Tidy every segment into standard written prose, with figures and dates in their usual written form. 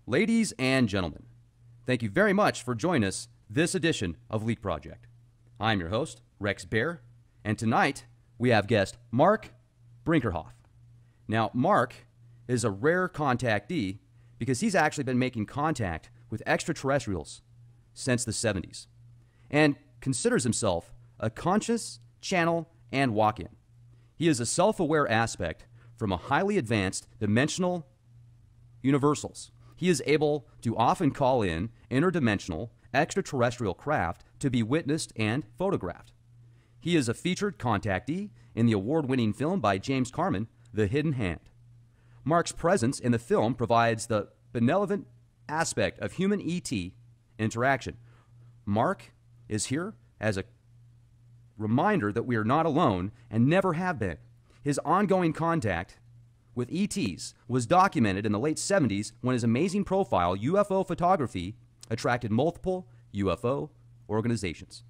Ladies and gentlemen, thank you very much for joining us this edition of Leak Project. I'm your host, Rex Bear, and tonight we have guest Marc Brinkerhoff. Now, Marc is a rare contactee because he's actually been making contact with extraterrestrials since the 70s and considers himself a conscious channel and walk-in. He is a self-aware aspect from a highly advanced dimensional universals. He is able to often call in interdimensional extraterrestrial craft to be witnessed and photographed. He is a featured contactee in the award-winning film by James Cameron, The Hidden Hand. Marc's presence in the film provides the benevolent aspect of human ET interaction. Marc is here as a reminder that we are not alone and never have been. His ongoing contact with ETs was documented in the late 70s when his amazing profile, UFO photography, attracted multiple UFO organizations.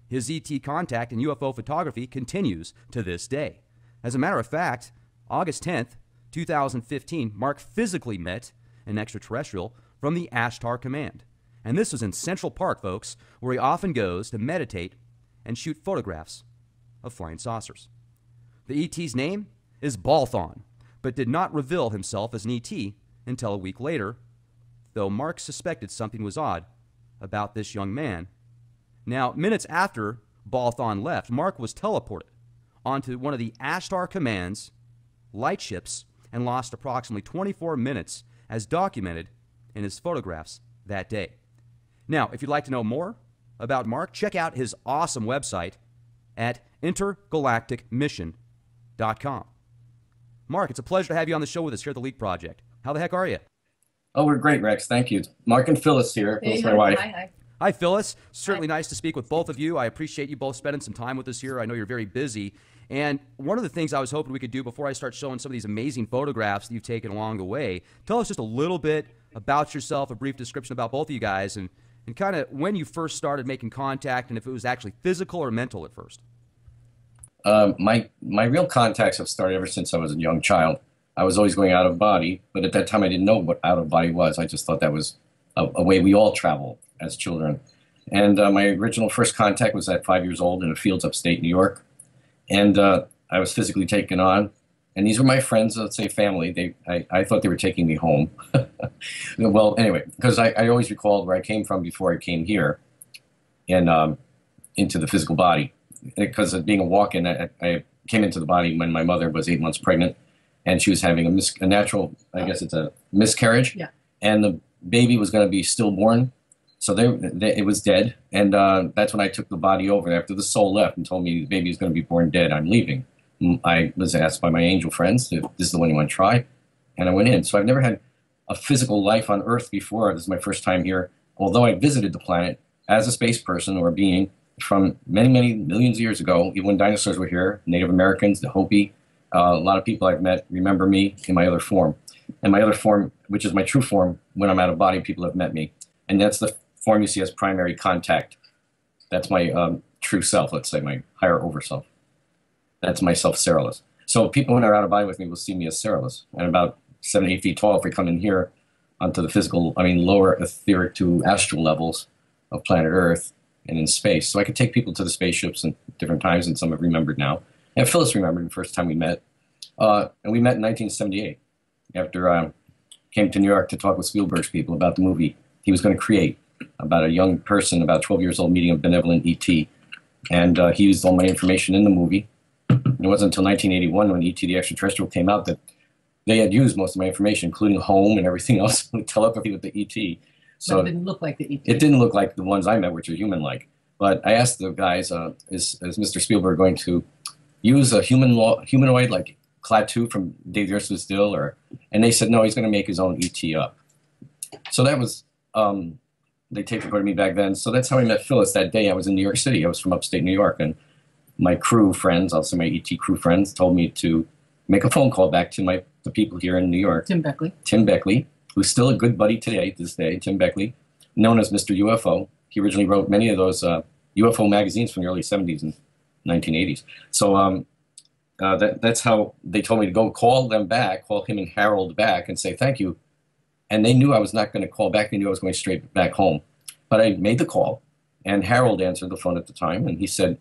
His ET contact and UFO photography continues to this day. As a matter of fact, August 10th, 2015, Marc physically met an extraterrestrial from the Ashtar Command. And this was in Central Park, folks, where he often goes to meditate and shoot photographs of flying saucers. The ET's name is Balthon, but did not reveal himself as an ET until a week later, though Marc suspected something was odd about this young man. Now, minutes after Balthon left, Marc was teleported onto one of the Ashtar Command's light ships and lost approximately 24 minutes as documented in his photographs that day. Now, if you'd like to know more about Marc, check out his awesome website at intergalacticmission.com. Marc, it's a pleasure to have you on the show with us here at the Leak Project. How the heck are you? Oh, we're great, Rex. Thank you. Marc and Phyllis here. Phyllis, my wife. Hi. Hi, Phyllis. Certainly nice to speak with both of you. I appreciate you both spending some time with us here. I know you're very busy. And one of the things I was hoping we could do before I start showing some of these amazing photographs that you've taken along the way, tell us just a little bit about yourself, a brief description about both of you guys, and kind of when you first started making contact and if it was actually physical or mental at first. My real contacts have started ever since I was a young child. I was always going out of body, but at that time I didn't know what out of body was. I just thought that was a way we all travel as children. And my original first contact was at 5 years old in the fields upstate New York. And I was physically taken on. And these were my friends, let's say family. I thought they were taking me home. Well, anyway, because I always recalled where I came from before I came here and into the physical body. Because of being a walk-in, I came into the body when my mother was 8 months pregnant, and she was having a natural, I guess it's a miscarriage. Yeah. And the baby was going to be stillborn, so it was dead. And that's when I took the body over after the soul left and told me the baby is going to be born dead. I'm leaving. I was asked by my angel friends if this is the one you want to try, and I went in. So I've never had a physical life on Earth before. This is my first time here, although I visited the planet as a space person or being from many, many millions of years ago, even when dinosaurs were here, Native Americans, the Hopi. A lot of people I've met remember me in my other form. And my other form, which is my true form, when I'm out of body, people have met me. And that's the form you see as primary contact. That's my true self, let's say, my higher overself. That's my self, Cerealist. So people when they're out of body with me will see me as Cerealist. And about 7, 8 feet tall, if we come in here onto the physical, lower etheric to astral levels of planet Earth, and in space. So I could take people to the spaceships at different times, and some have remembered now. And Phyllis remembered the first time we met. And we met in 1978 after I came to New York to talk with Spielberg's people about the movie he was going to create about a young person, about 12 years old, meeting a benevolent ET. And he used all my information in the movie. And it wasn't until 1981 when ET the Extraterrestrial came out that they had used most of my information, including home and everything else, telepathy with the ET. So it didn't look like the ET. It didn't look like the ones I met, which are human-like. But I asked the guys, is Mr. Spielberg going to use a humanoid like Klaatu from Day the Earth Stood Still? And they said, no, he's going to make his own ET up. So that was, they tape recorded me back then. So that's how I met Phyllis that day. I was in New York City. I was from upstate New York. And my crew friends, I'll say my ET crew friends, told me to make a phone call back to the people here in New York. Tim Beckley. Tim Beckley, who's still a good buddy today, this day, Tim Beckley, known as Mr. UFO. He originally wrote many of those UFO magazines from the early 70s and 1980s. So that's how they told me to go call them back, call him and Harold back and say thank you. and they knew I was not going to call back. They knew I was going straight back home. But I made the call, and Harold answered the phone at the time, and he said,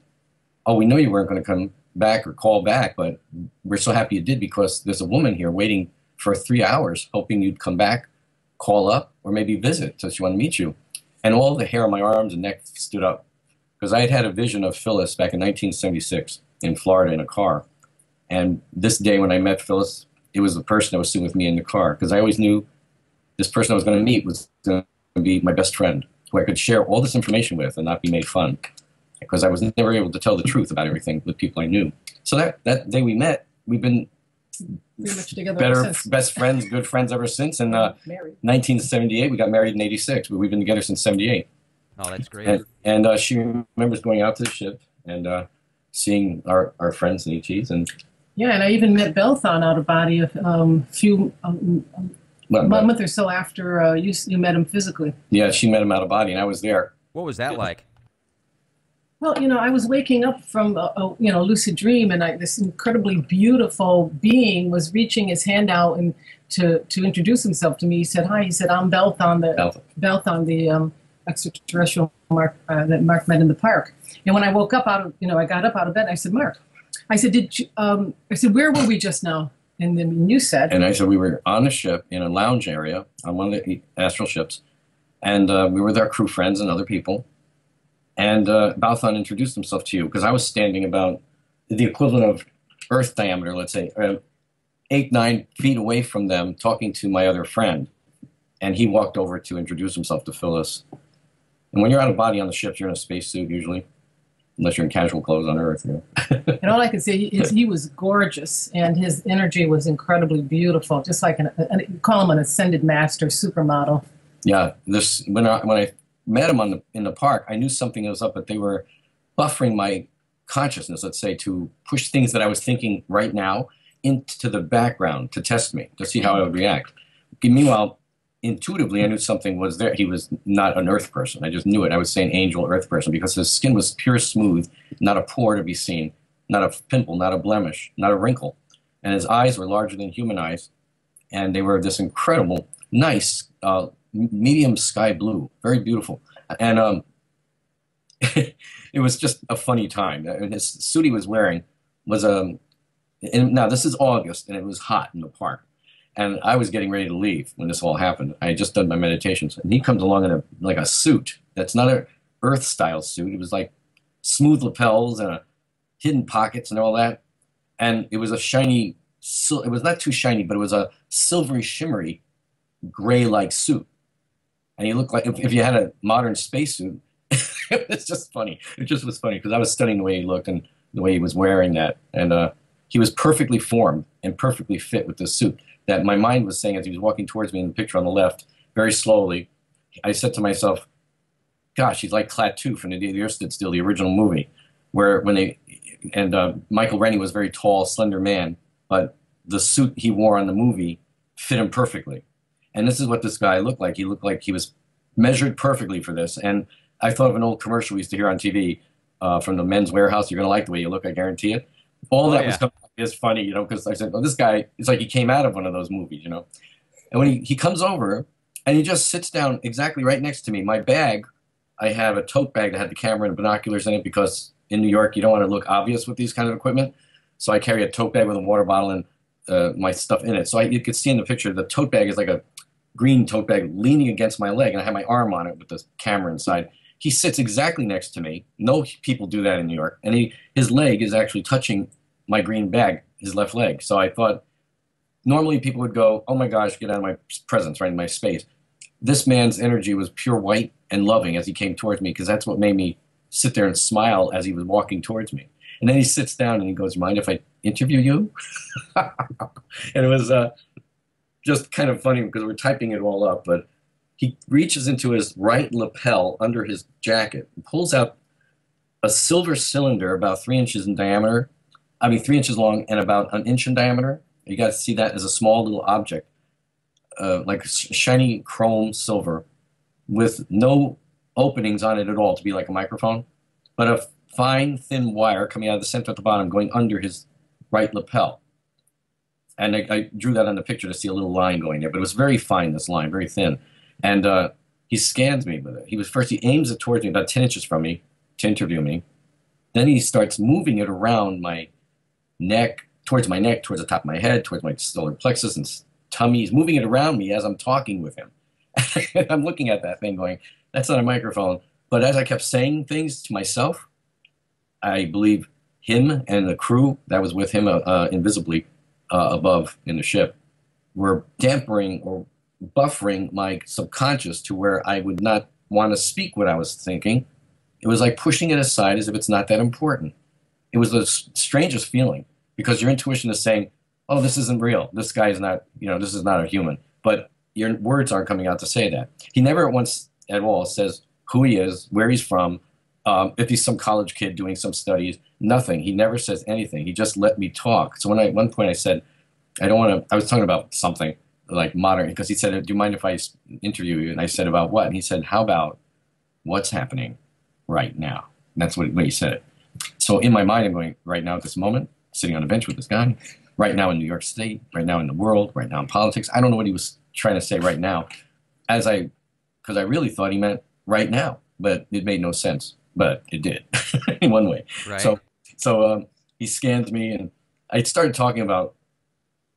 "Oh, we know you weren't going to come back or call back, but we're so happy you did because there's a woman here waiting for 3 hours, hoping you'd come back, call up, or maybe visit, so she wanted to meet you." And all the hair on my arms and neck stood up, because I had had a vision of Phyllis back in 1976 in Florida in a car. And this day when I met Phyllis, it was the person that was sitting with me in the car, because I always knew this person I was going to meet was going to be my best friend, who I could share all this information with and not be made fun, because I was never able to tell the truth about everything with people I knew. So that day we met, we've been pretty much together better, best friends, good friends ever since. And 1978, we got married in 86, but we've been together since 78. Oh, that's great. And she remembers going out to the ship and seeing our friends and ETs. And yeah, and I even met Belthon out of body a few month or so after you met him physically. Yeah, she met him out of body, and I was there. What was that like? Well, I was waking up from a lucid dream, and this incredibly beautiful being was reaching his hand out and to introduce himself to me. He said, "Hi." He said, "I'm Belthon, the extraterrestrial Marc that Marc met in the park." And when I woke up I got up out of bed. I said, "Marc," I said, "Did you?" I said, "Where were we just now?" And then you said, and I said, "We were on a ship in a lounge area on one of the astral ships, and we were with our crew friends and other people." And Balthon introduced himself to you, because I was standing about the equivalent of Earth diameter, let's say, 8-9 feet away from them, talking to my other friend. And he walked over to introduce himself to Phyllis. And when you're out of body on the ships, you're in a spacesuit usually, unless you're in casual clothes on Earth. And all I can say is he was gorgeous, and his energy was incredibly beautiful, just like call him an ascended master supermodel. Yeah, when I met him in the park, I knew something was up, but they were buffering my consciousness, let's say, to push things that I was thinking right now into the background to test me, to see how I would react. Meanwhile, intuitively, I knew something was there. He was not an Earth person. I just knew it. I was saying angel Earth person, because his skin was pure smooth, not a pore to be seen, not a pimple, not a blemish, not a wrinkle. And his eyes were larger than human eyes, and they were this incredible, nice, medium sky blue, very beautiful. And it was just a funny time. And his suit he was wearing was now this is August, and it was hot in the park, and I was getting ready to leave when this all happened. I had just done my meditations, and he comes along in a suit that's not a Earth style suit. It was like smooth lapels and hidden pockets and all that, and it was a shiny. It was not too shiny, but it was a silvery, shimmery, gray-like suit. And he looked like if you had a modern spacesuit. It's just funny. It just was funny, because I was studying the way he looked and the way he was wearing that. And he was perfectly formed and perfectly fit with this suit. That my mind was saying as he was walking towards me in the picture on the left, very slowly, I said to myself, "Gosh, he's like Klaatu from The Earth Stood Still, the original movie, where Michael Rennie was a very tall, slender man, but the suit he wore on the movie fit him perfectly." And this is what this guy looked like. He looked like he was measured perfectly for this. And I thought of an old commercial we used to hear on TV from the Men's Warehouse. "You're going to like the way you look, I guarantee it." All that was coming is funny, because I said, "Oh, this guy, it's like he came out of one of those movies, And when he comes over, and he just sits down exactly right next to me. My bag, I have a tote bag that had the camera and binoculars in it, because in New York, you don't want to look obvious with these kind of equipment. So I carry a tote bag with a water bottle and my stuff in it. So you could see in the picture, the tote bag is like a green tote bag leaning against my leg, and I have my arm on it with the camera inside. He sits exactly next to me. No people do that in New York. And his leg is actually touching my green bag, his left leg. So I thought, normally people would go, "Oh my gosh, get out of my presence, right in my space." This man's energy was pure white and loving as he came towards me, because that's what made me sit there and smile as he was walking towards me. And then he sits down and he goes, "Mind if I interview you?" And it was just kind of funny, because we're typing it all up, but he reaches into his right lapel under his jacket and pulls out a silver cylinder about 3 inches in diameter. 3 inches long and about an inch in diameter. You got to see that as a small little object, like shiny chrome silver, with no openings on it at all to be like a microphone, but a fine, thin wire coming out of the center at the bottom going under his right lapel. And I drew that on the picture to see a little line going there, but it was very fine, this line, very thin. And he scans me with it. He aims it towards me about 10 inches from me to interview me. Then he starts moving it around my neck, towards the top of my head, towards my solar plexus and tummy. He's moving it around me as I'm talking with him. I'm looking at that thing going, that's not a microphone. But as I kept saying things to myself, I believe him and the crew that was with him invisibly above in the ship were dampening or buffering my subconscious to where I would not want to speak what I was thinking. It was like pushing it aside as if it's not that important. It was the strangest feeling because your intuition is saying, oh, this isn't real. This guy is not, this is not a human. But your words aren't coming out to say that. He never once at all says who he is, where he's from, if he's some college kid doing some studies, nothing. He never says anything. He just let me talk. So at one point I said, I was talking about something like modern, because he said, do you mind if I interview you? And I said, about what? And he said, how about what's happening right now? And that's what he said. So in my mind, I'm going, right now at this moment, sitting on a bench with this guy, right now in New York State, right now in the world, right now in politics. I don't know what he was trying to say right now, because I really thought he meant right now, but it made no sense. But it did in one way. Right. So he scanned me, and I started talking about,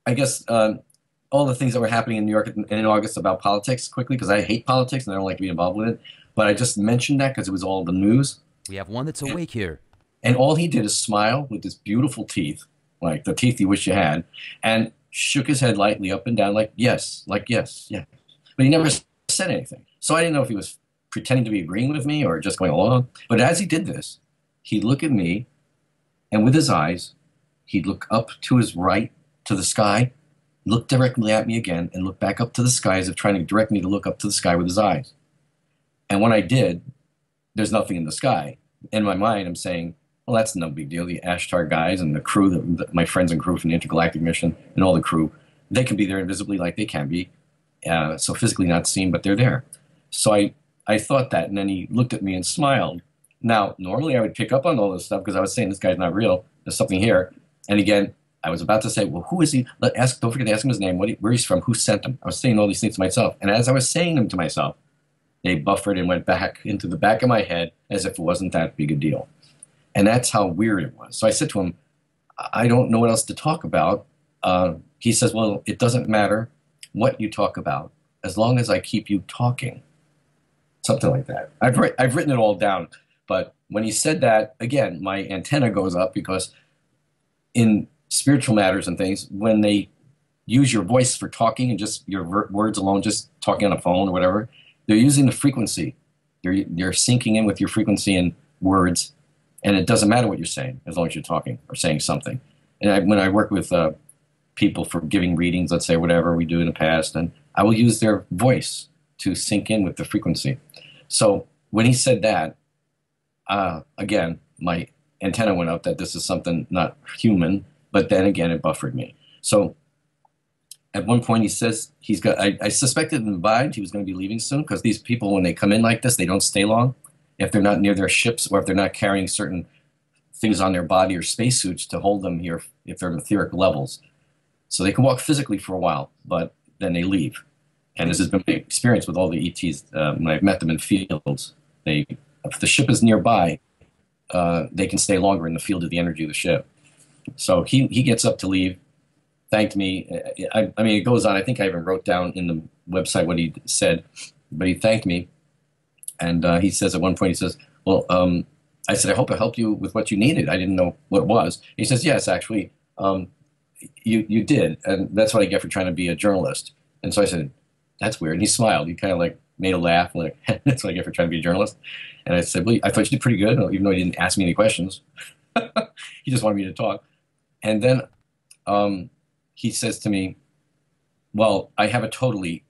I guess, all the things that were happening in New York in August about politics quickly, because I hate politics and I don't like to be involved with it. But I just mentioned that because it was all the news. We have one that's awake here. And all he did is smile with his beautiful teeth, like the teeth you wish you had, and shook his head lightly up and down like yes, yeah. But he never said anything. So I didn't know if he was pretending to be agreeing with me or just going along. But as he did this, he'd look at me, and with his eyes, he'd look up to his right, to the sky, look directly at me again, and look back up to the sky as if trying to direct me to look up to the sky with his eyes. And when I did, there's nothing in the sky. In my mind, I'm saying, well, that's no big deal. The Ashtar guys and the crew, my friends and crew from the intergalactic mission and all the crew, they can be there invisibly like they can be. So physically not seen, but they're there. So I thought that, and then he looked at me and smiled. Now, normally I would pick up on all this stuff because I was saying this guy's not real. There's something here. And again, I was about to say, well, who is he? Don't forget to ask him his name, where he's from, who sent him. I was saying all these things to myself. And as I was saying them to myself, they buffered and went back into the back of my head as if it wasn't that big a deal. And that's how weird it was. So I said to him, I don't know what else to talk about. He says, well, it doesn't matter what you talk about as long as I keep you talking. Something like that. I've written it all down. But when he said that, again, my antenna goes up because in spiritual matters and things, when they use your voice for talking and just your words alone, just talking on a phone or whatever, they're using the frequency. You're syncing in with your frequency and words. And it doesn't matter what you're saying as long as you're talking or saying something. And when I work with people for giving readings, let's say whatever we do in the past, and I will use their voice to sync in with the frequency. So when he said that, again, my antenna went up that this is something not human, but then again, it buffered me. So at one point he says I suspected in the vibe he was going to be leaving soon because these people, when they come in like this, they don't stay long. If they're not near their ships or if they're not carrying certain things on their body or spacesuits to hold them here if they're etheric levels. So they can walk physically for a while, but then they leave. And this has been my experience with all the ETs when I've met them in fields. If the ship is nearby, they can stay longer in the field of the energy of the ship. So he gets up to leave, thanked me. I mean, it goes on. I think I even wrote down in the website what he said, but he thanked me. And he says at one point, he says, well, I said, I hope I helped you with what you needed. I didn't know what it was. He says, yes, actually, you did. And that's what I get for trying to be a journalist. And so I said, that's weird. And he smiled. He kind of like made a laugh, like, that's what I get for trying to be a journalist. And I said, well, I thought you did pretty good, even though he didn't ask me any questions. He just wanted me to talk. And then he says to me, well, I have a totally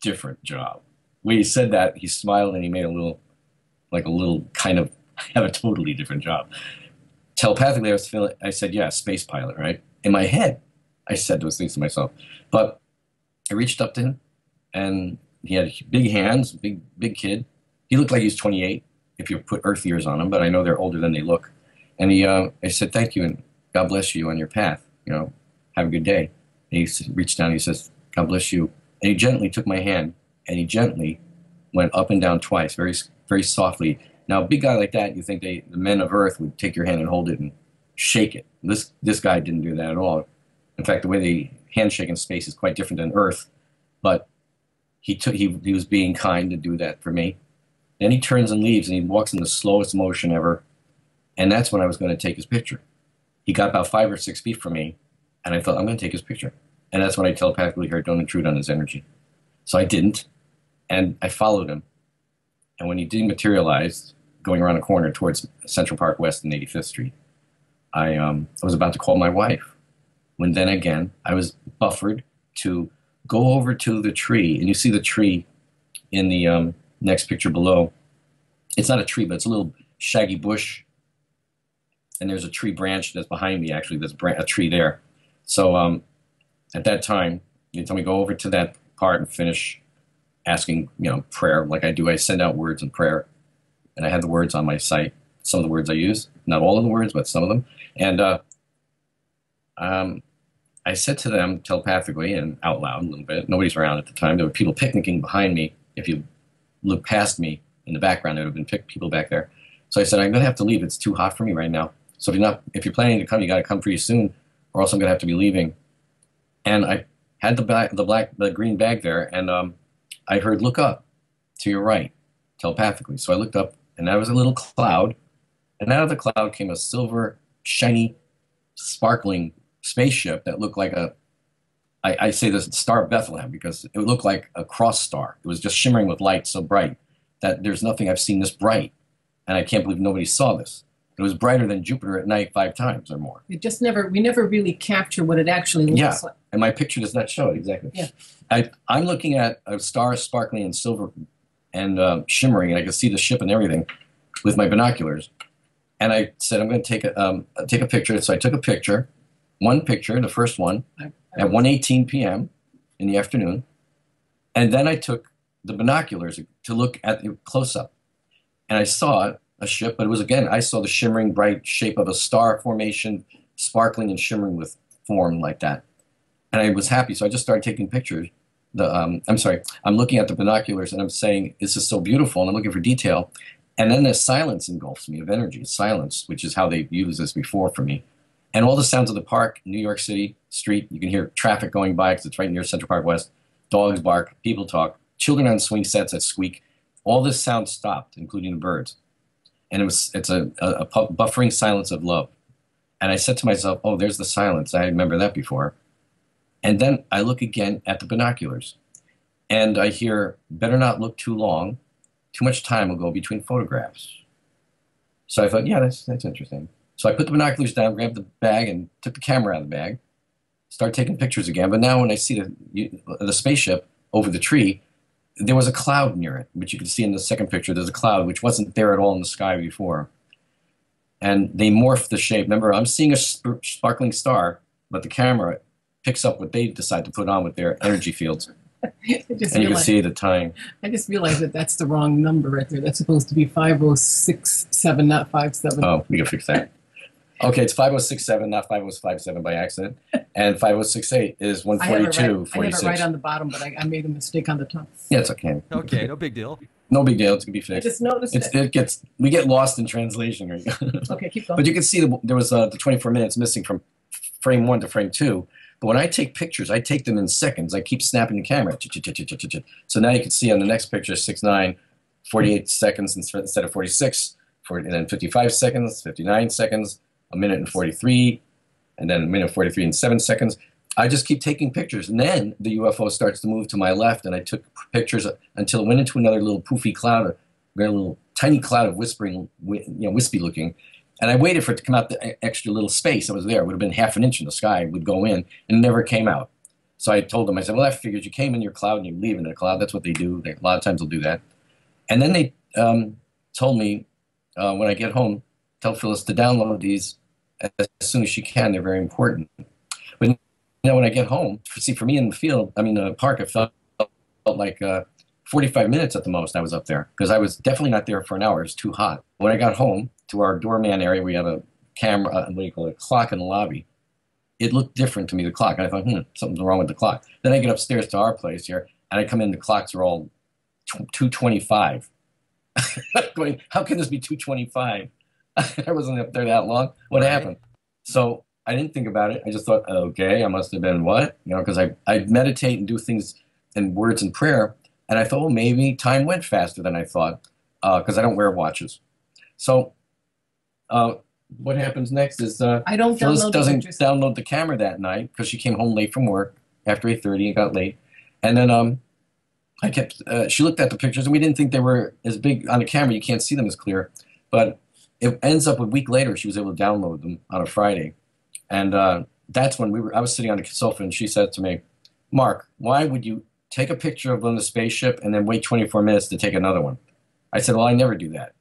different job. When he said that, he smiled and he made a little kind of, I have a totally different job. Telepathically, I said, yeah, space pilot, right? In my head, I said those things to myself. But I reached up to him, and he had big hands, big kid. He looked like he was 28 if you put Earth years on him, but I know they're older than they look. And I said, thank you, and God bless you on your path. Have a good day. And reached down, he says, God bless you. And he gently took my hand, and he gently went up and down twice, very, very softly. Now, a big guy like that, you think the men of Earth would take your hand and hold it and shake it. This guy didn't do that at all. In fact, the way they handshake in space is quite different than Earth. But he was being kind to do that for me. Then he turns and leaves, and he walks in the slowest motion ever. And that's when I was going to take his picture. He got about 5 or 6 feet from me, and I thought, I'm going to take his picture. And that's when I telepathically heard, don't intrude on his energy. So I didn't, and I followed him. And when he dematerialized, going around a corner towards Central Park West and 85th Street, I was about to call my wife. When then again, I was buffered to go over to the tree. And you see the tree in the next picture below. It's not a tree, but it's a little shaggy bush. And there's a tree branch that's behind me, actually. There's a tree there. So at that time, you tell me go over to that part and finish asking, prayer like I do. I send out words in prayer. And I had the words on my site. Some of the words I use. Not all of the words, but some of them. And I said to them telepathically and out loud a little bit. Nobody's around at the time. There were people picnicking behind me. If you look past me in the background, there would have been people back there. So I said, I'm going to have to leave. It's too hot for me right now. So if you're planning to come, you got to come pretty soon, or else I'm going to have to be leaving. And I had the green bag there, and I heard, look up to your right, telepathically. So I looked up, and that was a little cloud. And out of the cloud came a silver, shiny, sparkling spaceship that looked like I say this Star of Bethlehem because it looked like a cross star. It was just shimmering with light so bright that there's nothing I've seen this bright. And I can't believe nobody saw this. It was brighter than Jupiter at night 5 times or more. We never really capture what it actually looks like. And my picture does not show it exactly. Yeah. I'm looking at a star sparkling in silver and shimmering, and I can see the ship and everything with my binoculars. And I said, I'm going to take a picture. So I took a picture, one picture, the first one, at 1:18 p.m. in the afternoon. And then I took the binoculars to look at the close-up. And I saw a ship, but it was, again, I saw the shimmering bright shape of a star formation, sparkling and shimmering with form like that. And I was happy, so I just started taking pictures. I'm looking at the binoculars, and I'm saying, this is so beautiful, and I'm looking for detail. And then the silence engulfs me of energy, silence, which is how they've used this before for me. And all the sounds of the park, New York City street, you can hear traffic going by because it's right near Central Park West, dogs bark, people talk, children on swing sets that squeak. All this sound stopped, including the birds. And it's a buffering silence of love. And I said to myself, oh, there's the silence. I remember that before. And then I look again at the binoculars. And I hear, better not look too long. Too much time will go between photographs. So I thought, yeah, that's interesting. So I put the binoculars down, grabbed the bag, and took the camera out of the bag. Started taking pictures again. But now when I see the spaceship over the tree, there was a cloud near it, which you can see in the second picture. There's a cloud which wasn't there at all in the sky before. And they morphed the shape. Remember, I'm seeing a sparkling star, but the camera picks up what they decide to put on with their energy fields. And you can see the time. I just realized that that's the wrong number right there. That's supposed to be 5067, not 57. Oh, we can fix that. Okay, it's 5067, not 5057 by accident. And 5068 is 142.46. I have it right on the bottom, but I made a mistake on the top. Yeah, it's okay. Okay, no big deal. No big deal. It's going to be fixed. I just noticed it. We get lost in translation. Okay, keep going. But you can see there was the 24 minutes missing from frame 1 to frame 2. But when I take pictures, I take them in seconds. I keep snapping the camera. So now you can see on the next picture, 6:09, 48 seconds instead of 46, and then 55 seconds, 59 seconds, a minute and 43, and then a minute 43 and 7 seconds. I just keep taking pictures. And then the UFO starts to move to my left, and I took pictures until it went into another little poofy cloud, a very little tiny cloud of whispering, wispy looking. And I waited for it to come out the extra little space that was there. It would have been half an inch in the sky. It would go in, and it never came out. So I told them, I said, well, I figured you came in your cloud and you leave in a cloud. That's what they do. A lot of times they'll do that. And then they told me, when I get home, tell Phyllis to download these as soon as she can. They're very important. But when I get home, for me in the park, it felt like 45 minutes at the most I was up there, because I was definitely not there for an hour. It was too hot. When I got home to our doorman area, we have a camera, a clock in the lobby. it looked different to me, the clock. And I thought, something's wrong with the clock. Then I get upstairs to our place here, and I come in, the clocks are all 2:25. Going, how can this be 2:25? I wasn't up there that long. What happened? So I didn't think about it. I just thought, okay, I must have been what? You know, because I meditate and do things in words and prayer. And I thought, well, maybe time went faster than I thought because I don't wear watches. So what happens next is I don't Phyllis download doesn't pictures. download the camera that night because she came home late from work after 8:30 and got late. And then I kept, she looked at the pictures and we didn't think they were as big on the camera. You can't see them as clear. But it ends up a week later, she was able to download them on a Friday. And that's when I was sitting on the sofa and she said to me, Mark, why would you take a picture of on the spaceship and then wait 24 minutes to take another one? I said, well, I never do that.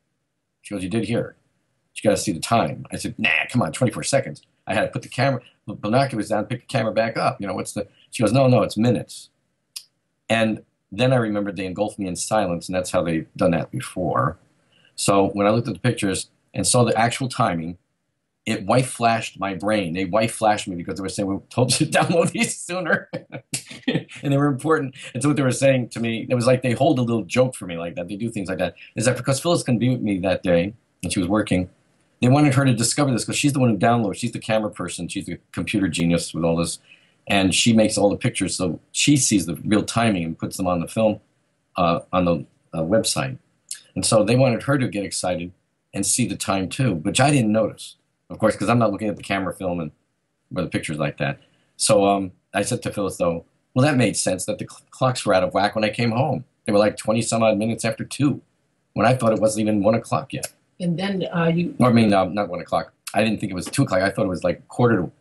She goes, you did here. You got to see the time. I said, nah, come on, 24 seconds. I had to put the binoculars down, pick the camera back up. You know, she goes, no, it's minutes. And then I remembered they engulfed me in silence, and that's how they've done that before. So when I looked at the pictures and saw the actual timing, it white flashed my brain. They white flashed me because they were saying, we told you to download these sooner. And they were important. And so what they were saying to me, it was like they hold a little joke for me like that. They do things like that. Is that because Phyllis couldn't be with me that day, and she was working, they wanted her to discover this because she's the one who downloads. She's the camera person. She's the computer genius with all this. And she makes all the pictures, so she sees the real timing and puts them on the film, on the website. And so they wanted her to get excited and see the time too, which I didn't notice, of course, because I'm not looking at the camera film and where the pictures like that. So I said to Phyllis, though, well, that made sense that the clocks were out of whack when I came home. They were like 20 some odd minutes after 2, when I thought it wasn't even 1 o'clock yet. And then not 1 o'clock. I didn't think it was 2 o'clock. I thought it was like quarter to,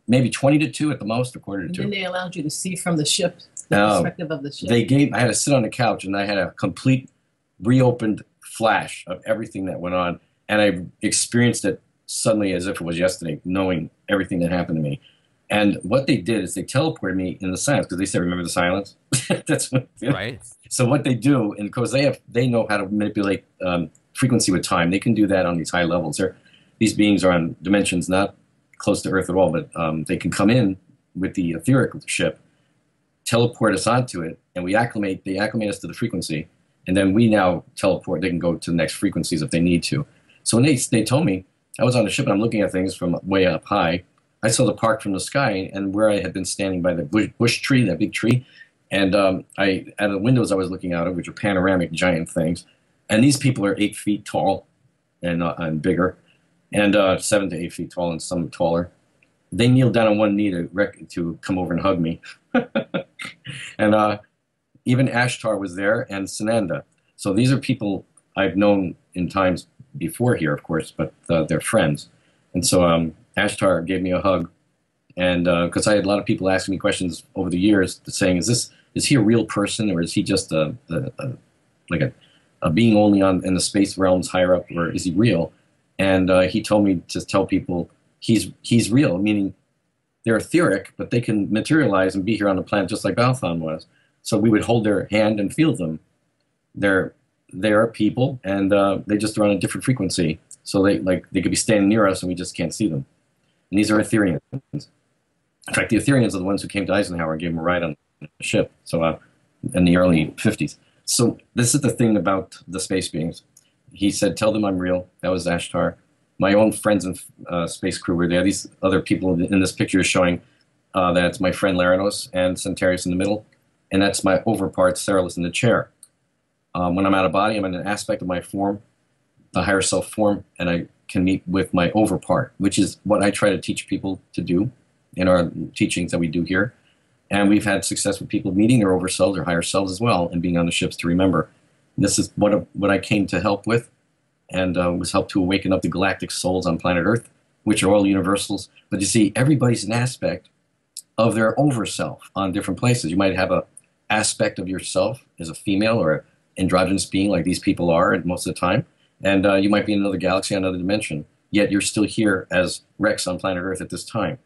maybe 20 to 2 at the most, or quarter to 2. And then they allowed you to see from the ship, the perspective of the ship. I had to sit on the couch, and I had a complete reopened flash of everything that went on, and I experienced it suddenly as if it was yesterday, knowing everything that happened to me. And what they did is they teleported me in the silence, because they said, remember the silence? That's what, Right. So what they do, and because they know how to manipulate frequency with time, they can do that on these high levels. These beings are on dimensions not close to Earth at all, but they can come in with the etheric ship, teleport us onto it, and they acclimate us to the frequency, and then we now teleport. They can go to the next frequencies if they need to. So when they told me, I was on the ship and I'm looking at things from way up high, I saw the park from the sky, and where I had been standing by the bush tree, that big tree, and out of the windows I was looking out of, which are panoramic giant things, and these people are 8 feet tall and bigger, and 7 to 8 feet tall and some taller. They kneeled down on one knee to come over and hug me. And even Ashtar was there, and Sananda. So these are people I've known in times before here, of course, but they're friends. And so Ashtar gave me a hug, and because I had a lot of people asking me questions over the years, saying, "Is he a real person, or is he just a being only in the space realms higher up, or is he real?" And he told me to tell people he's real, meaning they're etheric, but they can materialize and be here on the planet just like Baltham was. So we would hold their hand and feel them. They are people, and they just are on a different frequency. So they could be standing near us, and we just can't see them. And these are Etherians. In fact, the Etherians are the ones who came to Eisenhower and gave him a ride on the ship. So in the early 50s. So this is the thing about the space beings. He said, "Tell them I'm real." That was Ashtar. My own friends and space crew were there. These other people in this picture are showing that's my friend Laranos and Centarius in the middle, and that's my overpart Ceralis in the chair. When I'm out of body, I'm in an aspect of my form, the higher self form, and I can meet with my overpart, which is what I try to teach people to do in our teachings that we do here. And we've had success with people meeting their overselves, their higher selves as well, and being on the ships to remember. This is what I came to help with, and was help to awaken up the galactic souls on planet Earth, which are all universals. But you see, everybody's an aspect of their overself on different places. You might have an aspect of yourself as a female or an androgynous being like these people are most of the time, and you might be in another galaxy, another dimension, yet you're still here as Rex on planet Earth at this time.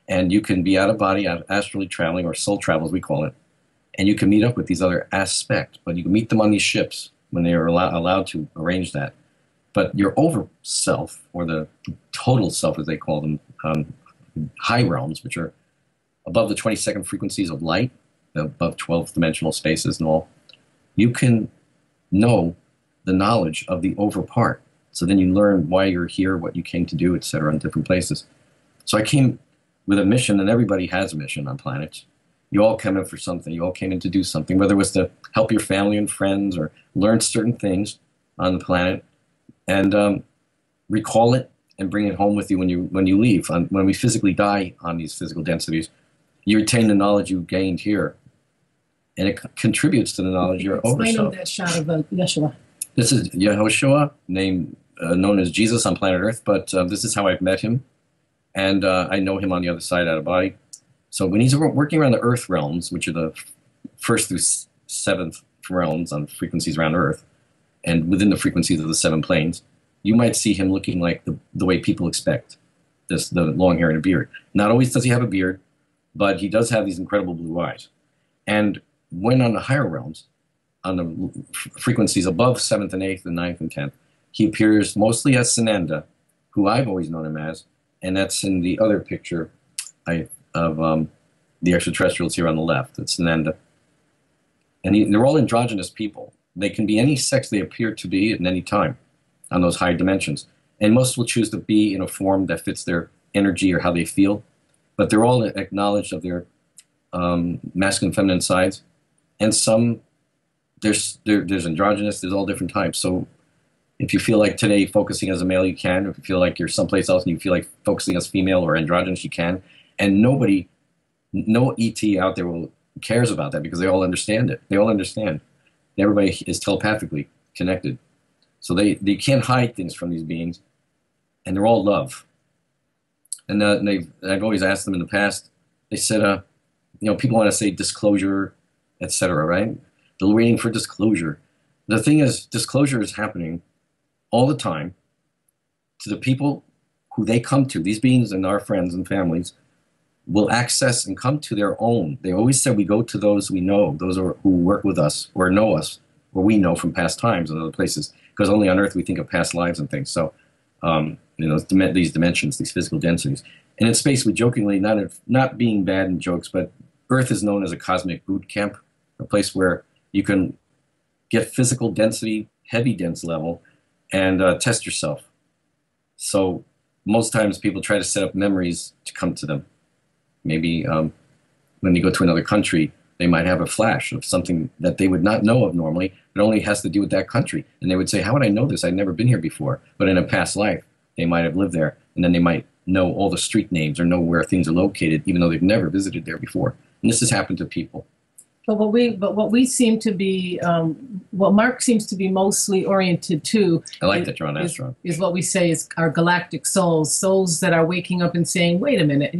And you can be out of body, astrally traveling, or soul travel as we call it, and you can meet up with these other aspects, but you can meet them on these ships when they are allowed to arrange that. But your over self, or the total self as they call them, high realms, which are above the 22nd frequencies of light, above 12 dimensional spaces and all, you can know the knowledge of the over part. So then you learn why you're here, what you came to do, etc., in different places. So I came with a mission, and everybody has a mission on planets. You all come in for something. You all came in to do something, whether it was to help your family and friends or learn certain things on the planet and recall it and bring it home with you when you leave. When we physically die on these physical densities, you retain the knowledge you gained here, and it contributes to the knowledge you're over. Explain on that shot of Yeshua. This is Yehoshua, known as Jesus on planet Earth, but this is how I've met him, and I know him on the other side out of body. So when he's working around the Earth realms, which are the first through seventh realms on frequencies around Earth, and within the frequencies of the seven planes, you might see him looking like the way people expect, the long hair and a beard. Not always does he have a beard, but he does have these incredible blue eyes. And when on the higher realms, on the frequencies above 7th and 8th and 9th and 10th, he appears mostly as Sananda, who I've always known him as, and that's in the other picture of the extraterrestrials here on the left. It's Sananda. And they're all androgynous people. They can be any sex they appear to be at any time on those high dimensions. And most will choose to be in a form that fits their energy or how they feel. But they're all acknowledged of their masculine and feminine sides. And some, there's androgynous, there's all different types. So if you feel like today focusing as a male, you can. If you feel like you're someplace else and you feel like focusing as female or androgynous, you can. And no ET out there cares about that because they all understand it. They all understand. Everybody is telepathically connected. So they can't hide things from these beings. And they're all love. And I've always asked them in the past, they said, people want to say disclosure, etc., right? They're waiting for disclosure. The thing is, disclosure is happening all the time to the people who they come to. These beings and our friends and families will access and come to their own. They always said we go to those we know, those who work with us or know us, or we know from past times and other places, because only on Earth we think of past lives and things. So, these dimensions, these physical densities. And in space, we jokingly, not being bad in jokes, but Earth is known as a cosmic boot camp, a place where you can get physical density, heavy dense level, and test yourself. So most times people try to set up memories to come to them. Maybe when you go to another country, they might have a flash of something that they would not know of normally. It only has to do with that country. And they would say, how would I know this? I'd never been here before. But in a past life, they might have lived there. And then they might know all the street names or know where things are located, even though they've never visited there before. And this has happened to people. But what we seem to be, what Marc seems to be mostly oriented to, I like that you're on Astron. Is what we say is our galactic souls that are waking up and saying, wait a minute,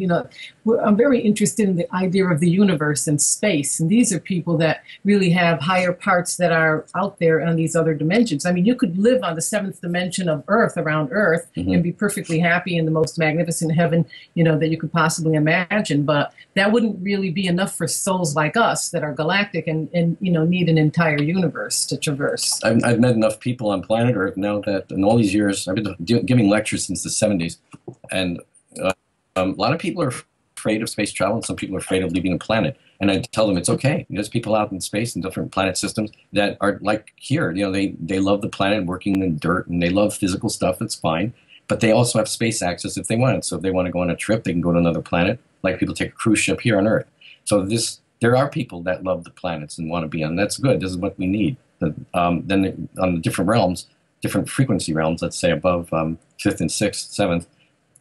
I'm very interested in the idea of the universe and space. And these are people that really have higher parts that are out there on these other dimensions. I mean, you could live on the 7th dimension of Earth, around Earth, and be perfectly happy in the most magnificent heaven, that you could possibly imagine. But that wouldn't really be enough for souls like us that are galactic and need an entire universe to traverse. I've met enough people on planet Earth now that in all these years, I've been giving lectures since the 70s, and a lot of people are afraid of space travel, and some people are afraid of leaving a planet. And I tell them it's okay. There's people out in space in different planet systems that are like here. They love the planet, working in dirt, and they love physical stuff. It's fine. But they also have space access if they want it. So if they want to go on a trip, they can go to another planet, like people take a cruise ship here on Earth. So there are people that love the planets and want to be on. That's good. This is what we need. Then on the different realms, different frequency realms, let's say above 5th and 6th, 7th,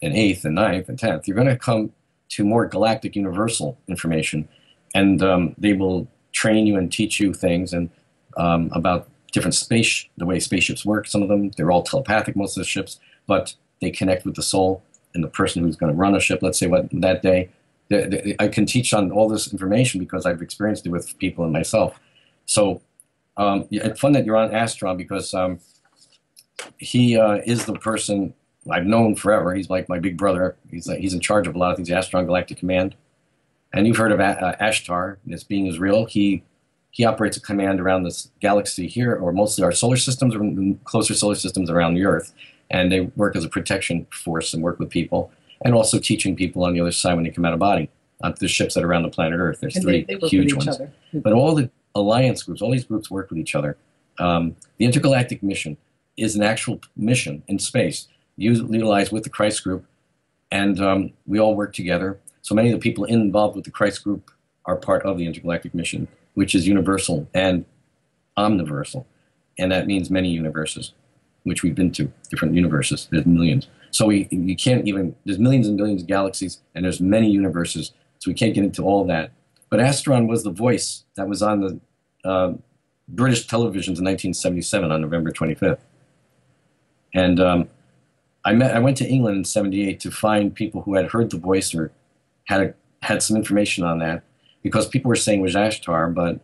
and 8th and 9th and 10th, you're going to come to more galactic universal information. And they will train you and teach you things and about different the way spaceships work. Some of them, they're all telepathic, most of the ships, but they connect with the soul and the person who's going to run a ship, let's say that day. I can teach on all this information because I've experienced it with people and myself. So it's fun that you're on Astron because he is the person I've known forever. He's like my big brother. He's in charge of a lot of things, the Astron Galactic Command. And you've heard of Ashtar, this being is real. He operates a command around this galaxy here, or mostly our solar systems, or closer solar systems around the Earth. And they work as a protection force and work with people. and also teaching people on the other side when they come out of body. The ships that are around the planet Earth. There's And three they work huge with each ones. other. But all the alliance groups, all these groups work with each other. The intergalactic mission is an actual mission in space, utilized with the Christ group, and we all work together. So many of the people involved with the Christ group are part of the intergalactic mission, which is universal and omniversal. And that means many universes, which we've been to, different universes. There's millions. So you can't even, there's millions and billions of galaxies, and there's many universes, so we can't get into all that. But Astron was the voice that was on the British televisions in 1977 on November 25th. And I went to England in 78 to find people who had heard the voice or had some information on that, because people were saying it was Ashtar, but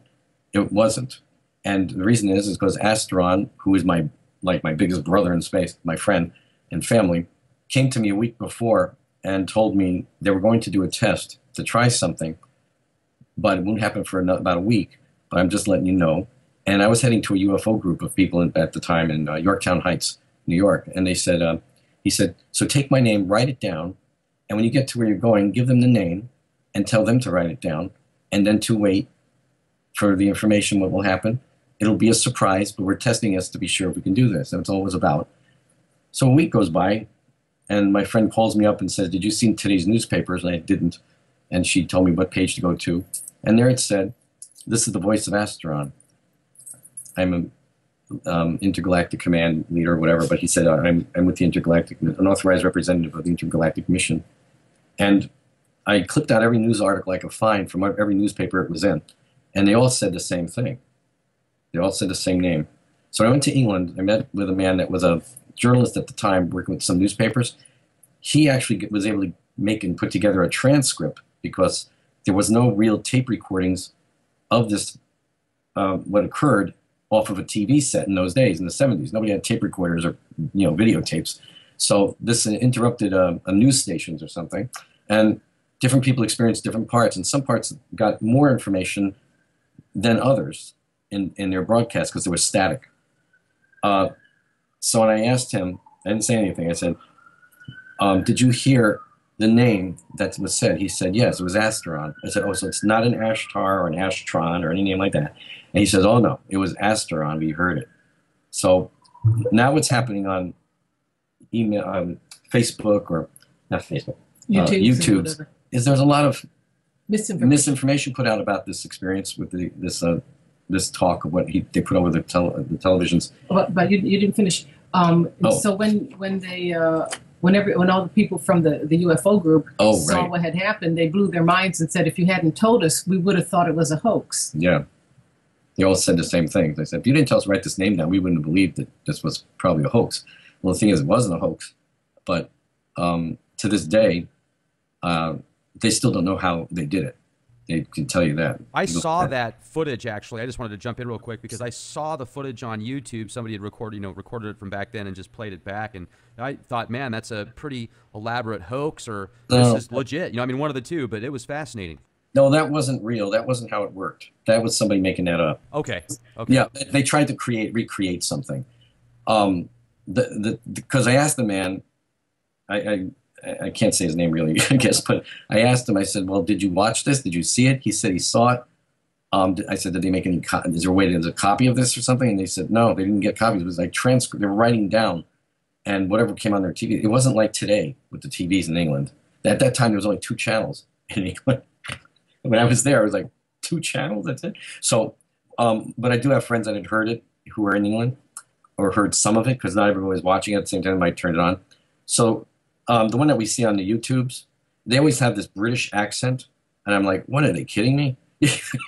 it wasn't. And the reason is because Astron, who is my biggest brother in space, my friend and family, came to me a week before and told me they were going to do a test to try something, but it wouldn't happen for about a week. But I'm just letting you know. And I was heading to a UFO group of people at the time in Yorktown Heights, New York. And they said, he said, so take my name, write it down, and when you get to where you're going, give them the name and tell them to write it down, and then to wait for the information, what will happen. It'll be a surprise, but we're testing us to be sure if we can do this. That's all it was about. So a week goes by, and my friend calls me up and says, did you see today's newspapers? And I didn't. And she told me what page to go to. And there it said, this is the voice of Astron. I'm an intergalactic command leader or whatever, but he said, I'm with the intergalactic, an authorized representative of the intergalactic mission. And I clipped out every news article I could find from every newspaper it was in. And they all said the same thing. They all said the same name. So I went to England. I met with a man that was a journalist at the time working with some newspapers. He actually was able to make and put together a transcript because there was no real tape recordings of this, what occurred off of a TV set in those days, in the 70s. Nobody had tape recorders or, videotapes. So this interrupted news stations or something. And different people experienced different parts, and some parts got more information than others in their broadcast because there was static. So when I asked him, I didn't say anything. I said, did you hear the name that was said? He said, yes, it was Asteron. I said, oh, so it's not an Ashtar or an Ashtron or any name like that. And he says, oh, no, it was Asteron. We heard it. So now what's happening on email, Facebook, or not Facebook, YouTube, is there's a lot of misinformation put out about this experience with this talk of what they put over the televisions. But you didn't finish. So when they when all the people from the UFO group saw what had happened, they blew their minds and said, if you hadn't told us, we would have thought it was a hoax. Yeah. They all said the same thing. They said, if you didn't tell us to write this name down, we wouldn't have believed that this was probably a hoax. Well, the thing is, it wasn't a hoax. But to this day, they still don't know how they did it. They can tell you that. I saw that footage, actually. I just wanted to jump in real quick because I saw the footage on YouTube. Somebody had recorded it from back then and just played it back. And I thought, man, that's a pretty elaborate hoax, or this is legit. One of the two, but it was fascinating. No, that wasn't real. That wasn't how it worked. That was somebody making that up. Okay. Yeah, they tried to recreate something. Because I asked the man, I can't say his name really, I guess, but I asked him, I said, well, did you watch this? Did you see it? He said he saw it. I said, did they make any, is there a way, there's a copy of this or something? And they said, no, they didn't get copies. It was like transcript. They were writing down, and whatever came on their TV. It wasn't like today with the TVs in England. At that time, there was only 2 channels in England. When I was there, I was like, 2 channels, that's it? So, but I do have friends that had heard it who were in England, or heard some of it, because not everyone was watching it at the same time. I turned it on. So the one that we see on the YouTubes, they always have this British accent, and I'm like, what, are they kidding me?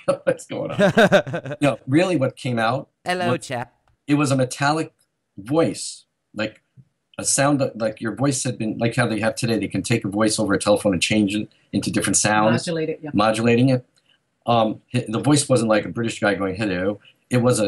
What's going on? No, really what came out, hello, chap. It was a metallic voice, like a sound like your voice had been, like how they have today, they can take a voice over a telephone and change it into different sounds. Modulate it, yeah. Modulating it. The voice wasn't like a British guy going, hello. It was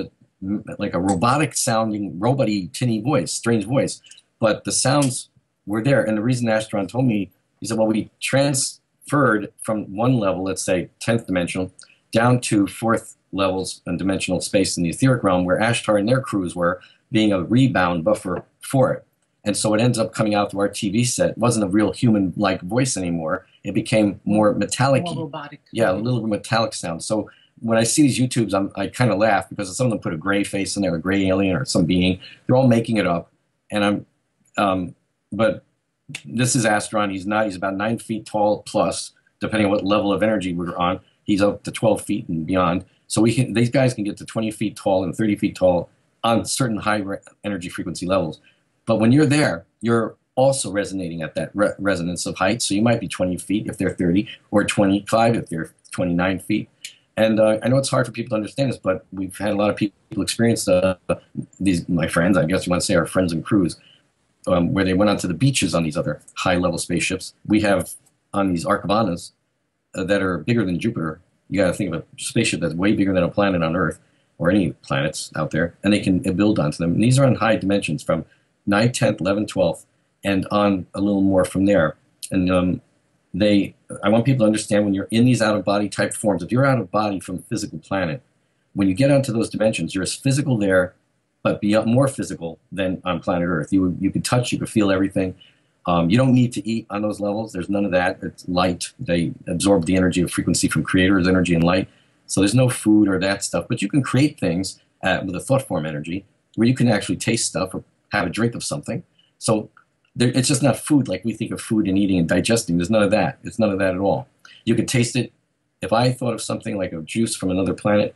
like a robotic sounding, robot-y, tinny voice, strange voice. But the sounds were there. And the reason Astron told me, he said, well, we transferred from one level, let's say 10th dimensional, down to 4th levels and dimensional space in the etheric realm, where Ashtar and their crews were, being a rebound buffer for it. And so it ends up coming out through our TV set. It wasn't a real human-like voice anymore. It became more metallic-y. More robotic. Yeah, a little metallic sound. So when I see these YouTubes, I kind of laugh because some of them put a gray face in there, a gray alien or some being. They're all making it up. And but this is Astron. He's about 9 feet tall plus, depending on what level of energy we're on. He's up to 12 feet and beyond. So these guys can get to 20 feet tall and 30 feet tall on certain high energy frequency levels. But when you're there, you're also resonating at that resonance of height. So you might be 20 feet if they're 30, or 25 if they're 29 feet. And I know it's hard for people to understand this, but we've had a lot of people experience these, my friends, I guess you want to say our friends and crews, where they went onto the beaches on these other high-level spaceships. We have on these Arcavanas that are bigger than Jupiter. You got to think of a spaceship that's way bigger than a planet on Earth, or any planets out there, and they can build onto them. And these are on high dimensions from 9, 10th, 11, 12th, and on a little more from there. And I want people to understand when you're in these out-of-body type forms, if you're out of body from a physical planet, when you get onto those dimensions, you're as physical there, but more physical than on planet Earth. You can touch, you can feel everything. You don't need to eat on those levels. There's none of that. It's light. They absorb the energy of frequency from creators, energy and light. So there's no food or that stuff, but you can create things with a thought form energy where you can actually taste stuff or have a drink of something. So it's just not food like we think of food and eating and digesting. There's none of that. It's none of that at all. You can taste it. If I thought of something like a juice from another planet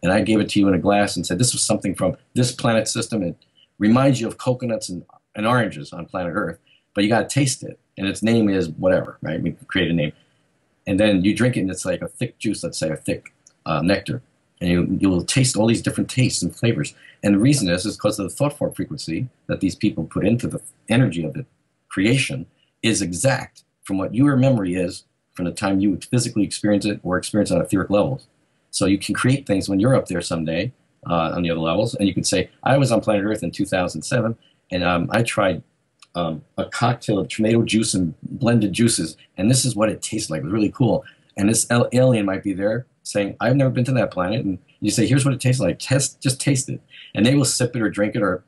and I gave it to you in a glass and said this was something from this planet system, it reminds you of coconuts and oranges on planet Earth, but you got to taste it. And its name is whatever, right? We create a name. And then you drink it and it's like a thick juice, let's say a thick nectar. And you'll taste all these different tastes and flavors. And the reason is because of the thought form frequency that these people put into the energy of the creation is exact from what your memory is from the time you physically experience it or experience it on etheric levels. So you can create things when you're up there someday on the other levels, and you can say, I was on planet Earth in 2007, and I tried a cocktail of tomato juice and blended juices, and this is what it tastes like. It was really cool. And this alien might be there saying, I've never been to that planet. And you say, here's what it tastes like. Just taste it. And they will sip it or drink it or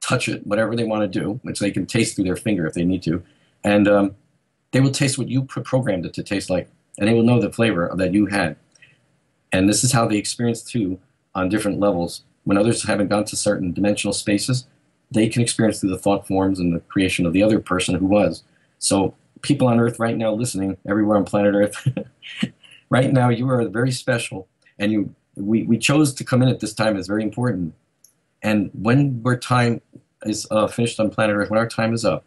touch it, whatever they want to do, which they can taste through their finger if they need to. And they will taste what you programmed it to taste like. And they will know the flavor that you had. And this is how they experience, too, on different levels. When others haven't gone to certain dimensional spaces, they can experience through the thought forms and the creation of the other person who was. So people on Earth right now listening, everywhere on planet Earth, right now you are very special. And we chose to come in at this time. It's very important. And when our time is finished on planet Earth, when our time is up,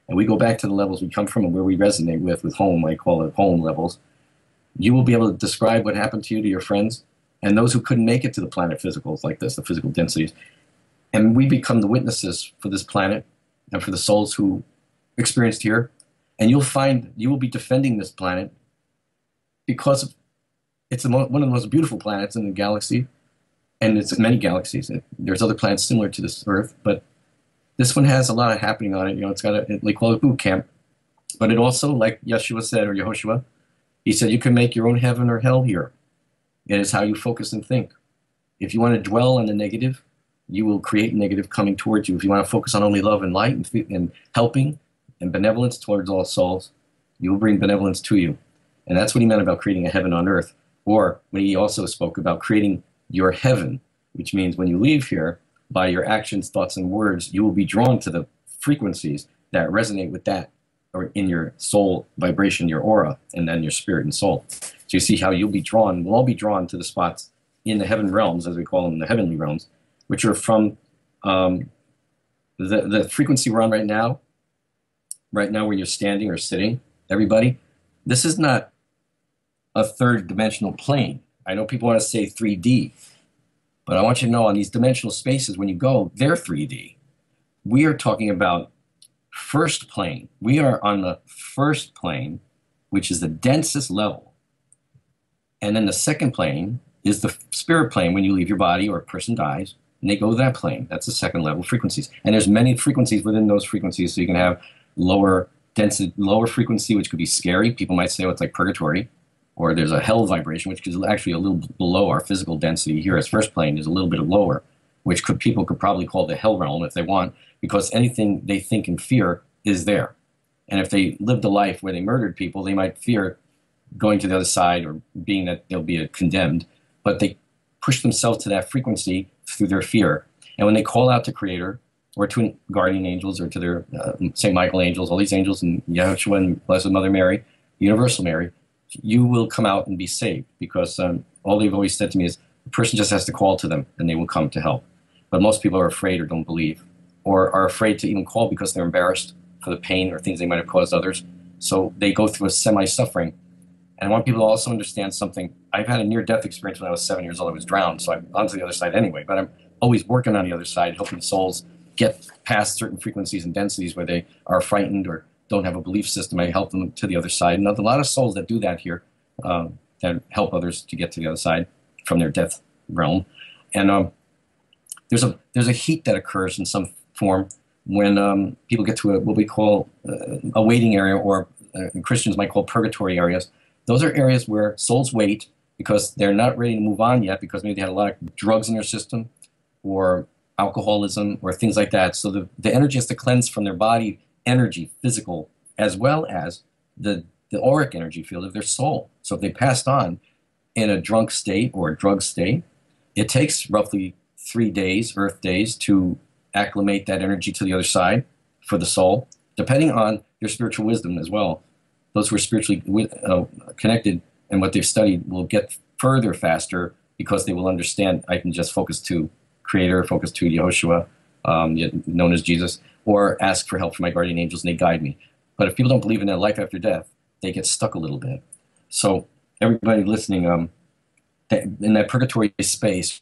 and we go back to the levels we come from and where we resonate with home, I call it home levels, you will be able to describe what happened to you to your friends and those who couldn't make it to the planet physicals like this, the physical densities. And we become the witnesses for this planet and for the souls who experienced here. And you'll find you will be defending this planet because it's one of the most beautiful planets in the galaxy. And it's in many galaxies. There's other planets similar to this Earth, but this one has a lot of happening on it. You know, it's got they call it boot camp. But it also, like Yeshua said, or Yehoshua, he said, you can make your own heaven or hell here. It is how you focus and think. If you want to dwell on the negative, you will create negative coming towards you. If you want to focus on only love and light and helping and benevolence towards all souls, you will bring benevolence to you. And that's what he meant about creating a heaven on earth. Or when he also spoke about creating your heaven, which means when you leave here, by your actions, thoughts, and words, you will be drawn to the frequencies that resonate with that, or in your soul vibration, your aura, and then your spirit and soul. So you see how you'll be drawn, we'll all be drawn to the spots in the heaven realms, as we call them, the heavenly realms, which are from the frequency we're on right now where you're standing or sitting, everybody, this is not a third dimensional plane. I know people want to say 3D, but I want you to know on these dimensional spaces, when you go, they're 3D. We are talking about first plane. We are on the first plane, which is the densest level. And then the second plane is the spirit plane when you leave your body or a person dies, and they go to that plane. That's the second level frequencies. And there's many frequencies within those frequencies, so you can have lower density, lower frequency, which could be scary. People might say, oh, it's like purgatory. Or there's a hell vibration, which is actually a little below our physical density here as first plane, is a little bit lower. which people could probably call the hell realm if they want, because anything they think and fear is there. And if they lived a life where they murdered people, they might fear going to the other side or being that they'll be condemned. But they push themselves to that frequency through their fear. And when they call out to Creator or to guardian angels or to their St. Michael angels, all these angels, and Yahshua and Blessed Mother Mary, Universal Mary, you will come out and be saved, because all they've always said to me is the person just has to call to them and they will come to help. But most people are afraid or don't believe, or are afraid to even call because they're embarrassed for the pain or things they might have caused others. So they go through a semi-suffering. And I want people to also understand something. I've had a near-death experience when I was 7 years old. I was drowned, so I'm onto the other side anyway. But I'm always working on the other side, helping souls get past certain frequencies and densities where they are frightened or don't have a belief system. I help them to the other side. And there's a lot of souls that do that here, that help others to get to the other side from their death realm. And there's a heat that occurs in some form when people get to what we call a waiting area, or Christians might call purgatory areas. Those are areas where souls wait because they're not ready to move on yet, because maybe they had a lot of drugs in their system or alcoholism or things like that. So the energy has to cleanse from their body energy, physical, as well as the auric energy field of their soul. So if they passed on in a drunk state or a drug state, it takes roughly 3 days, Earth days, to acclimate that energy to the other side for the soul, depending on their spiritual wisdom as well. Those who are spiritually connected and what they've studied will get further faster, because they will understand I can just focus to Creator, focus to Yehoshua, known as Jesus, or ask for help from my guardian angels and they guide me. But if people don't believe in that life after death, they get stuck a little bit. So everybody listening, in that purgatory space,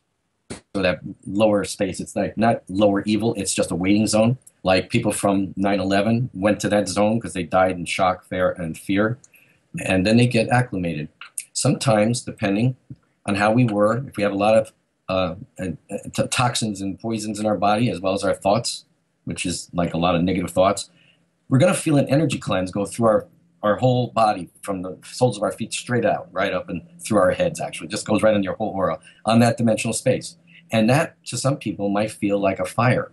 or that lower space, it's like not lower evil, it's just a waiting zone. Like people from 9/11 went to that zone because they died in shock, fear, and then they get acclimated. Sometimes, depending on how we were, if we have a lot of toxins and poisons in our body, as well as our thoughts, which is like a lot of negative thoughts, we're going to feel an energy cleanse go through our whole body, from the soles of our feet straight out, right up and through our heads, actually. It just goes right on your whole aura, on that dimensional space. And that, to some people, might feel like a fire.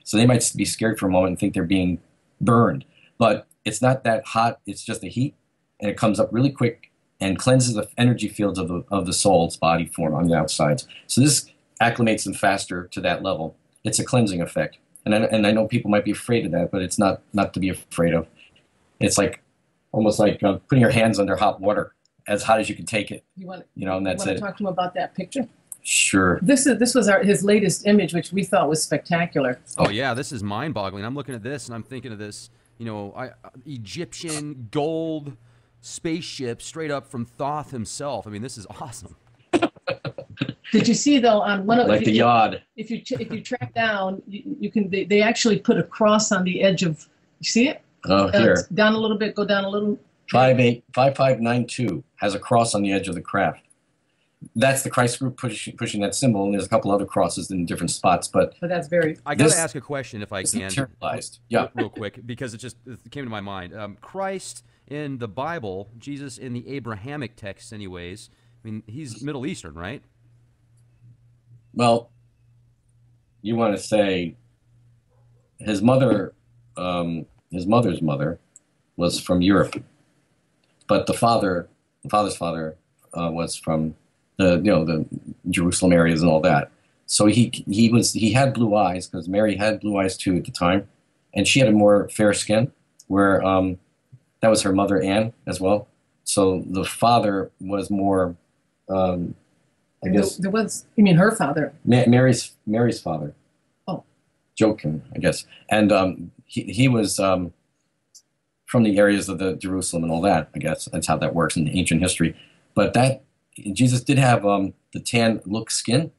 So they might be scared for a moment and think they're being burned. But it's not that hot, it's just the heat, and it comes up really quick and cleanses the energy fields of the soul's body form on the outsides. So this acclimates them faster to that level. It's a cleansing effect. And I know people might be afraid of that, but it's not to be afraid of. It's like almost like putting your hands under hot water, as hot as you can take it. And that's it. Want to talk to him about that picture? Sure. This was his latest image, which we thought was spectacular. Oh yeah, this is mind-boggling. I'm looking at this and I'm thinking of this, Egyptian gold spaceship straight up from Thoth himself. I mean, this is awesome. Did you see though on one of like the yod? If you track down, you can. They actually put a cross on the edge of. You see it? Oh, here. Down a little bit. Go down a little. 5592 has a cross on the edge of the craft. That's the Christ group pushing that symbol, and there's a couple other crosses in different spots. But that's very. I got to ask a question if I can. Materialized. Yeah. Real quick, because it came to my mind. Christ in the Bible, Jesus in the Abrahamic texts, anyways. I mean, he's Middle Eastern, right? Well, you want to say his mother, his mother's mother, was from Europe, but the father's father was from the Jerusalem areas and all that. So he had blue eyes, because Mary had blue eyes too at the time, and she had a more fair skin, where that was her mother Anne as well. So the father was more. I guess there was. You mean her father? Mary's father. Oh, Joachim, I guess, and he was from the areas of the Jerusalem and all that. I guess that's how that works in ancient history. But that Jesus did have the tan look skin,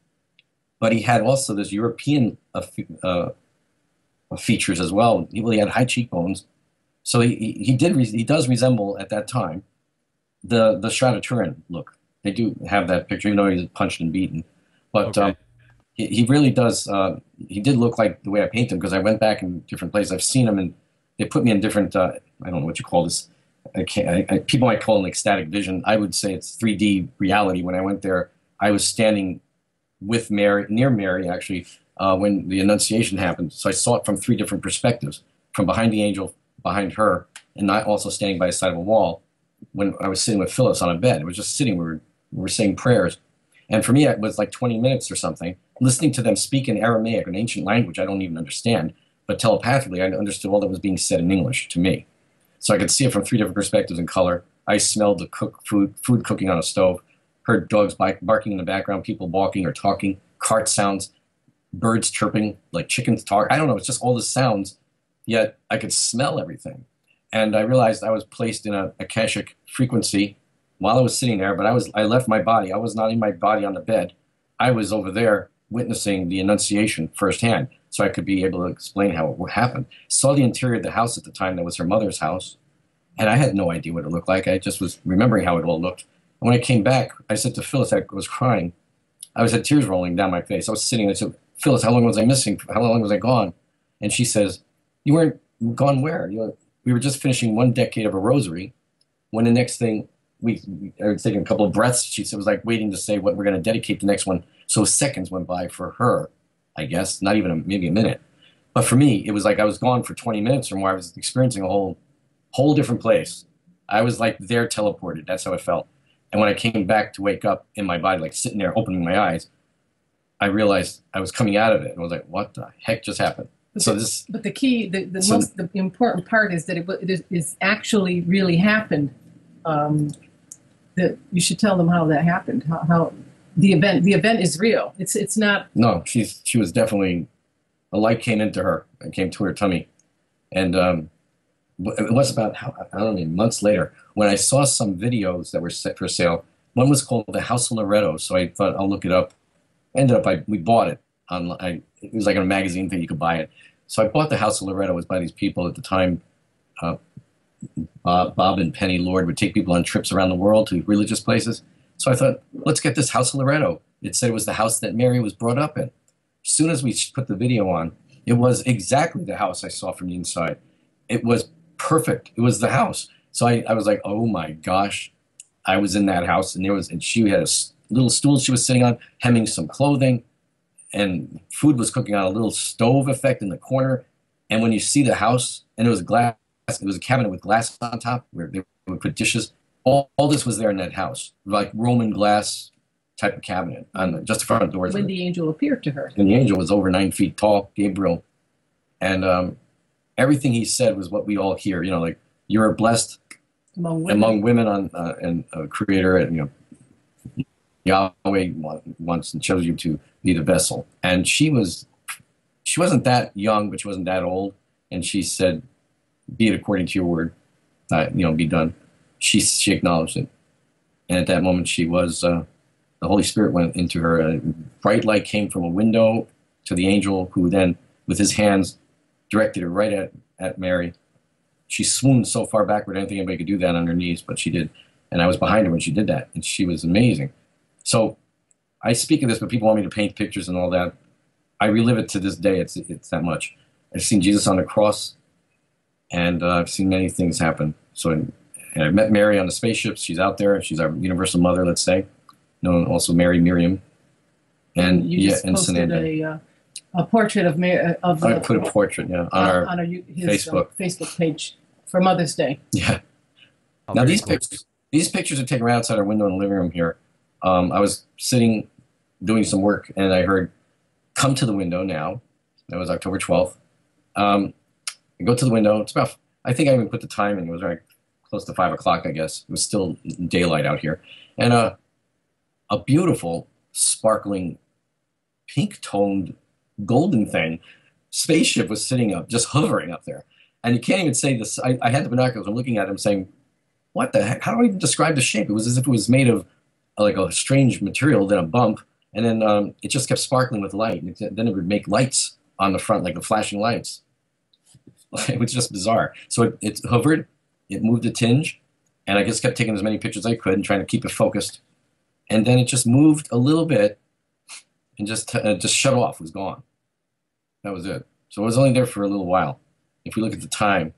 but he had also this European features as well. He had high cheekbones, so he does resemble at that time the Shroud of Turin look. They do have that picture, even though he's punched and beaten. But okay. He really does. He did look like the way I paint him, because I went back in different places. I've seen him, and they put me in different. I don't know what you call this. People might call it an ecstatic vision. I would say it's 3D reality. When I went there, I was standing with Mary, near Mary actually, when the Annunciation happened. So I saw it from 3 different perspectives, from behind the angel, behind her, and not also standing by the side of a wall. When I was sitting with Phyllis on a bed, it was just sitting. We were saying prayers, and for me, it was like 20 minutes or something, listening to them speak in Aramaic, an ancient language I don't even understand, but telepathically, I understood all that was being said in English to me. So I could see it from 3 different perspectives in color. I smelled the food cooking on a stove, heard dogs barking in the background, people walking or talking, cart sounds, birds chirping, like chickens talk. I don't know, it's just all the sounds, yet I could smell everything. And I realized I was placed in a Akashic frequency while I was sitting there, but I left my body. I was not in my body on the bed. I was over there witnessing the Annunciation firsthand, so I could be able to explain how it happened. Saw the interior of the house at the time. That was her mother's house, and I had no idea what it looked like. I just was remembering how it all looked. And when I came back, I said to Phyllis, I was crying. I had tears rolling down my face. I was sitting, and I said, Phyllis, how long was I missing? How long was I gone? And she says, you weren't gone where? We were just finishing 1 decade of a rosary, when the next thing, I was taking a couple of breaths. She said, it was like waiting to say what we're going to dedicate the next one. So seconds went by for her, I guess, not even maybe a minute. But for me, it was like I was gone for 20 minutes or more. I was experiencing a whole different place. I was like there teleported. That's how it felt. And when I came back to wake up in my body, like sitting there opening my eyes, I realized I was coming out of it. And I was like, what the heck just happened? But the key, the important part is that it is actually really happened. That you should tell them how that happened. How the event is real. It's not. No, she was definitely, a light came into her and came to her tummy, and it was about I don't know, months later when I saw some videos that were set for sale. One was called The House of Loretto, so I thought I'll look it up. Ended up we bought it online. It was like a magazine thing, you could buy it. So I bought The House of Loretto. It was by these people at the time. Bob and Penny Lord would take people on trips around the world to religious places. So I thought, let's get this House of Loretto. It said it was the house that Mary was brought up in. As soon as we put the video on, it was exactly the house I saw from the inside. It was perfect. It was the house. So I was like, oh my gosh, I was in that house, and she had a little stool she was sitting on, hemming some clothing, and food was cooking on a little stove effect in the corner. And when you see the house, and it was glass, it was a cabinet with glass on top where they would put dishes. All this was there in that house, like Roman glass type of cabinet on just the front doors. When the angel appeared to her. And the angel was over 9 feet tall, Gabriel. And everything he said was what we all hear, like you're blessed among women and Creator, and Yahweh wants and chose you to be the vessel. And she wasn't that young, but she wasn't that old. And she said, be it according to your word, be done. She acknowledged it. And at that moment, she was, the Holy Spirit went into her. A bright light came from a window to the angel, who then, with his hands, directed her right at Mary. She swooned so far backward, I didn't think anybody could do that on her knees, but she did. And I was behind her when she did that, and she was amazing. So I speak of this, but people want me to paint pictures and all that. I relive it to this day. It's that much. I've seen Jesus on the cross, and I've seen many things happen. So, and I met Mary on the spaceship. She's out there. She's our universal mother, let's say, known also Mary Miriam. And you just posted a portrait of Mary. I put a portrait, on our his, Facebook page for Mother's Day. Yeah. Now these pictures are taken right outside our window in the living room here. I was sitting doing some work, and I heard, "Come to the window now." That was October 12th. I go to the window. It's about, I think I even put the time in. It was right close to 5 o'clock, I guess. It was still daylight out here. And a beautiful, sparkling, pink-toned, golden thing, spaceship was sitting up, just hovering up there. And you can't even say this. I had the binoculars. I'm looking at him saying, what the heck? How do I even describe the shape? It was as if it was made of like a strange material, then a bump, and then it just kept sparkling with light. And then it would make lights on the front, like the flashing lights. It was just bizarre. So it hovered, it moved a tinge, and I just kept taking as many pictures as I could and trying to keep it focused. And then it just moved a little bit and just shut off, it was gone. That was it. So it was only there for a little while. If we look at the time,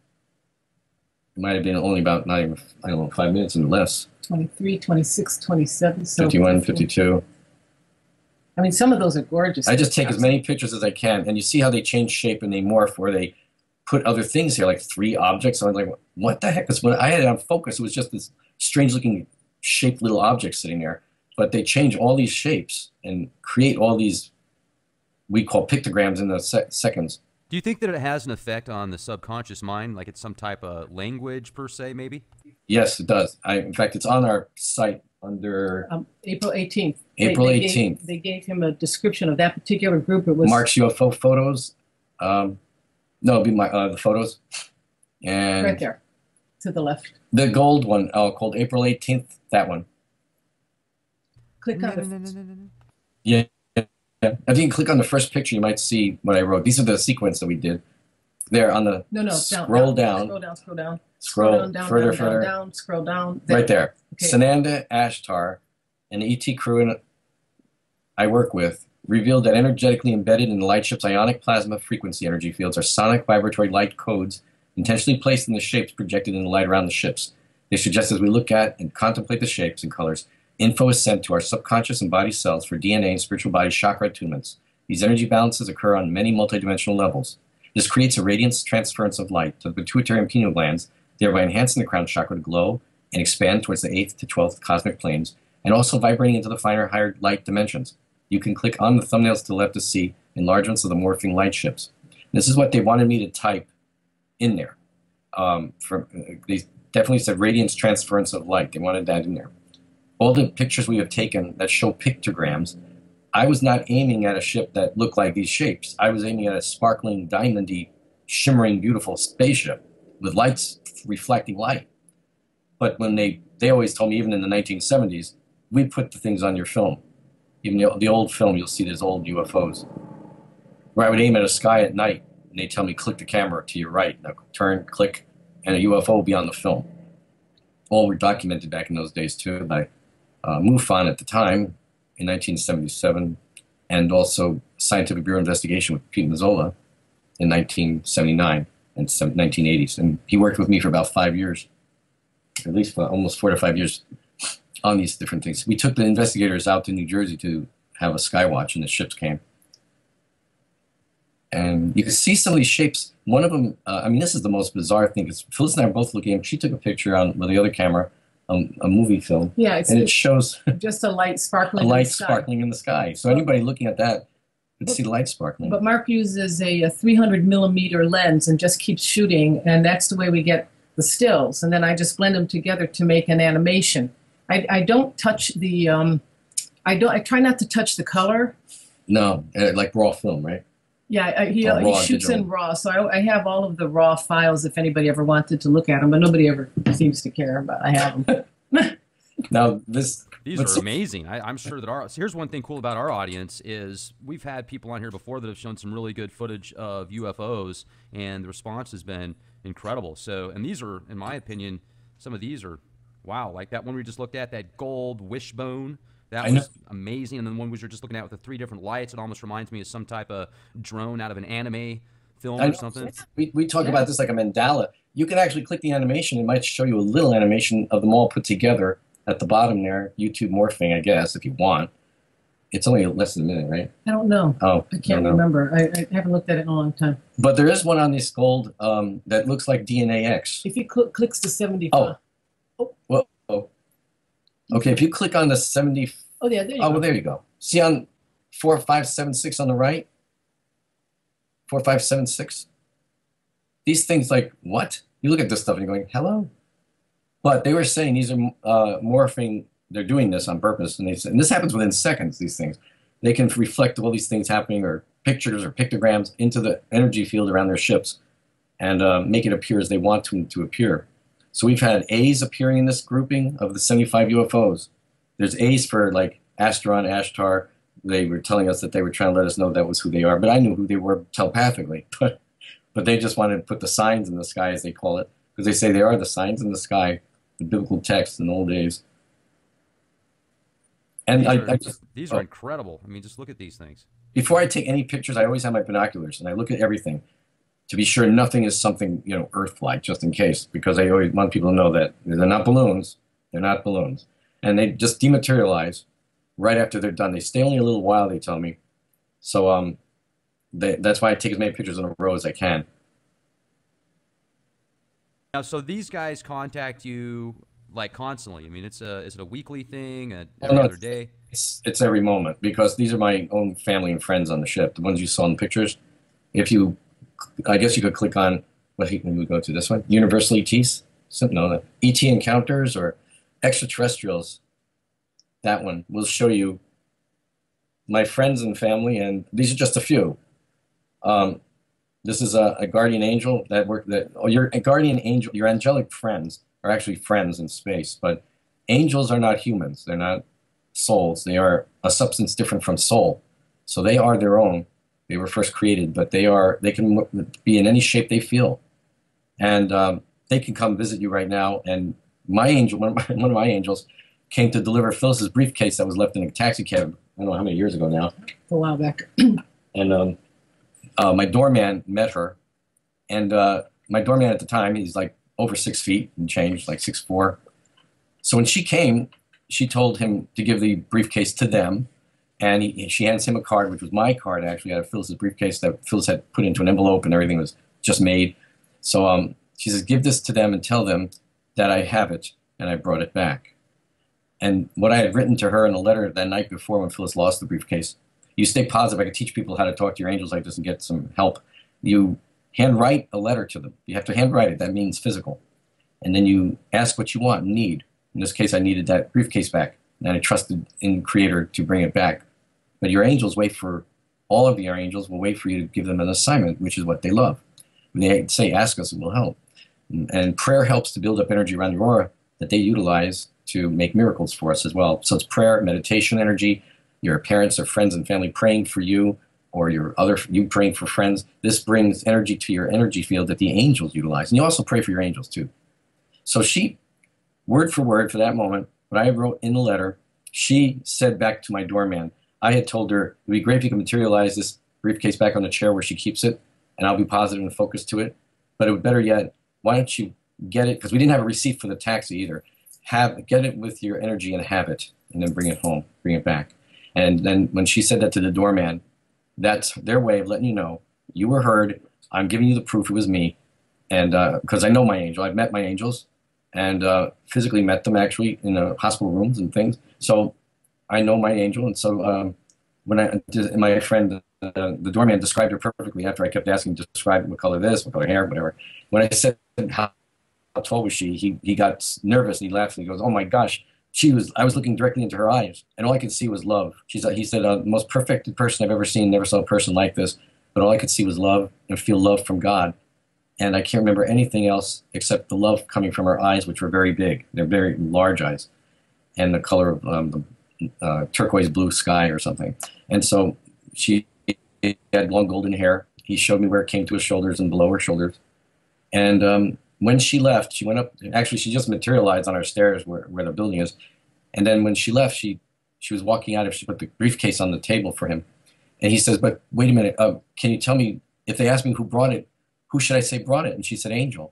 it might have been only about, not even, I don't know, 5 minutes and less. 23, 26, 27. So 51, 52. I mean, some of those are gorgeous. I just take as many pictures as I can, and you see how they change shape and they morph, or they put other things here, like 3 objects. So I'm like, what the heck? Because when I had it on focus, it was just this strange-looking shaped little object sitting there. But they change all these shapes and create all these, we call pictograms in the seconds. Do you think that it has an effect on the subconscious mind, like it's some type of language per se, maybe? Yes, it does. In fact, it's on our site under April 18th. April 18th. They gave him a description of that particular group. It was Marc's UFO photos. No, it'd be the photos. And right there, to the left. The gold one, called April 18th, that one. Click on it. Yeah. If you can click on the first picture, you might see what I wrote. These are the sequence that we did. There on the scroll down. Scroll down, further. Scroll down. Right there. Okay. Sananda Ashtar and the ET crew I work with revealed that energetically embedded in the light ship's ionic plasma frequency energy fields are sonic vibratory light codes intentionally placed in the shapes projected in the light around the ships. They suggest as we look at and contemplate the shapes and colors, info is sent to our subconscious and body cells for DNA and spiritual body chakra attunements. These energy balances occur on many multidimensional levels. This creates a radiance transference of light to the pituitary and pineal glands, thereby enhancing the crown chakra to glow and expand towards the 8th to 12th cosmic planes, and also vibrating into the finer, higher light dimensions. You can click on the thumbnails to the left to see enlargements of the morphing light ships. This is what they wanted me to type in there. They definitely said radiance transference of light. They wanted that in there. All the pictures we have taken that show pictograms, I was not aiming at a ship that looked like these shapes. I was aiming at a sparkling, diamondy, shimmering, beautiful spaceship with lights reflecting light. But when they always told me, even in the 1970s, we put the things on your film. Even the old film, you'll see there's old UFOs. Where I would aim at a sky at night, and they tell me, click the camera to your right. Now turn, click, and a UFO will be on the film. All were documented back in those days, too, by MUFON at the time, in 1977, and also Scientific Bureau Investigation with Pete Mazzola in 1979 and 1980s. And he worked with me for about 5 years, at least for almost 4 to 5 years, on these different things. We took the investigators out to New Jersey to have a sky watch, and the ships came. And you can see some of these shapes. One of them, I mean, this is the most bizarre thing, because Phyllis and I are both looking. She took a picture with the other camera, a movie film. Yeah, it shows just a light sparkling. Sparkling in the sky. So anybody looking at that could see the light sparkling. But Marc uses a 300 millimeter lens and just keeps shooting, and that's the way we get the stills. And then I just blend them together to make an animation. I don't touch the. I try not to touch the color. No, like raw film, right? Yeah, he shoots in raw, so I have all of the raw files if anybody ever wanted to look at them, but nobody ever seems to care, but I have them. Now, these are amazing. I'm sure that here's one thing cool about our audience is we've had people on here before that have shown some really good footage of UFOs, and the response has been incredible. So, and these are, in my opinion, some of these are, wow, like that one we just looked at, that gold wishbone. That was amazing. And then one we were just looking at with the 3 different lights, it almost reminds me of some type of drone out of an anime film or something. We talk about this like a mandala. You can actually click the animation. It might show you a little animation of them all put together at the bottom there. YouTube morphing, I guess, if you want. It's only less than a minute, right? I don't know. Oh, I can't remember. I haven't looked at it in a long time. But there is one on this gold that looks like DNA X. If you clicks to 75. Oh. Whoa. Okay, if you click on the 70. Oh, yeah, there you go. Well, there you go. See on 4576 on the right? 4576? These things, like, what? You look at this stuff and you're going, hello? But they were saying these are morphing. They're doing this on purpose. And this happens within seconds, these things. They can reflect all these things happening, or pictures or pictograms, into the energy field around their ships and make it appear as they want to appear. So we've had A's appearing in this grouping of the 75 UFOs. There's A's for, like, Astron, Ashtar. They were telling us that they were trying to let us know that was who they are. But I knew who they were telepathically. But they just wanted to put the signs in the sky, as they call it. Because they say they are the signs in the sky, the biblical text in the old days. And these are incredible. I mean, just look at these things. Before I take any pictures, I always have my binoculars. And I look at everything to be sure nothing is something, Earth-like, just in case. Because I always want people to know that they're not balloons. They're not balloons. And they just dematerialize. right after they're done. They stay only a little while, they tell me. So that's why I take as many pictures in a row as I can. Now, so these guys contact you like constantly. I mean, is it a weekly thing, Oh, every no, other day? it's every moment because these are my own family and friends on the ship, the ones you saw in the pictures. If you, I guess you could click on, what we would go to this one, Universal ETs, no, ET Encounters or Extraterrestrials. That one will show you my friends and family, and these are just a few. Um, this is a guardian angel that work that. Oh, your a guardian angel, your angelic friends are actually friends in space, but angels are not humans. They're not souls. They are a substance different from soul. So they are their own. They were first created, but they can be in any shape they feel, and they can come visit you right now. And my angel, one of my angels, came to deliver Phyllis's briefcase that was left in a taxi cab. I don't know how many years ago now. A while back. And my doorman met her, and my doorman at the time, he's like over 6 feet and changed, like 6'4". So when she came, she told him to give the briefcase to them, and she hands him a card, which was my card actually, out of Phyllis's briefcase that Phyllis had put into an envelope, and everything was just made. So she says, give this to them and tell them that I have it, and I brought it back. And what I had written to her in a letter that night before when Phyllis lost the briefcase, you stay positive. I can teach people how to talk to your angels like this and get some help. You handwrite a letter to them. You have to handwrite it. That means physical. And then you ask what you want and need. In this case, I needed that briefcase back, and I trusted in the Creator to bring it back. But your angels all of your angels will wait for you to give them an assignment, which is what they love. When they say, ask us, it will help. And prayer helps to build up energy around your aura that they utilize to make miracles for us as well. So it's prayer, meditation energy, your parents or friends and family praying for you, or you praying for friends. This brings energy to your energy field that the angels utilize. And you also pray for your angels too. So she, word for word for that moment, what I wrote in the letter, she said back to my doorman, I had told her, it would be great if you could materialize this briefcase back on the chair where she keeps it, and I'll be positive and focused to it. But it would better yet, why don't you get it, because we didn't have a receipt for the taxi either. Get it with your energy and have it, and then bring it home, bring it back. And then when she said that to the doorman, that's their way of letting you know you were heard. I'm giving you the proof it was me, and because I know my angel, I've met my angels, and physically met them actually in the hospital rooms and things. So I know my angel, and so when my friend, the doorman, described her perfectly after I kept asking to describe what color this, what color hair, whatever. When I said how tall was she, he got nervous and he laughed and he goes, "Oh my gosh." I was looking directly into her eyes, and all I could see was love. He said, the most perfect person I've ever seen, never saw a person like this, but all I could see was love and feel love from God. And I can't remember anything else except the love coming from her eyes, which were very big. They're very large eyes, and the color of the turquoise blue sky or something. And so she had long golden hair. He showed me where it came to his shoulders and below her shoulders. And when she left, she went up. Actually, she just materialized on our stairs where the building is. And then when she left, she was walking out. She put the briefcase on the table for him. And he says, "But wait a minute. Can you tell me, if they ask me who brought it, who should I say brought it?" And she said, "Angel."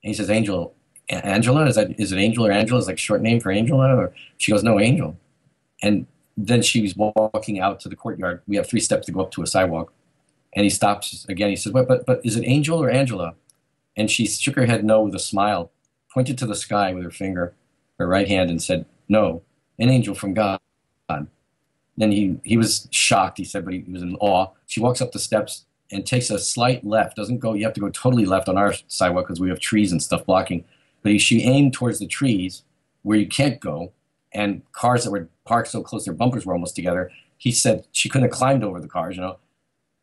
And he says, "Angel, Angela? Is it Angel or Angela? Is like a short name for Angela?" Or she goes, "No, Angel." And then she was walking out to the courtyard. We have 3 steps to go up to a sidewalk. And he stops again. He says, but is it Angel or Angela?" And she shook her head no with a smile, pointed to the sky with her finger, her right hand, and said, "No, an angel from God." Then he was shocked, he said, but he was in awe. She walks up the steps and takes a slight left. You have to go totally left on our sidewalk because we have trees and stuff blocking. But she aimed towards the trees where you can't go, and cars that were parked so close, their bumpers were almost together. He said she couldn't have climbed over the cars,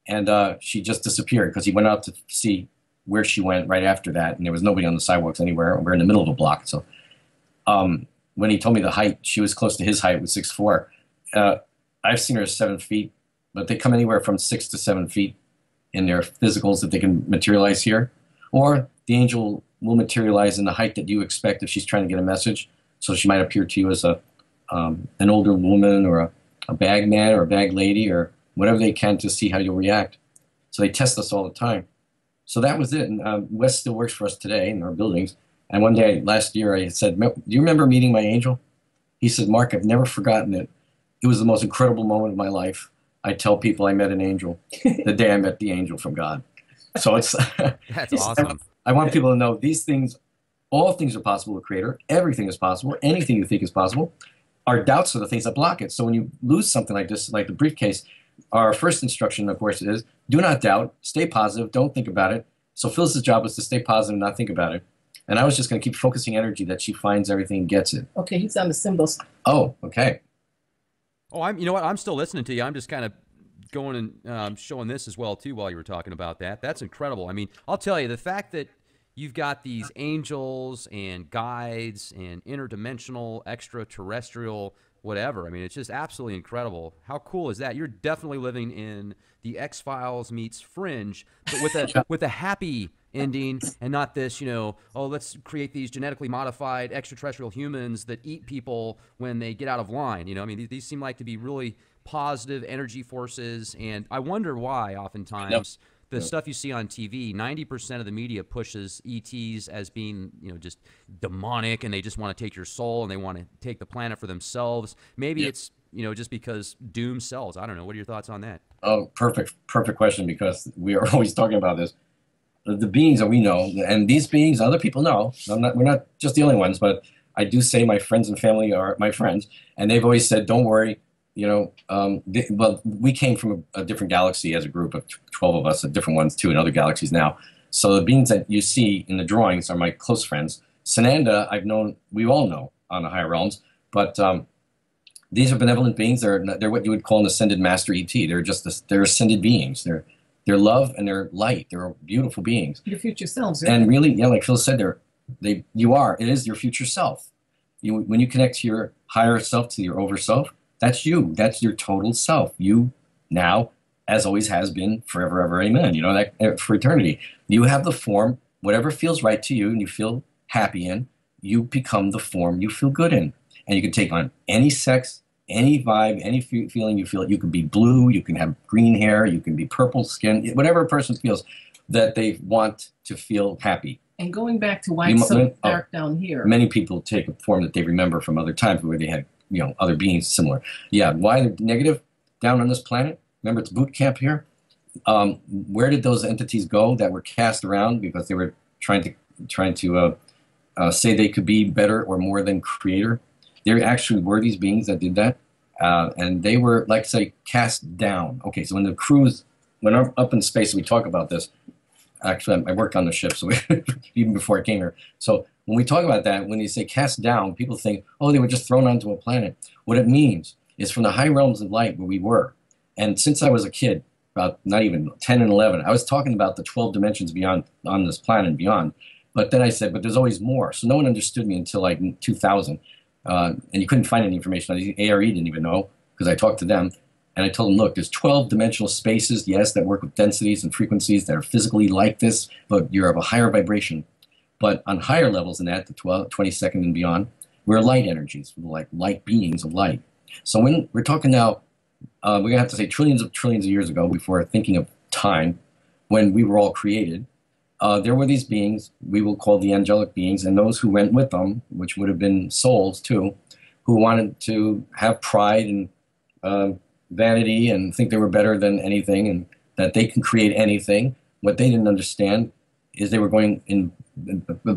and she just disappeared because he went out to see where she went right after that, and there was nobody on the sidewalks anywhere. We're in the middle of a block. So when he told me the height, she was close to his height with 6'4". I've seen her as 7 feet, but they come anywhere from 6 to 7 feet in their physicals that they can materialize here. Or the angel will materialize in the height that you expect if she's trying to get a message. So she might appear to you as an older woman or a bag man or a bag lady or whatever they can to see how you'll react. So they test us all the time. So that was it. And Wes still works for us today in our buildings. And one day last year I said, "Do you remember meeting my angel?" He said, "Mark, I've never forgotten it. It was the most incredible moment of my life. I tell people I met an angel the day I met the angel from God. So it's That's awesome. I want people to know these things, all things are possible with Creator. Everything is possible. Anything you think is possible. Our doubts are the things that block it. So when you lose something like this, like the briefcase, our first instruction, of course, is do not doubt, stay positive, don't think about it. So Phyllis's job was to stay positive and not think about it. And I was just going to keep focusing energy that she finds everything and gets it. Okay, he's on the symbols. Oh, okay. Oh, you know what? I'm still listening to you. I'm just kind of going and showing this as well too while you were talking about that. That's incredible. I mean, I'll tell you, the fact that you've got these angels and guides and interdimensional, extraterrestrial, whatever. I mean, it's just absolutely incredible. How cool is that? You're definitely living in the X-Files meets Fringe, but with a happy ending and not this, you know, oh, let's create these genetically modified extraterrestrial humans that eat people when they get out of line. You know, I mean, these seem like to be really positive energy forces, and I wonder why oftentimes the stuff you see on TV, 90% of the media pushes ETs as being, you know, just demonic, and they just want to take your soul and they want to take the planet for themselves. Maybe it's, you know, just because doom sells. I don't know. What are your thoughts on that? Oh, perfect question, because we are always talking about this. The beings that we know, and these beings other people know, we're not just the only ones, but I do say my friends and family are my friends, and they've always said, don't worry, you know, well, we came from a different galaxy as a group of 12 of us, different ones too in other galaxies now. So the beings that you see in the drawings are my close friends. Sananda, I've known, we all know on the higher realms, but these are benevolent beings. They're what you would call an ascended master ET. They're ascended beings. They're love and they're light. They're beautiful beings. Your future selves. Right? And really, yeah, like Phil said, it is your future self. When you connect to your higher self, to your over self, that's you. That's your total self. You now, as always has been, forever, ever, amen. You know, that for eternity. You have the form, whatever feels right to you and you feel happy in, you become the form you feel good in. And you can take on any sex, any vibe, any feeling you feel. You can be blue, you can have green hair, you can be purple skin, whatever a person feels that they want to feel happy. And going back to why it's so dark down here. Many people take a form that they remember from other times where they had, you know, other beings similar. Yeah, why they're negative down on this planet? Remember, it's boot camp here. Where did those entities go that were cast around because they were trying to say they could be better or more than Creator? There actually were these beings that did that, and they were, like, say, cast down. Okay, so when the crews went up in space, we talk about this. Actually, I worked on the ship, so even before I came here. So when we talk about that, when you say cast down, people think, oh, they were just thrown onto a planet. What it means is from the high realms of light where we were. And since I was a kid, about not even 10 and 11, I was talking about the 12 dimensions beyond on this planet and beyond. But then I said, but there's always more. So no one understood me until like 2000. And you couldn't find any information. The ARE didn't even know because I talked to them. And I told them, look, there's 12 dimensional spaces, yes, that work with densities and frequencies that are physically like this, but you're of a higher vibration. But on higher levels than that, the 22nd and beyond, we're light energies, like light beings of light. So when we're talking now, we're going to have to say trillions of years ago, before thinking of time, when we were all created, there were these beings we will call the angelic beings, and those who went with them, which would have been souls too, who wanted to have pride and vanity and think they were better than anything and that they can create anything. What they didn't understand is they were going in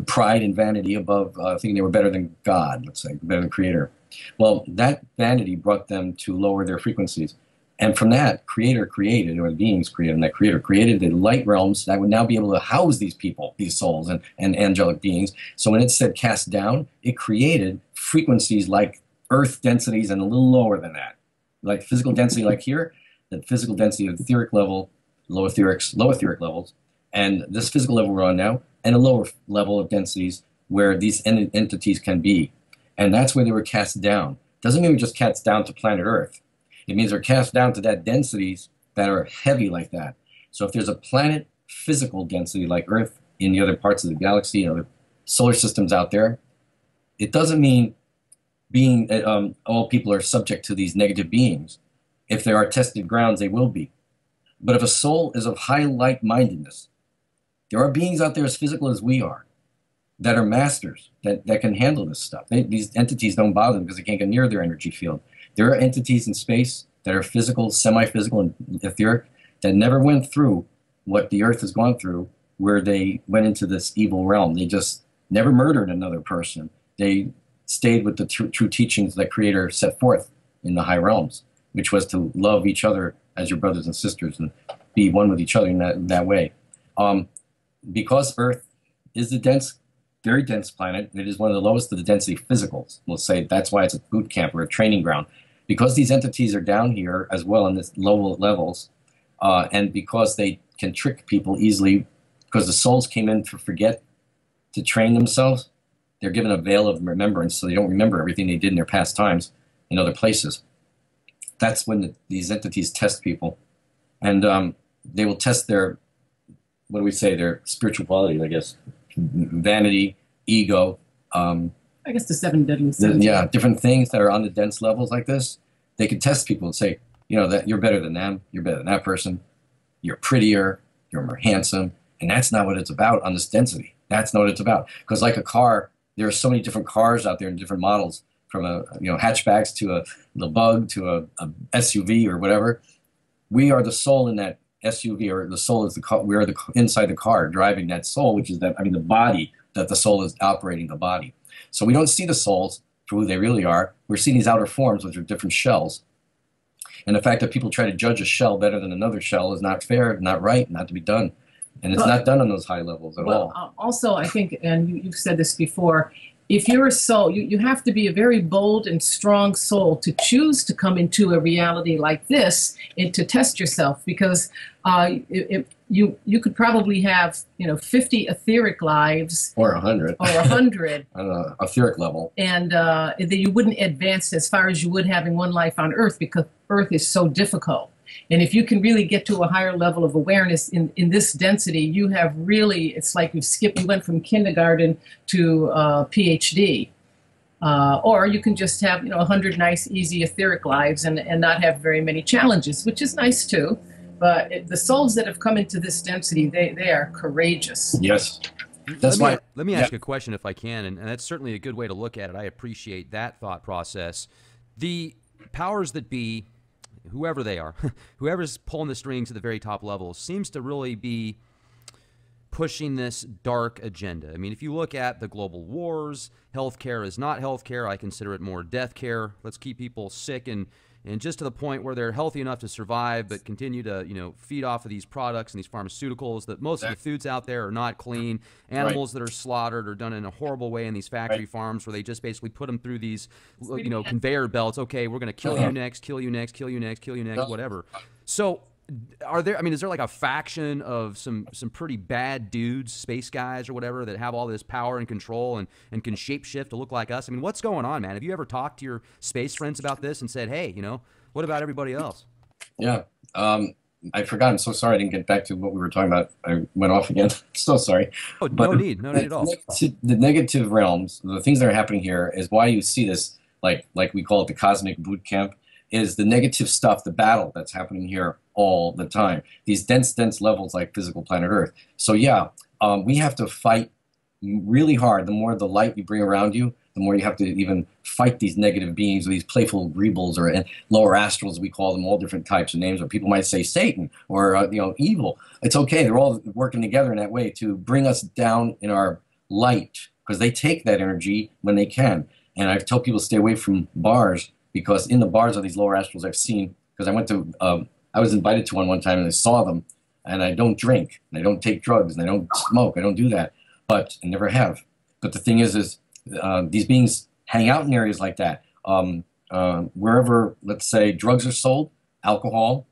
pride and vanity above thinking they were better than God, let's say, better than Creator. Well, that vanity brought them to lower their frequencies. And from that, Creator created, or the beings created, and that Creator created the light realms that would now be able to house these people, these souls and angelic beings. So when it said cast down, it created frequencies like earth densities and a little lower than that. Like physical density like here, the physical density of the etheric level, low etheric levels, and this physical level we're on now, and a lower level of densities where these entities can be. And that's where they were cast down. Doesn't mean we're just cast down to planet Earth. It means they're cast down to that densities that are heavy like that. So if there's a planet physical density like Earth in the other parts of the galaxy and other solar systems out there, it doesn't mean being all people are subject to these negative beings. If there are tested grounds, they will be. But if a soul is of high like-mindedness, there are beings out there as physical as we are that are masters, that can handle this stuff. These entities don't bother them because they can't get near their energy field. There are entities in space that are physical, semi-physical, and etheric that never went through what the Earth has gone through, where they went into this evil realm. They just never murdered another person. They stayed with the true teachings that Creator set forth in the high realms, which was to love each other as your brothers and sisters and be one with each other in that way. Because Earth is a dense, very dense planet, it is one of the lowest of the density physicals. We'll say that's why it's a boot camp or a training ground. Because these entities are down here as well in this low levels, and because they can trick people easily, because the souls came in to forget to train themselves, they're given a veil of remembrance, so they don't remember everything they did in their past times in other places. That's when these entities test people, and they will test their, what do we say, their spiritual qualities, I guess, vanity, ego. I guess the 7 deadly sins. Yeah, different things that are on the dense levels like this. They can test people and say, you know, that you're better than them, you're better than that person, you're prettier, you're more handsome, and that's not what it's about on this density. That's not what it's about. Because like a car, there are so many different cars out there in different models, from hatchbacks to the Bug to a SUV or whatever. We are the soul in that SUV, or the soul is the car. We are the inside the car driving that soul, which is the body, that the soul is operating the body. So we don't see the souls for who they really are. We're seeing these outer forms, which are different shells. And the fact that people try to judge a shell better than another shell is not fair, not right, not to be done. And it's not done on those high levels at all. Also, I think, and you've said this before, if you're a soul, you have to be a very bold and strong soul to choose to come into a reality like this and to test yourself, because you could probably have 50 etheric lives or 100 or 100 on an etheric level, and that you wouldn't advance as far as you would having one life on Earth, because Earth is so difficult. And if you can really get to a higher level of awareness in this density, you have really, it's like you went from kindergarten to PhD. Or you can just have 100 nice, easy etheric lives and not have very many challenges, which is nice too. But the souls that have come into this density, they are courageous. Yes. Let me ask a question if I can, and that's certainly a good way to look at it. I appreciate that thought process. The powers that be, whoever they are, whoever's pulling the strings at the very top level, seems to really be pushing this dark agenda. I mean, if you look at the global wars, healthcare is not healthcare. I consider it more death care. Let's keep people sick and just to the point where they're healthy enough to survive, but continue to feed off of these products and these pharmaceuticals. That most of the foods out there are not clean. Animals that are slaughtered are done in a horrible way in these factory farms, where they just basically put them through these conveyor belts. Okay, we're going to kill you next, kill you next, kill you next, kill you next, whatever. So is there like a faction of some pretty bad dudes, space guys or whatever, that have all this power and control and can shapeshift to look like us? I mean, what's going on, man? Have you ever talked to your space friends about this and said, hey, what about everybody else? Yeah. I forgot. I'm so sorry I didn't get back to what we were talking about. I went off again. So sorry. Oh, no need at all. The negative realms, the things that are happening here, is why you see this, like we call it the cosmic boot camp, is the negative stuff, the battle that's happening here all the time. These dense levels like physical planet Earth. So yeah, we have to fight really hard. The more the light you bring around you, the more you have to even fight these negative beings, or these playful greebles, or lower astrals, we call them, all different types of names, or people might say Satan, or evil. It's okay. They're all working together in that way to bring us down in our light, because they take that energy when they can. And I tell people to stay away from bars, because in the bars are these lower astrals I've seen, because I was invited to one time and I saw them, and I don't drink, and I don't take drugs, and I don't smoke, I don't do that, but I never have. But the thing is these beings hang out in areas like that. Wherever, let's say, drugs are sold, alcohol,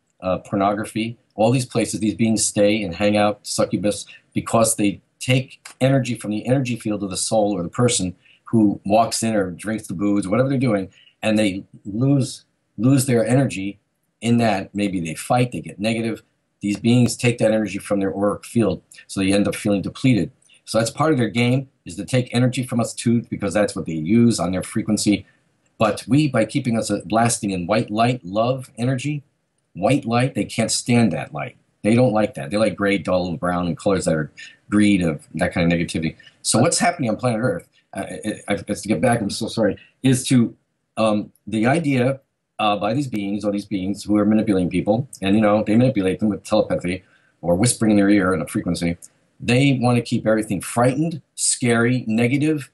pornography, all these places, these beings stay and hang out, succubus, because they take energy from the energy field of the soul or the person who walks in or drinks the booze, whatever they're doing, and they lose their energy in that. Maybe they fight, they get negative. These beings take that energy from their auric field, so they end up feeling depleted. So that's part of their game, is to take energy from us too, because that's what they use on their frequency. But we, by keeping us blasting in white light, love energy, white light, they can't stand that light. They don't like that. They like gray, dull, and brown, and colors that are greed, of that kind of negativity. So what's happening on planet Earth, to get back, I'm so sorry, is to the idea by these beings, or these beings who are manipulating people, and you know, they manipulate them with telepathy or whispering in their ear in a frequency. They want to keep everything frightened, scary, negative,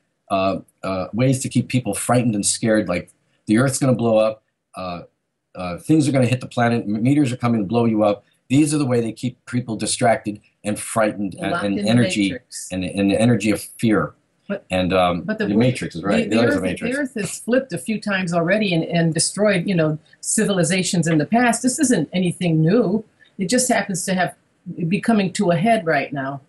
ways to keep people frightened and scared, like the Earth's going to blow up, things are going to hit the planet, meteors are coming to blow you up. These are the way they keep people distracted and frightened, and energy, and the energy of fear. But the Matrix is right. The Earth has flipped a few times already and destroyed, you know, civilizations in the past. This isn't anything new. It just happens to be coming to a head right now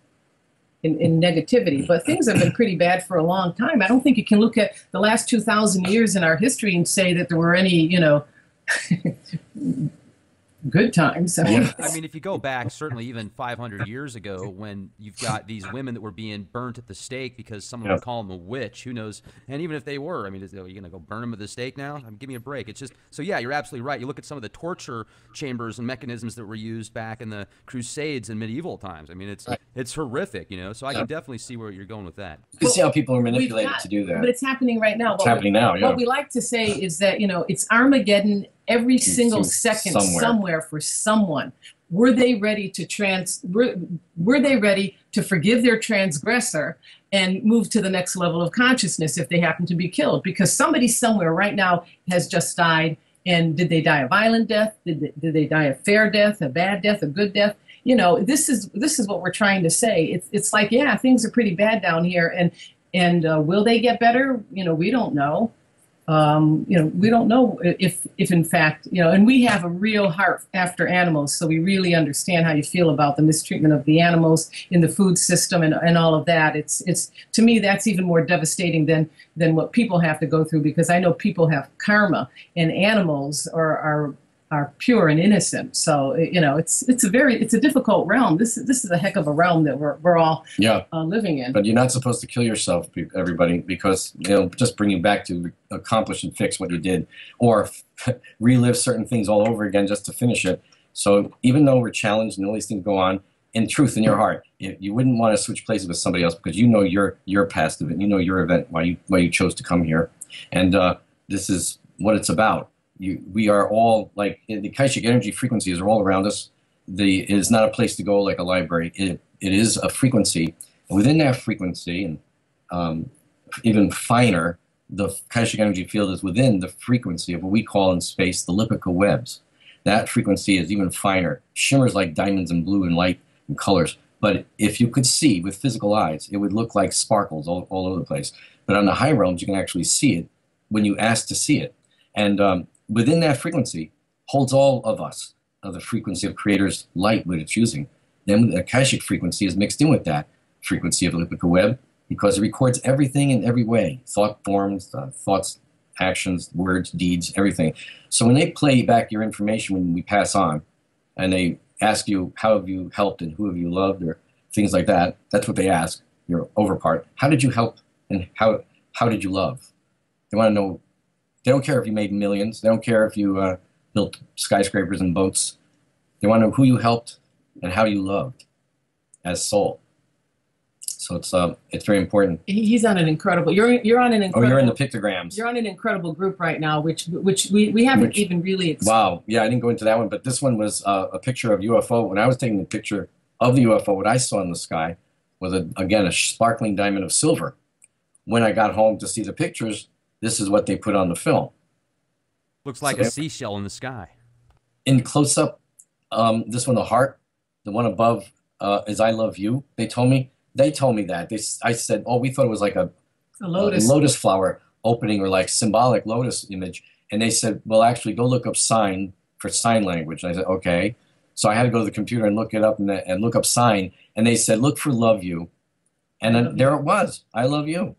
in negativity. But things have been pretty bad for a long time. I don't think you can look at the last 2,000 years in our history and say that there were any, you know, good times. I mean, if you go back, certainly even 500 years ago, when you've got these women that were being burnt at the stake because someone would call them a witch, who knows? And even if they were, I mean, are you going to go burn them at the stake now? I mean, give me a break. It's just, so yeah, you're absolutely right. You look at some of the torture chambers and mechanisms that were used back in the Crusades and medieval times. I mean, it's horrific, you know, so I can definitely see where you're going with that. You can see how people are manipulated to do that. But it's happening right now. It's happening now, yeah. What we like to say is that, you know, it's Armageddon every single second somewhere for someone. Were they ready to forgive their transgressor and move to the next level of consciousness if they happen to be killed? Because somebody somewhere right now has just died, and did they die a violent death? Did they die a fair death, a bad death, a good death? You know, this is what we're trying to say. It's like, yeah, things are pretty bad down here, and will they get better? You know, we don't know. You know, we don't know if in fact, you know, and we have a real heart after animals, so we really understand how you feel about the mistreatment of the animals in the food system and all of that. It's to me, that's even more devastating than what people have to go through, because I know people have karma and animals are pure and innocent. So, you know, it's a difficult realm. This is a heck of a realm that we're all living in. But you're not supposed to kill yourself, everybody, because it'll just bring you back to accomplish and fix what you did, or relive certain things all over again just to finish it. So even though we're challenged and all these things go on, in truth, in your heart, you wouldn't want to switch places with somebody else, because you know your past event, you know your event, why you chose to come here, and this is what it's about. We are all, like, the Akashic energy frequencies are all around us. It is not a place to go like a library. It is a frequency. And within that frequency, and even finer, the Akashic energy field is within the frequency of what we call in space the elliptical webs. That frequency is even finer, shimmers like diamonds and blue and light and colors. But if you could see with physical eyes, it would look like sparkles all over the place. But on the high realms, you can actually see it when you ask to see it. And within that frequency holds all of us, the frequency of Creator's light, what it's using. Then the Akashic frequency is mixed in with that frequency of the elliptical web, because it records everything in every way, thought forms, thoughts, actions, words, deeds, everything. So when they play back your information when we pass on, and they ask you, how have you helped and who have you loved, or things like that, that's what they ask, your overpart. How did you help, and how did you love? They want to know. They don't care if you made millions. They don't care if you built skyscrapers and boats. They want to know who you helped and how you loved as soul. So it's very important. He's on an incredible. You're on an incredible. Oh, you're in the pictograms. You're on an incredible group right now, which we haven't even really. Wow. Yeah, I didn't go into that one, but this one was a picture of UFO. When I was taking the picture of the UFO, what I saw in the sky was again a sparkling diamond of silver. When I got home to see the pictures, this is what they put on the film. Looks like a seashell in the sky. In close-up, this one, the heart, the one above is I love you. They told me that. I said, oh, we thought it was like a lotus flower opening, or like symbolic lotus image. And they said, well, actually, go look up sign for sign language. And I said, okay. So I had to go to the computer and look it up and look up sign. And they said, look for love you. And then there it was, I love you.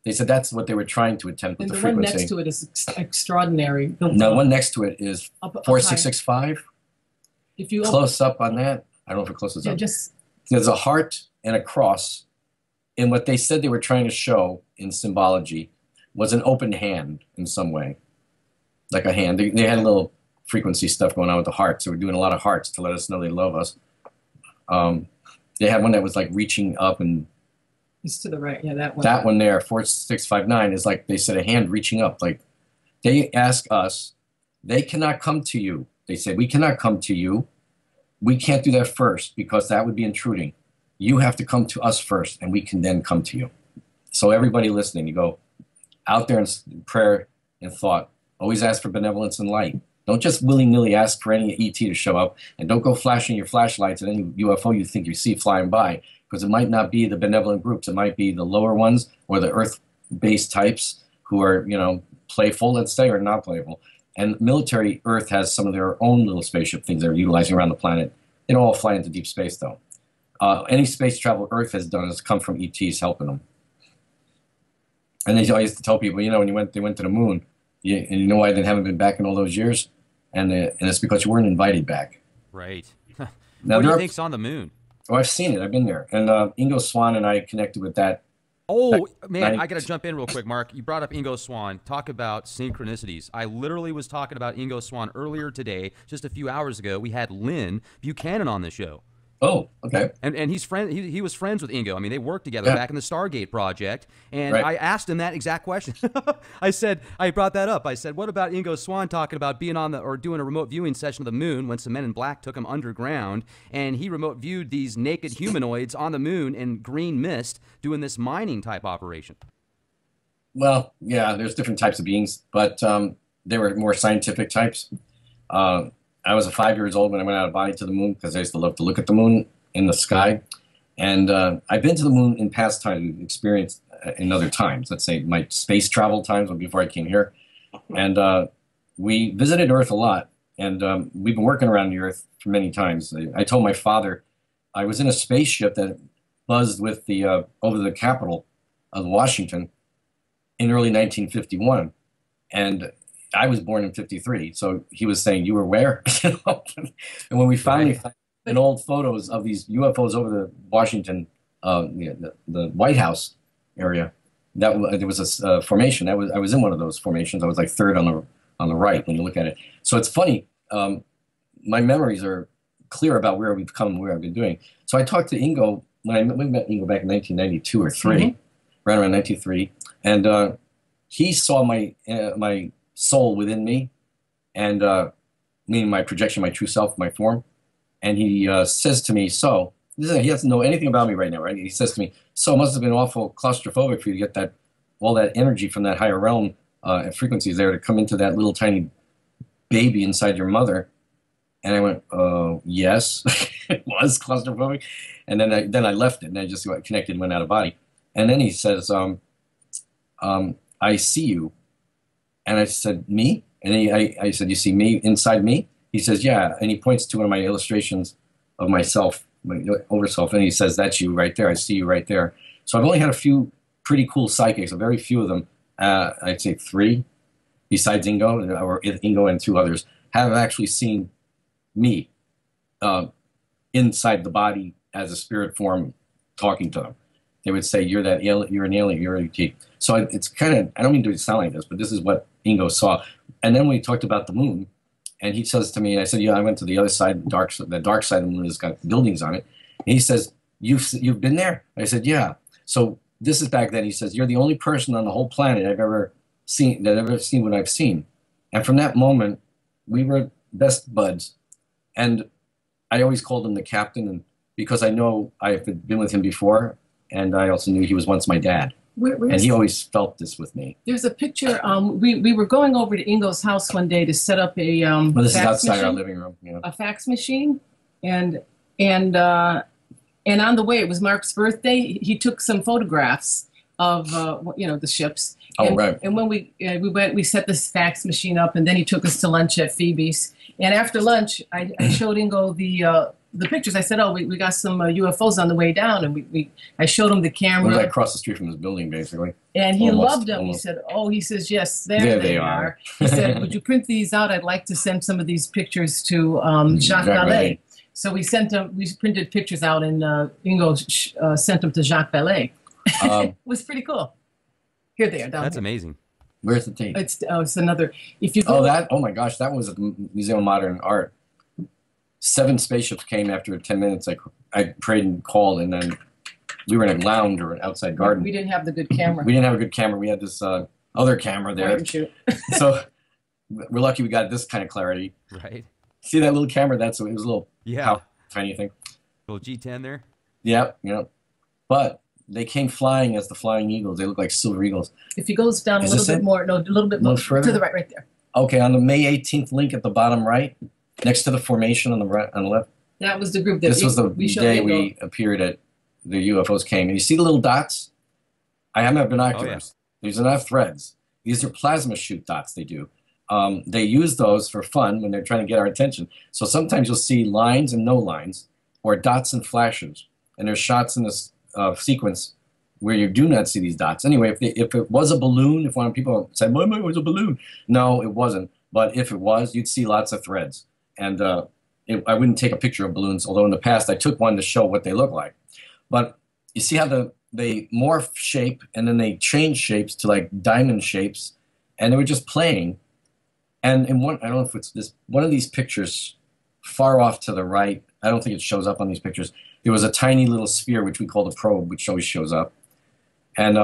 They said that's what they were trying to attempt with the frequency. And the one next to it is extraordinary. The one next to it is 4665. If you close up on that, I don't know if it closes up. There's a heart and a cross. And what they said they were trying to show in symbology was an open hand in some way. Like a hand. They had a little frequency stuff going on with the hearts. They were doing a lot of hearts to let us know they love us. They had one that was like reaching up and... It's to the right, yeah, that one. That one there, 4659, is like they said a hand reaching up. Like they ask us, They cannot come to you. They say, we cannot come to you. We can't do that first because that would be intruding. You have to come to us first, and we can then come to you. So everybody listening, you go out there in prayer and thought. Always ask for benevolence and light. Don't just willy-nilly ask for any ET to show up, and don't go flashing your flashlights at any UFO you think you see flying by, because it might not be the benevolent groups. It might be the lower ones or the Earth-based types who are, you know, playful, let's say, or not playful. And military Earth has some of their own little spaceship things they're utilizing around the planet. They don't all fly into deep space, though. Any space travel Earth has done has come from ETs helping them. And I used to tell people, you know, when they went to the moon, and you know why they haven't been back in all those years? And it's because you weren't invited back. Right. Now, what do you think's on the moon? Oh, I've seen it. I've been there. And Ingo Swann and I connected with that. Oh, man, I got to jump in real quick, Mark. You brought up Ingo Swann. Talk about synchronicities. I literally was talking about Ingo Swann earlier today, just a few hours ago. We had Lynn Buchanan on the show. Oh, okay. And he's he was friends with Ingo. I mean, they worked together back in the Stargate project. And I asked him that exact question. I brought that up. I said, what about Ingo Swann talking about being on or doing a remote viewing session of the moon when some men in black took him underground, and he remote viewed these naked humanoids on the moon in green mist doing this mining type operation? Well, yeah, there's different types of beings, but they were more scientific types. I was 5 years old when I went out of body to the moon because I used to love to look at the moon in the sky. And I've been to the moon in past times, experienced in other times, let's say my space travel times before I came here. And we visited Earth a lot. And we've been working around the Earth for many times. I told my father I was in a spaceship that buzzed with the over the capital of Washington in early 1951. And I was born in 53, so he was saying, you were where? And when we finally found an old photos of these UFOs over the Washington, the White House area, there was a formation. I was in one of those formations. I was like third on the right when you look at it. So it's funny. My memories are clear about where we've come and where I've been doing. So I talked to Ingo when we met Ingo back in 1992 or 3, right around 93, and he saw my soul within me, and meaning my projection, my true self, my form. And he says to me, so, he doesn't know anything about me right now, right? He says to me, so it must have been awful claustrophobic for you to get that, all that energy from that higher realm and frequencies there to come into that little tiny baby inside your mother. And I went, yes, it was claustrophobic. And then I left it, and I just connected and went out of body. And then he says, I see you. And I said, me? And I said, you see me inside me? He says, yeah. And he points to one of my illustrations of myself, my overself, and he says, that's you right there. I see you right there. So I've only had a few pretty cool psychics, a very few of them, I'd say 3, besides Ingo, or Ingo and 2 others, have actually seen me inside the body as a spirit form talking to them. They would say, you're an alien, you're an ET. So it's kind of, I don't mean to sound like this, but this is what Ingo saw. And then we talked about the moon, and he says to me, and I said, yeah, I went to the other side, the dark side of the moon has got buildings on it. And he says, you've been there? I said, yeah. So this is back then. He says, you're the only person on the whole planet I've ever seen what I've seen. And from that moment, we were best buds. And I always called him the captain, and because I know I've been with him before, and I also knew he was once my dad. And he always felt this with me. There's a picture. We were going over to Ingo's house one day to set up a well, this is outside machine, our living room. Yeah. A fax machine, and on the way, it was Mark's birthday. He took some photographs of the ships. Oh, right. And when we went, we set this fax machine up, and then he took us to lunch at Phoebe's. And after lunch, I showed Ingo the pictures. I said, oh, we got some UFOs on the way down, and I showed him the camera. We were like across the street from his building, basically. And he loved them. He said, he says, yes, there they are. He said, would you print these out? I'd like to send some of these pictures to Jacques Vallée. So we printed pictures out, and Ingo sent them to Jacques Vallée. It was pretty cool. Here they are. That's amazing. Where's the tape? It's another. If you go, oh my gosh, that was at the Museum of Modern Art. 7 spaceships came after 10 minutes. I prayed and called, and then we were in a lounge or an outside garden. We didn't have the good camera. We didn't have a good camera. We had this other camera there. Shoot. So We're lucky we got this kind of clarity. Right. See that little camera? It was a little Yeah. tiny thing. Little G10 there. Yeah, But they came flying as the flying eagles. They look like silver eagles. If he goes down a little bit more, no, a little bit more further? to the right there. Okay, on the May 18th link at the bottom right, next to the formation on the right, on the left. That was the group that This was the day Ingo. we appeared at the UFOs came. And you see the little dots? I have binoculars. These are not threads. These are plasma shoot dots they do. They use those for fun when they're trying to get our attention. So sometimes you'll see lines and no lines, or dots and flashes. And there's shots in this sequence where you do not see these dots. Anyway, if it was a balloon, if one of people said, "Mama, it was a balloon," no, it wasn't. But if it was, you'd see lots of threads. And I wouldn't take a picture of balloons, although in the past I took one to show what they look like. But you see how they morph shape, and then they change shapes to like diamond shapes, and they were just playing. And in one, I don't know if it's this, one of these pictures far off to the right, I don't think it shows up on these pictures, there was a tiny little sphere, which we call the probe, which always shows up. And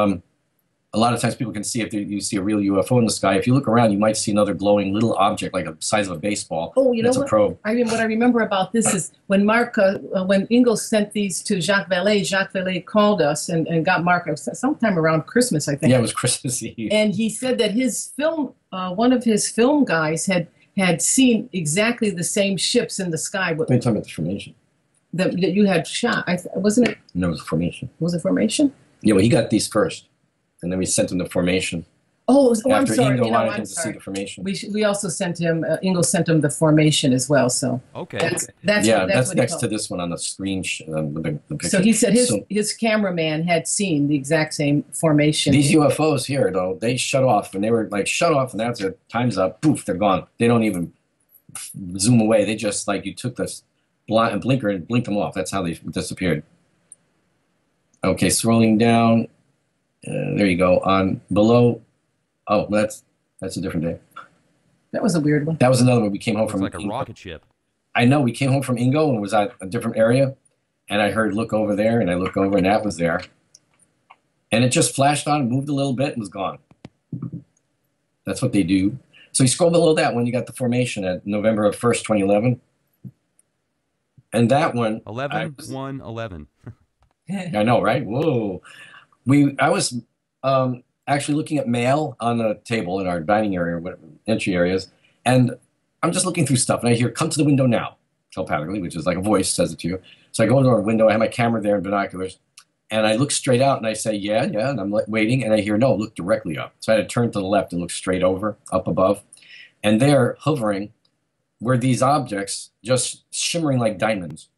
a lot of times people can see if you see a real UFO in the sky. If you look around, you might see another glowing little object like the size of a baseball. Oh, you know what? A probe. What I remember about this is when Marc, when Ingo sent these to Jacques Vallée called us and got Marc sometime around Christmas, I think. Yeah, it was Christmas Eve. And he said that his film, one of his film guys had seen exactly the same ships in the sky. What are you talking about, the formation? That you had shot, wasn't it? No, it was formation. Was it formation? Yeah, well, he got these first. And then we sent him the formation. Oh, I'm After sorry. Ingo wanted him to see the formation. We also sent him, Ingo sent him the formation as well. So okay. That's next to this one on the screen, the picture. So he said his cameraman had seen the exact same formation. These UFOs here, though, they shut off, and they were like, shut off, and that's it. Time's up. Poof, they're gone. They don't even zoom away. They just, like, you took this blinker and blinked them off. That's how they disappeared. Okay, scrolling down. There you go. On below. Oh, that's a different day. That was a weird one. That was another one. We came home from like a rocket ship. I know. We came home from Ingo and was at a different area, and I heard look over there, and I looked over, and that was there. And it just flashed on, moved a little bit, and was gone. That's what they do. So you scroll below that one, you got the formation at November of 1st, 2011. And that one... 11/1/11. I know, right? Whoa. I was actually looking at mail on the table in our dining area, whatever, entry areas, and I'm just looking through stuff, and I hear, "Come to the window now," telepathically, which is like a voice says it to you. So I go to our window, I have my camera there and binoculars, and I look straight out, and I say, yeah, and I'm waiting, and I hear, "No, look directly up." So I had to turn to the left and look straight over, up above, and there, hovering, were these objects just shimmering like diamonds.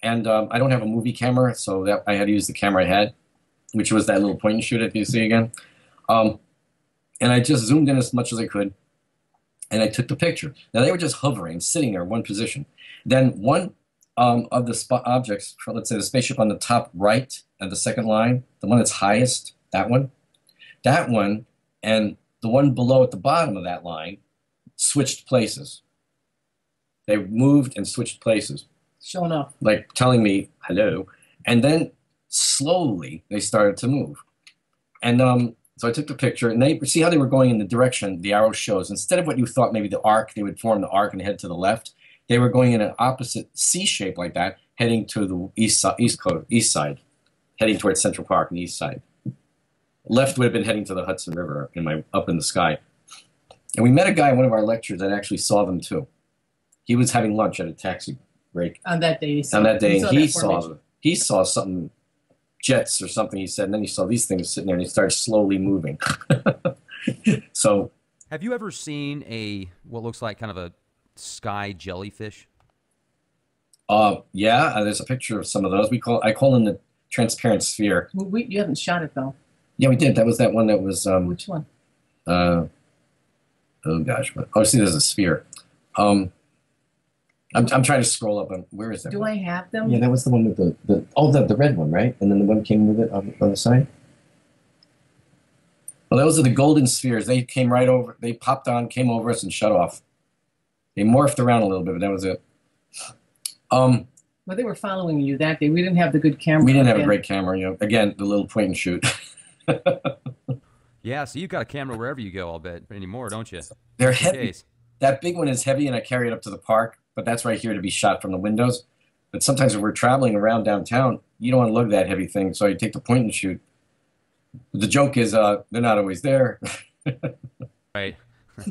And I don't have a movie camera, so I had to use the camera I had, which was that little point and shoot, if you see again. And I just zoomed in as much as I could, and I took the picture. Now, they were just hovering, sitting there in one position. Then one of the objects, let's say the spaceship on the top right of the second line, the one that's highest, that one, and the one below at the bottom of that line switched places. They moved and switched places. Showing up. Like telling me, hello. And then slowly they started to move. And so I took the picture, and they see how they were going in the direction the arrow shows. Instead of what you thought maybe the arc, they would form the arc and head to the left. They were going in an opposite C shape like that, heading to the east side, heading towards Central Park on the east side. Left would have been heading to the Hudson River up in the sky. And we met a guy in one of our lectures that actually saw them too. He was having lunch at a taxi break. On that day, he saw something, jets or something, he said, and then he saw these things sitting there, and they started slowly moving. So, have you ever seen what looks like kind of a sky jellyfish? Yeah, there's a picture of some of those. I call them the transparent sphere. You haven't shot it though. Yeah, we did. That was that one that was. Which one? Oh gosh! See, there's a sphere. I'm trying to scroll up. Where is that? Do I have them? Yeah, that was the one with the red one, right? And then the one came with it on the side. Well, those are the golden spheres. They came right over. They popped on, came over us, and shut off. They morphed around a little bit, but that was it. Well, they were following you that day. We didn't have the good camera. We didn't have a great camera. Again, the little point and shoot. Yeah, so you've got a camera wherever you go, I'll bet, anymore, don't you? They're Just in heavy. case. That big one is heavy, and I carry it up to the park, but that's right here to be shot from the windows. But sometimes if we're traveling around downtown, you don't want to lug that heavy thing, so you take the point and shoot. The joke is they're not always there. Right.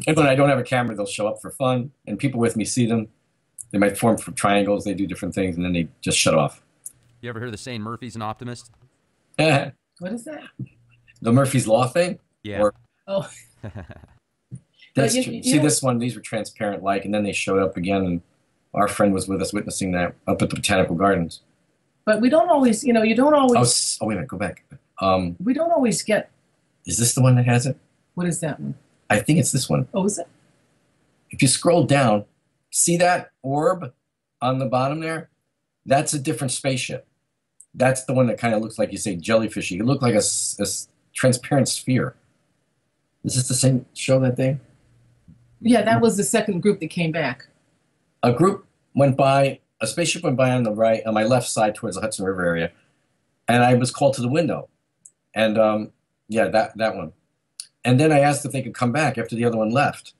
And when I don't have a camera, they'll show up for fun, and people with me see them. They might form for triangles, they do different things, and then they just shut off. You ever hear the saying Murphy's an optimist? The What is that? Murphy's Law thing? Yeah. Or, Oh, that's you- true. you See, know- this one, these were transparent like, and then they showed up again, and our friend was with us witnessing that up at the Botanical Gardens. but we don't always, you don't Oh, always, wait a minute, go back. we don't always get, Is this the one that has it? what is that one? I think it's this one. Oh, is it? If you scroll down, see that orb on the bottom there? That's a different spaceship. That's the one that kind of looks like, you say, jellyfishy. It looked like a transparent sphere. Is this the same show that day? Yeah, that was the second group that came back. A group went by, a spaceship went by on the right, on my left side towards the Hudson River area, and I was called to the window. And yeah, that one. And then I asked if they could come back after the other one left.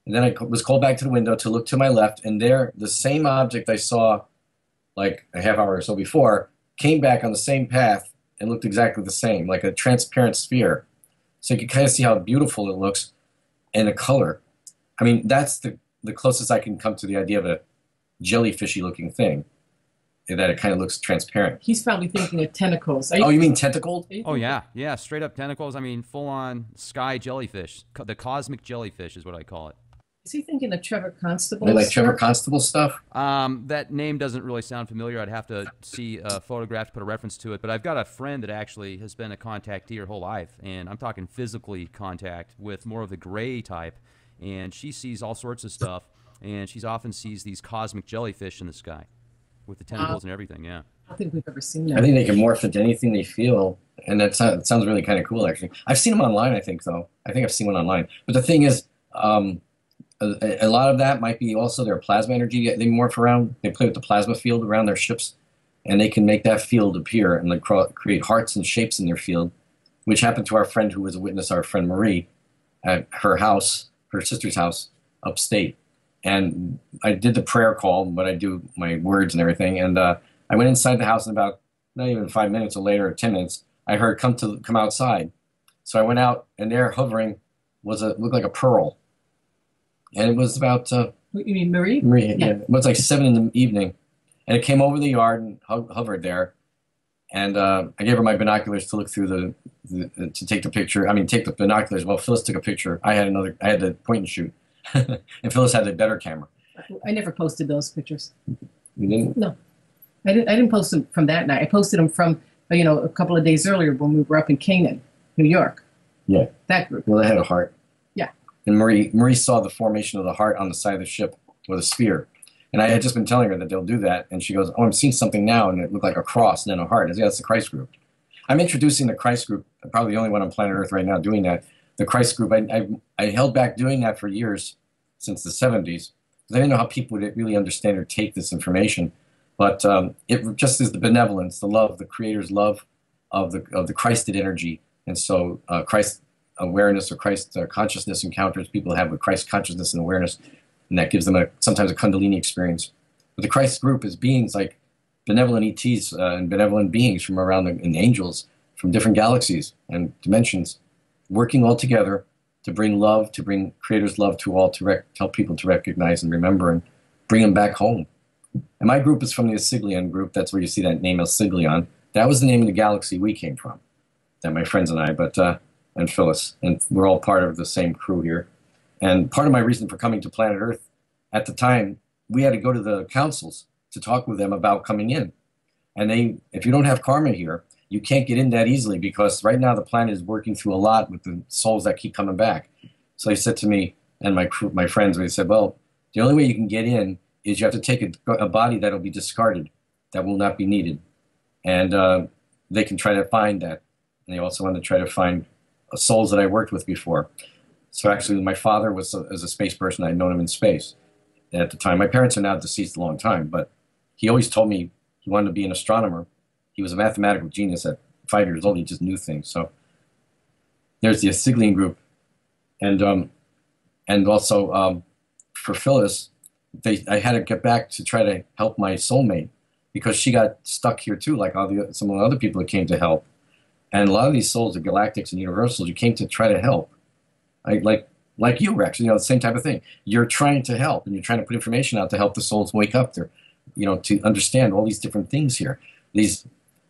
And then I was called back to the window to look to my left, and there, the same object I saw like a half hour or so before came back on the same path and looked exactly the same, like a transparent sphere. So you can kind of see how beautiful it looks and the color. I mean, that's the closest I can come to the idea of a jellyfishy looking thing, that it kind of looks transparent. He's probably thinking of tentacles. Oh, you mean tentacled? Oh, yeah. Yeah, straight up tentacles. I mean, full-on sky jellyfish. The cosmic jellyfish is what I call it. Is he thinking of Trevor Constable? They like Trevor Constable stuff? That name doesn't really sound familiar. I'd have to see a photograph to put a reference to it. But I've got a friend that actually has been a contactee her whole life, and I'm talking physically contact with more of the gray type. And she sees all sorts of stuff, and she often sees these cosmic jellyfish in the sky with the tentacles and everything. Yeah. I don't think we've ever seen I that. think they can morph into anything they feel, and it sounds really kind of cool, actually. I've seen them online, I think, though. I think I've seen one online. But the thing is, a lot of that might be also their plasma energy. They morph around. They play with the plasma field around their ships, and they can make that field appear and like create hearts and shapes in their field, which happened to our friend who was a witness, our friend Marie, at her house, her sister's house, upstate. And I did the prayer call, but I do my words and everything. And I went inside the house, and about not even 5 minutes or later, or 10 minutes, I heard come outside. So I went out, and there hovering looked like a pearl. And it was about You mean Marie? yeah. It was like 7 in the evening, and it came over the yard and hovered there. And I gave her my binoculars to look through to take the picture. I mean, take the binoculars. Well, Phyllis took a picture. I had the point and shoot, and Phyllis had the better camera. I never posted those pictures. You didn't? No, I didn't post them from that night. I posted them from a couple of days earlier when we were up in Canaan, New York. Yeah. That group. Well, they had a heart. Yeah. And Marie saw the formation of the heart on the side of the ship with a sphere. And I had just been telling her that they'll do that. And she goes, "Oh, I'm seeing something now." And it looked like a cross and then a heart. I said, "Yeah, that's the Christ group." I'm introducing the Christ group. I'm probably the only one on planet Earth right now doing that. The Christ group. I held back doing that for years, since the 70s. I didn't know how people would really understand or take this information. But it just is the benevolence, the love, the Creator's love of the Christed energy. And so Christ awareness or Christ consciousness encounters people have with Christ consciousness and awareness, and that gives them sometimes a Kundalini experience. But the Christ group is beings like benevolent ETs and benevolent beings from around and angels from different galaxies and dimensions, working all together to bring love, to bring Creator's love to all, to help people to recognize and remember and bring them back home. And my group is from the Asiglion group. That's where you see that name, Asiglion. That was the name of the galaxy we came from, that my friends and I, and Phyllis. And we're all part of the same crew here. And part of my reason for coming to planet Earth, at the time, we had to go to the councils to talk with them about coming in. And if you don't have karma here, you can't get in that easily, because right now the planet is working through a lot with the souls that keep coming back. So they said to me and my friends, they said, well, the only way you can get in is you have to take a body that will be discarded, that will not be needed. And they can try to find that. And they also want to try to find souls that I worked with before. So actually, my father was a space person. I'd known him in space at the time. My parents are now deceased a long time, but he always told me he wanted to be an astronomer. He was a mathematical genius. At 5 years old, he just knew things. So there's the Sigling group, and also for Phyllis, I had to get back to try to help my soulmate because she got stuck here too, like some of the other people that came to help. And a lot of these souls, the galactics and universals, you came to try to help. Like you, Rex, the same type of thing. You're trying to help, and you're trying to put information out to help the souls wake up there, to understand all these different things here.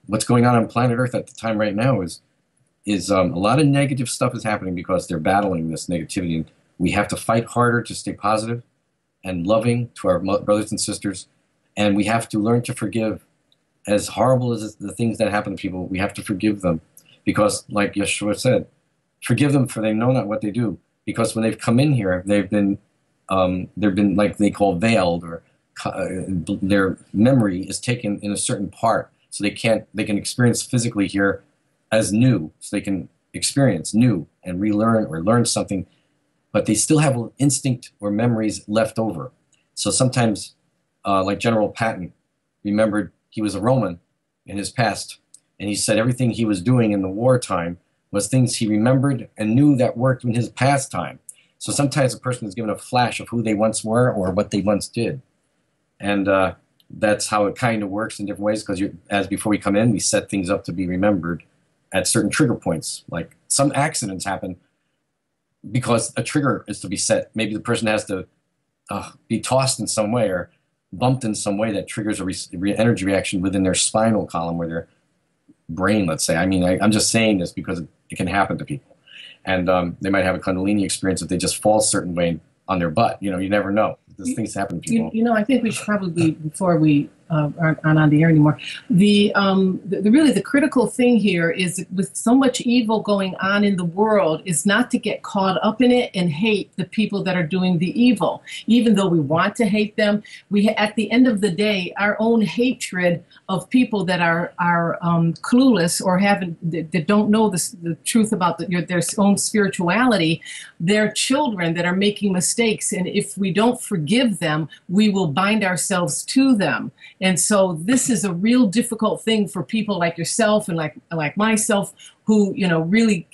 What's going on planet Earth at the time right now is a lot of negative stuff is happening because they're battling this negativity. And we have to fight harder to stay positive and loving to our brothers and sisters. And we have to learn to forgive. As horrible as the things that happen to people, we have to forgive them. Because, like Yeshua said, forgive them for they know not what they do. Because when they've come in here, they've been like they call veiled, or their memory is taken in a certain part. So they can experience physically here as new. So they can experience new and relearn or learn something. But they still have instinct or memories left over. So sometimes, like General Patton remembered he was a Roman in his past, and he said everything he was doing in the wartime was things he remembered and knew that worked in his pastime. So sometimes a person is given a flash of who they once were or what they once did. And that's how it kind of works in different ways, because as before we come in, we set things up to be remembered at certain trigger points. Like some accidents happen because a trigger is to be set. Maybe the person has to be tossed in some way or bumped in some way that triggers a energy reaction within their spinal column or their brain, let's say. I mean, I'm just saying this because it can happen to people. And they might have a Kundalini experience if they just fall a certain way on their butt. You never know. These things happen to people. I think we should probably, before we aren't on the air anymore, really the critical thing here is, with so much evil going on in the world, is not to get caught up in it and hate the people that are doing the evil. Even though we want to hate them, at the end of the day, our own hatred of people that are clueless or that don't know the truth about their own spirituality, their children that are making mistakes, and if we don't forgive them, we will bind ourselves to them. And so this is a real difficult thing for people like yourself and like myself, who really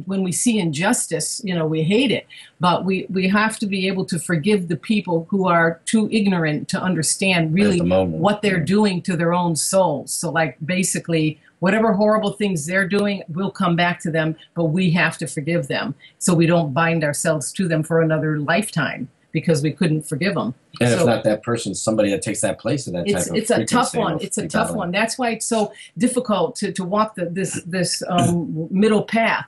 when we see injustice, we hate it. But we have to be able to forgive the people who are too ignorant to understand really what they're doing to their own souls. So basically, whatever horrible things they're doing will come back to them, but we have to forgive them so we don't bind ourselves to them for another lifetime, because we couldn't forgive them. And if not that person, somebody that takes that place of that type of it's a tough one. It's a tough one. That's why it's so difficult to walk this middle path,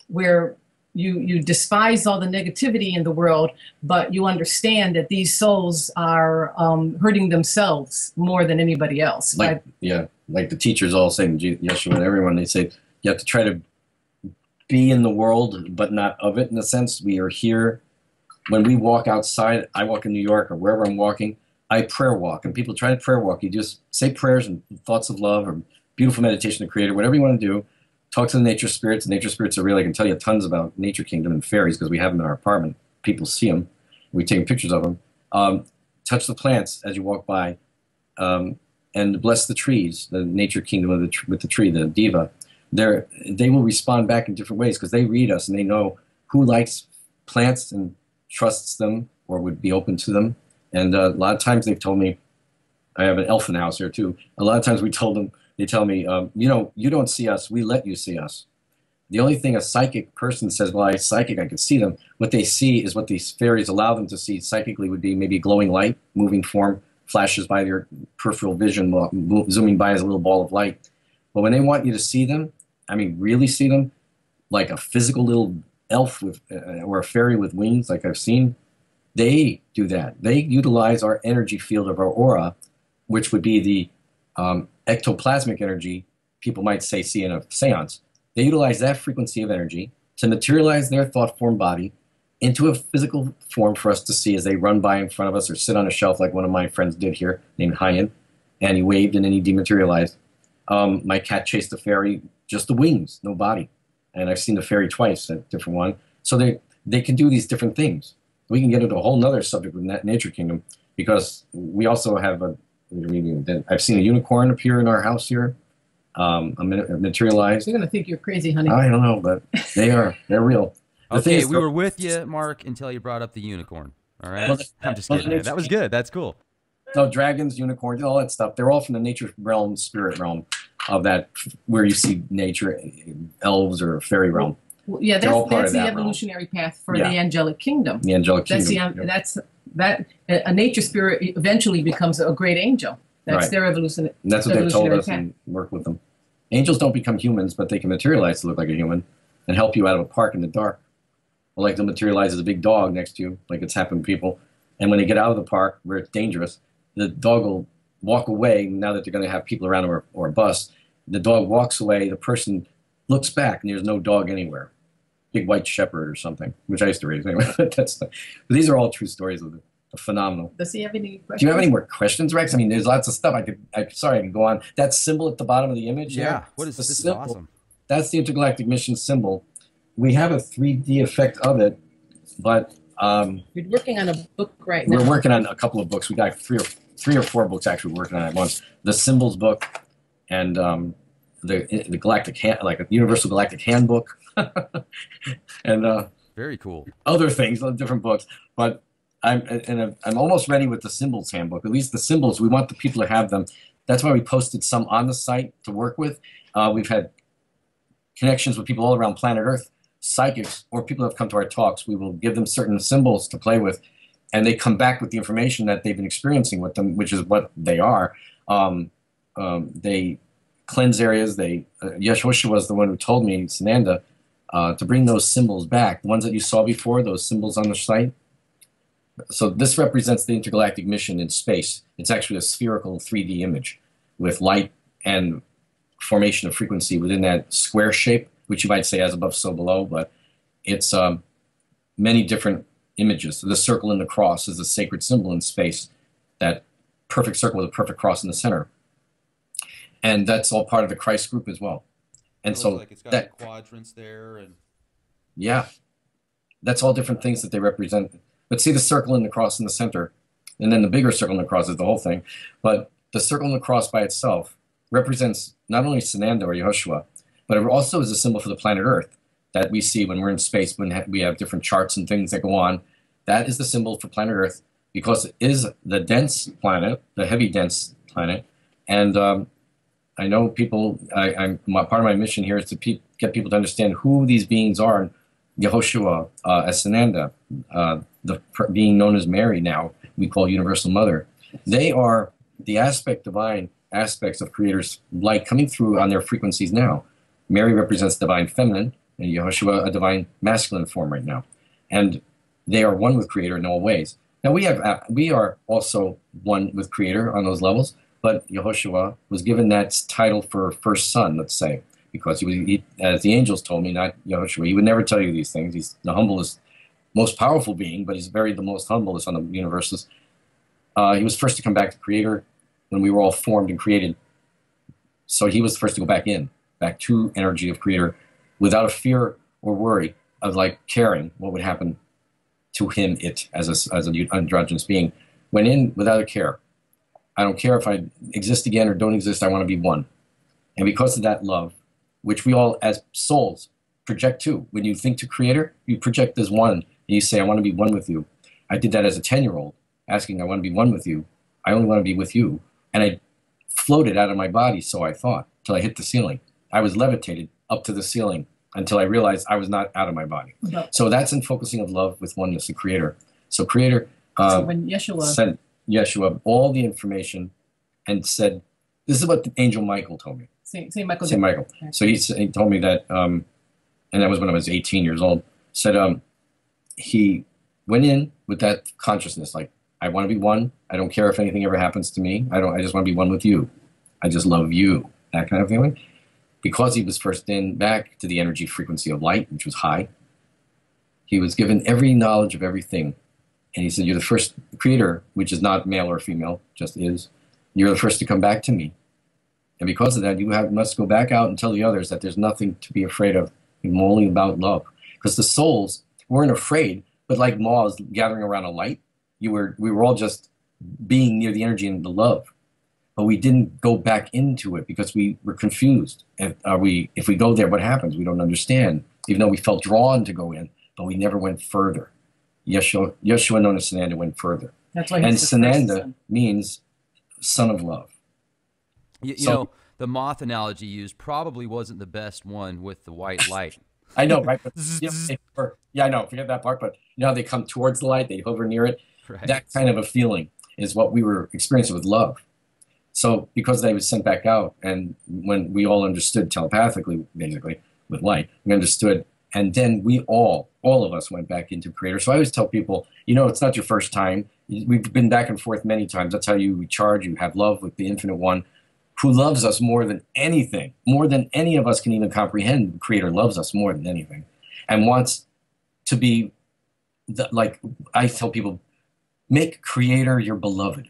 where you despise all the negativity in the world, but you understand that these souls are hurting themselves more than anybody else. Like the teachers all saying, Yeshua and everyone, they say you have to try to be in the world, but not of it, in a sense. We are here. When we walk outside, I walk in New York or wherever I'm walking, I prayer walk. And people try to prayer walk. You just say prayers and thoughts of love or beautiful meditation to Creator, whatever you want to do. Talk to the nature spirits. Nature spirits are real. I can tell you tons about Nature Kingdom and fairies because we have them in our apartment. People see them. We take pictures of them. Touch the plants as you walk by. And bless the trees, the Nature Kingdom with the tree, the diva. They will respond back in different ways because they read us and they know who likes plants and trusts them or would be open to them. And a lot of times they've told me, I have an elf in the house here too. A lot of times they tell me, you don't see us, we let you see us. The only thing a psychic person says, well, I'm psychic, I can see them. What they see is what these fairies allow them to see psychically would be maybe glowing light, moving form, flashes by their peripheral vision, zooming by as a little ball of light. But when they want you to see them, I mean really see them, like a physical little elf with or a fairy with wings like I've seen, they do that. They utilize our energy field of our aura, which would be the ectoplasmic energy people might say see in a seance. They utilize that frequency of energy to materialize their thought form body into a physical form for us to see as they run by in front of us or sit on a shelf like one of my friends did here named Hyan, and he waved and then he dematerialized. My cat chased the fairy, just the wings, no body. And I've seen the fairy twice, a different one. So they can do these different things. We can get into a whole nother subject with Nature Kingdom, because we also have I've seen a unicorn appear in our house here. materialized. They're gonna think you're crazy, honey. I don't know, but they are. They're real. The thing Okay, is, we were with you, Mark, until you brought up the unicorn. All right, well, I'm just well, kidding, man. That was good. That's cool. no, dragons, unicorns, all that stuff. They're all from the nature realm, spirit realm of that, where you see nature, elves or fairy realm. Well, yeah, They're all part that's of the that evolutionary path for Yeah. the angelic kingdom. The angelic That's kingdom. the that's that a nature spirit eventually becomes a great angel. That's Right. their evolution. And that's what they've told evolutionary us path. and work with them. Angels don't become humans, but they can materialize to look like a human and help you out of a park in the dark. Or like they'll materialize as a big dog next to you, like it's happened to people. And when they get out of the park where it's dangerous, the dog will walk away now that they're going to have people around or a bus. The dog walks away, the person looks back, and there's no dog anywhere. Big white shepherd or something, which I used to raise anyway. But these are all true stories of the phenomenal. Does he have any questions? Do you have any more questions, Rex? I mean, there's lots of stuff. Sorry, I can go on. That symbol at the bottom of the image. Yeah, there, what is the this? Is symbol, awesome. That's the intergalactic mission symbol. We have a 3D effect of it, but You're working on a book right now. we're working on a couple of books. We got three or four books actually we're working on at once. The symbols book and the galactic like a universal galactic handbook and Very cool. other things, different books. But I'm almost ready with the symbols handbook. At least the symbols, we want the people to have them. That's why we posted some on the site to work with. We've had connections with people all around planet Earth, psychics, or people who have come to our talks. We will give them certain symbols to play with, and they come back with the information that they've been experiencing with them, which is what they are. They cleanse areas. Yeshua was the one who told me, Sananda, to bring those symbols back, the ones that you saw before, those symbols on the site. So this represents the intergalactic mission in space. It's actually a spherical 3D image with light and formation of frequency within that square shape, which you might say as above, so below, but it's many different images. So the circle and the cross is a sacred symbol in space, that perfect circle with a perfect cross in the center. And that's all part of the Christ group as well. And so like it's got that, quadrants there, and yeah, that's all different things that they represent. But see the circle and the cross in the center, and then the bigger circle and the cross is the whole thing. But the circle and the cross by itself represents not only Sananda or Yehoshua, but it also is a symbol for the planet Earth that we see when we're in space, when we have different charts and things that go on. That is the symbol for planet Earth because it is the dense planet, the heavy dense planet. And I know people, part of my mission here is to get people to understand who these beings are. Yehoshua as Sananda, being known as Mary now, we call Universal Mother. They are the divine aspects of Creator's light coming through on their frequencies now. Mary represents divine feminine, and Yehoshua a divine masculine form right now. And they are one with Creator in all ways. Now we are also one with Creator on those levels, but Yehoshua was given that title for first son, let's say, because he, as the angels told me, not Yehoshua, he would never tell you these things. He's the humblest, most powerful being, but he's the most humblest on the universes. He was first to come back to Creator when we were all formed and created. So he was the first to go back to energy of Creator, without a fear or worry of like caring what would happen to him, as an androgynous being. Went in without a care. I don't care if I exist again or don't exist, I want to be one. And because of that love, which we all as souls project to, when you think to Creator, you project as one, and you say, I want to be one with you. I did that as a 10-year-old, asking, I want to be one with you. I only want to be with you. And I floated out of my body, so I thought, till I hit the ceiling. I was levitated up to the ceiling until I realized I was not out of my body. No. So that's in focusing of love with oneness, the Creator. So Creator So when Yeshua sent Yeshua all the information and said, this is what the angel Michael told me. Saint Michael. Saint Michael. Okay. So he told me that, and that was when I was 18 years old, said he went in with that consciousness, like, I want to be one. I don't care if anything ever happens to me. I just want to be one with you. I just love you. That kind of feeling. Because he was first back to the energy frequency of light, which was high, he was given every knowledge of everything. And he said, you're the first Creator, which is not male or female, just is. You're the first to come back to me. And because of that, you must go back out and tell the others that there's nothing to be afraid of. It's only about love. Because the souls weren't afraid, but like moths gathering around a light, we were all just being near the energy and the love. but we didn't go back into it because we were confused. If we go there, what happens? We don't understand, even though we felt drawn to go in, but we never went further. Yeshua, known as Sananda, went further. That's why And he's the first Sananda son. means son of love. You So- know, the moth analogy used probably wasn't the best one with the white light. I know, right? But, I know, forget that part, but you know how they come towards the light, they hover near it? Right. That kind of a feeling is what we were experiencing with love. So because they was sent back out, and when we all understood telepathically, basically, with light, we understood, and then we all of us went back into Creator. So I always tell people, you know, it's not your first time. We've been back and forth many times. That's how you recharge. You have love with the Infinite One, who loves us more than anything, more than any of us can even comprehend. The Creator loves us more than anything and wants to be, like I tell people, make Creator your beloved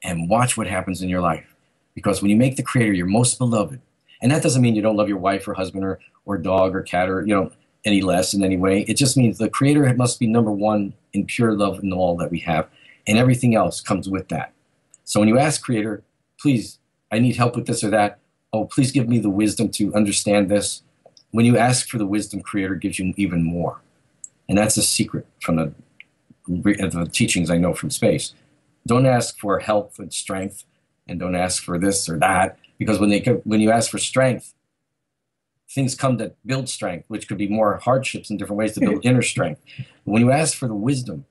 and watch what happens in your life. Because when you make the Creator your most beloved, and that doesn't mean you don't love your wife or husband or dog or cat or, you know, any less in any way. It just means the Creator must be number one in pure love in all that we have, and everything else comes with that. So when you ask Creator, please, I need help with this or that. Oh, please give me the wisdom to understand this. When you ask for the wisdom, Creator gives you even more. And that's a secret from the teachings I know from space. Don't ask for health and strength, and don't ask for this or that, because when you ask for strength, things come that build strength, which could be more hardships in different ways to build inner strength. But when you ask for the wisdom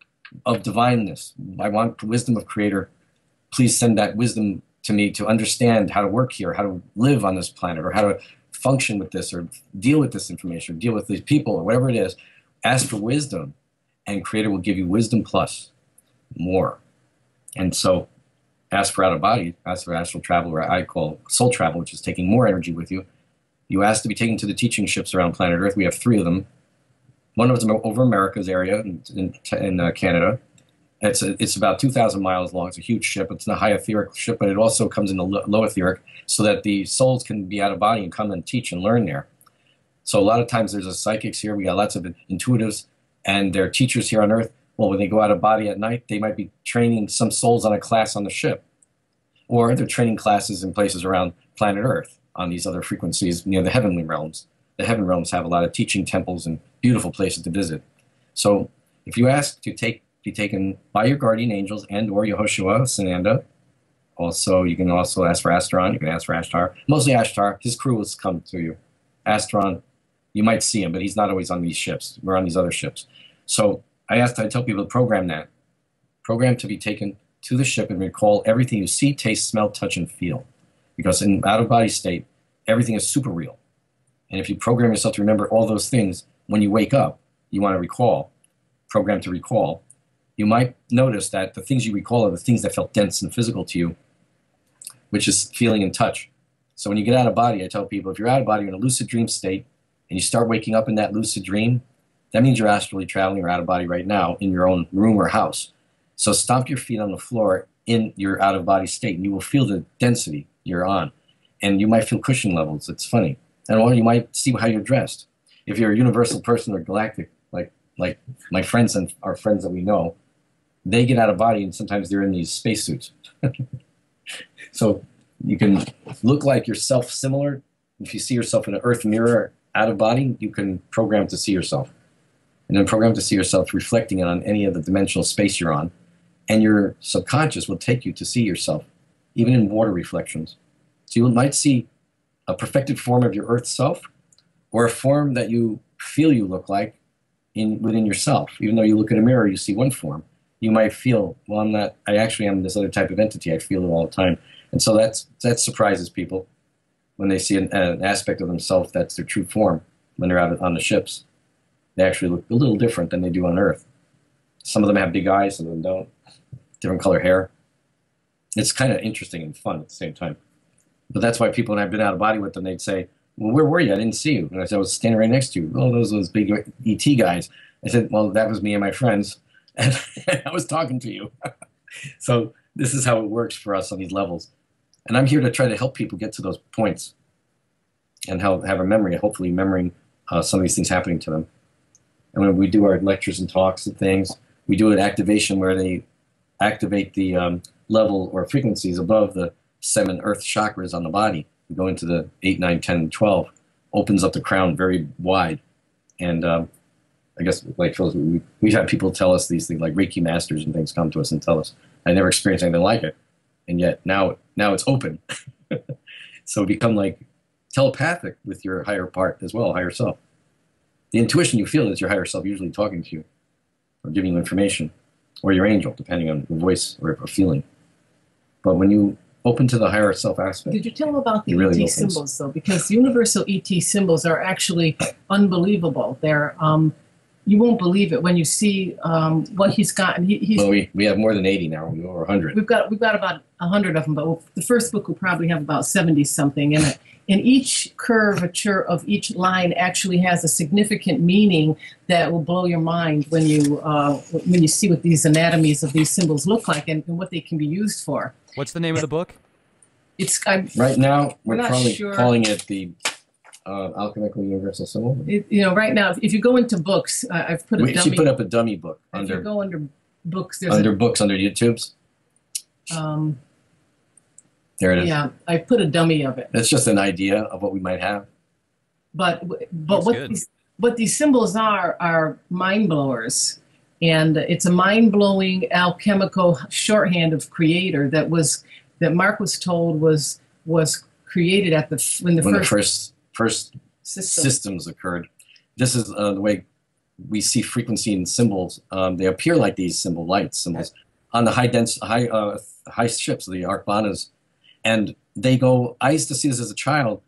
of divineness, I want the wisdom of Creator, please send that wisdom to me to understand how to work here, how to live on this planet, or how to function with this, or deal with this information, or deal with these people, or whatever it is. Ask for wisdom, and Creator will give you wisdom plus more. And so ask for out of body, ask for astral travel, or I call soul travel, which is taking more energy with you. You ask to be taken to the teaching ships around planet Earth. We have 3 of them. One of them over America's area in Canada. It's about 2,000 miles long. It's a huge ship. It's a high etheric ship, but it also comes in the low etheric so that the souls can be out of body and come and teach and learn there. So a lot of times there's a psychics here. We got lots of intuitives, and they're teachers here on Earth. Well, when they go out of body at night, they might be training some souls on a class on the ship. Or they're training classes in places around planet Earth on these other frequencies near the heavenly realms. The heaven realms have a lot of teaching temples and beautiful places to visit. So if you ask to be taken by your guardian angels and or Yehoshua, Sananda, also you can also ask for Astron, you can ask for Ashtar. Mostly Ashtar, his crew will come to you. Astron, you might see him, but he's not always on these ships. We're on these other ships. So I tell people to program that. Program to be taken to the ship and recall everything you see, taste, smell, touch, and feel. Because in out-of-body state, everything is super real. And if you program yourself to remember all those things, when you wake up, you want to recall, program to recall, you might notice that the things you recall are the things that felt dense and physical to you, which is feeling and touch. So when you get out of body, I tell people, if you're out of body, you're in a lucid dream state, and you start waking up in that lucid dream, that means you're astrally traveling or out of body right now in your own room or house. So stomp your feet on the floor in your out-of-body state, and you will feel the density you're on. And you might feel cushion levels. It's funny. And or you might see how you're dressed. If you're a universal person or galactic, like my friends and our friends that we know, they get out of body, and sometimes they're in these spacesuits. So you can look like yourself similar. If you see yourself in an earth mirror out of body, you can program to see yourself. And then program to see yourself reflecting it on any of the dimensional space you're on. And your subconscious will take you to see yourself, even in water reflections. So you might see a perfected form of your earth self, or a form that you feel you look like within yourself. Even though you look in a mirror, you see one form. You might feel, well, I actually am this other type of entity. I feel it all the time. And so that surprises people when they see an aspect of themselves that's their true form when they're out on the ships. They actually look a little different than they do on Earth. Some of them have big eyes, some of them don't. Different color hair. It's kind of interesting and fun at the same time. But that's why people, when I've been out of body with them, they'd say, well, where were you? I didn't see you. And I said, I was standing right next to you. Oh, those big ET guys. I said, well, that was me and my friends. And I was talking to you. So this is how it works for us on these levels. And I'm here to try to help people get to those points and have a memory, hopefully remembering some of these things happening to them. And when we do our lectures and talks and things, we do an activation where they activate the level or frequencies above the 7 earth chakras on the body. You go into the 8, 9, 10, 12, opens up the crown very wide. And I guess, like, we've had people tell us these things, like Reiki masters and things come to us and tell us. I never experienced anything like it. And yet now it's open. So become like telepathic with your higher part as well, higher self. The intuition you feel is your higher self usually talking to you or giving you information, or your angel, depending on the voice or feeling. But when you open to the higher self aspect. Did you tell them about the really ET symbols, though? Because universal ET symbols are actually unbelievable. They're you won't believe it when you see what he's gotten. Well, we have more than 80 now. We're over 100. We've got about 100 of them, but the first book will probably have about 70 something in it. And each curvature of each line actually has a significant meaning that will blow your mind when you see what these anatomies of these symbols look like and what they can be used for. What's the name of the book? Right now, we're probably sure. calling it the Alchemical Universal Symbol. Right now, if you go into books, I've put a dummy. She put up a dummy book. If you go under books, there's under books, under YouTube's. There it is. Yeah, I put a dummy of it. It's just an idea of what we might have. But what these symbols are mind blowers, and it's a mind blowing alchemical shorthand of creator that Marc was told was created when the first systems occurred. This is the way we see frequency in symbols. They appear like these light symbols on the high ships, the Arcbanas. And they go, I used to see this as a child,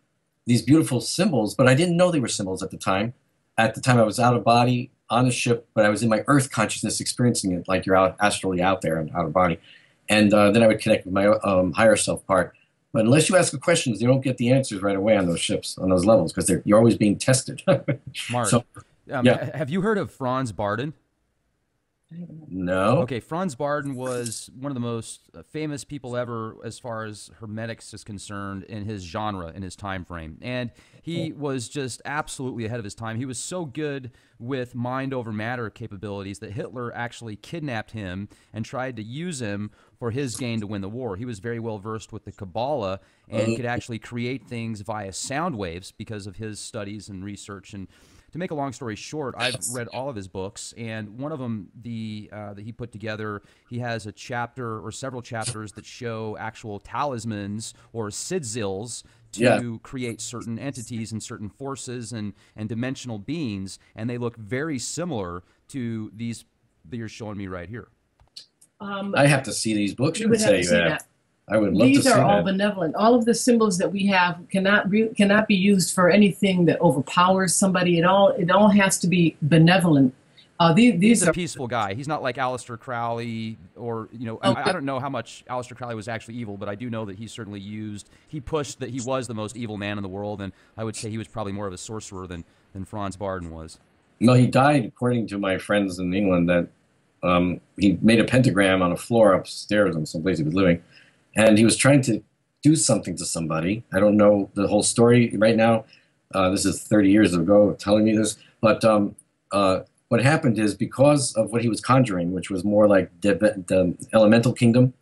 these beautiful symbols, but I didn't know they were symbols at the time. At the time, I was out of body on the ship, but I was in my earth consciousness experiencing it like you're astrally out there and out of body. And then I would connect with my higher self part. But unless you ask the questions, you don't get the answers right away on those ships, on those levels, because you're always being tested. Marc, so, have you heard of Franz Barden? No. Okay, Franz Barden was one of the most famous people ever as far as hermetics is concerned in his genre, in his time frame. And he was just absolutely ahead of his time. He was so good with mind over matter capabilities that Hitler actually kidnapped him and tried to use him for his gain to win the war. He was very well versed with the Kabbalah and could actually create things via sound waves because of his studies and research. And to make a long story short, I've read all of his books, and one of them, that he put together, he has a chapter or several chapters that show actual talismans or sigils to create certain entities and certain forces and dimensional beings, and they look very similar to these that you're showing me right here. I have to see these books. You would have to see that. I would love to see that. These are all benevolent. All of the symbols that we have cannot be used for anything that overpowers somebody. It all has to be benevolent. He's a peaceful guy. He's not like Aleister Crowley, or I don't know how much Aleister Crowley was actually evil, but I do know that he certainly he pushed that he was the most evil man in the world, and I would say he was probably more of a sorcerer than Franz Barden was. No, he died, according to my friends in England, that he made a pentagram on a floor upstairs in some place he was living. And he was trying to do something to somebody. I don't know the whole story right now. This is 30 years ago telling me this. But what happened is, because of what he was conjuring, which was more like the elemental kingdom,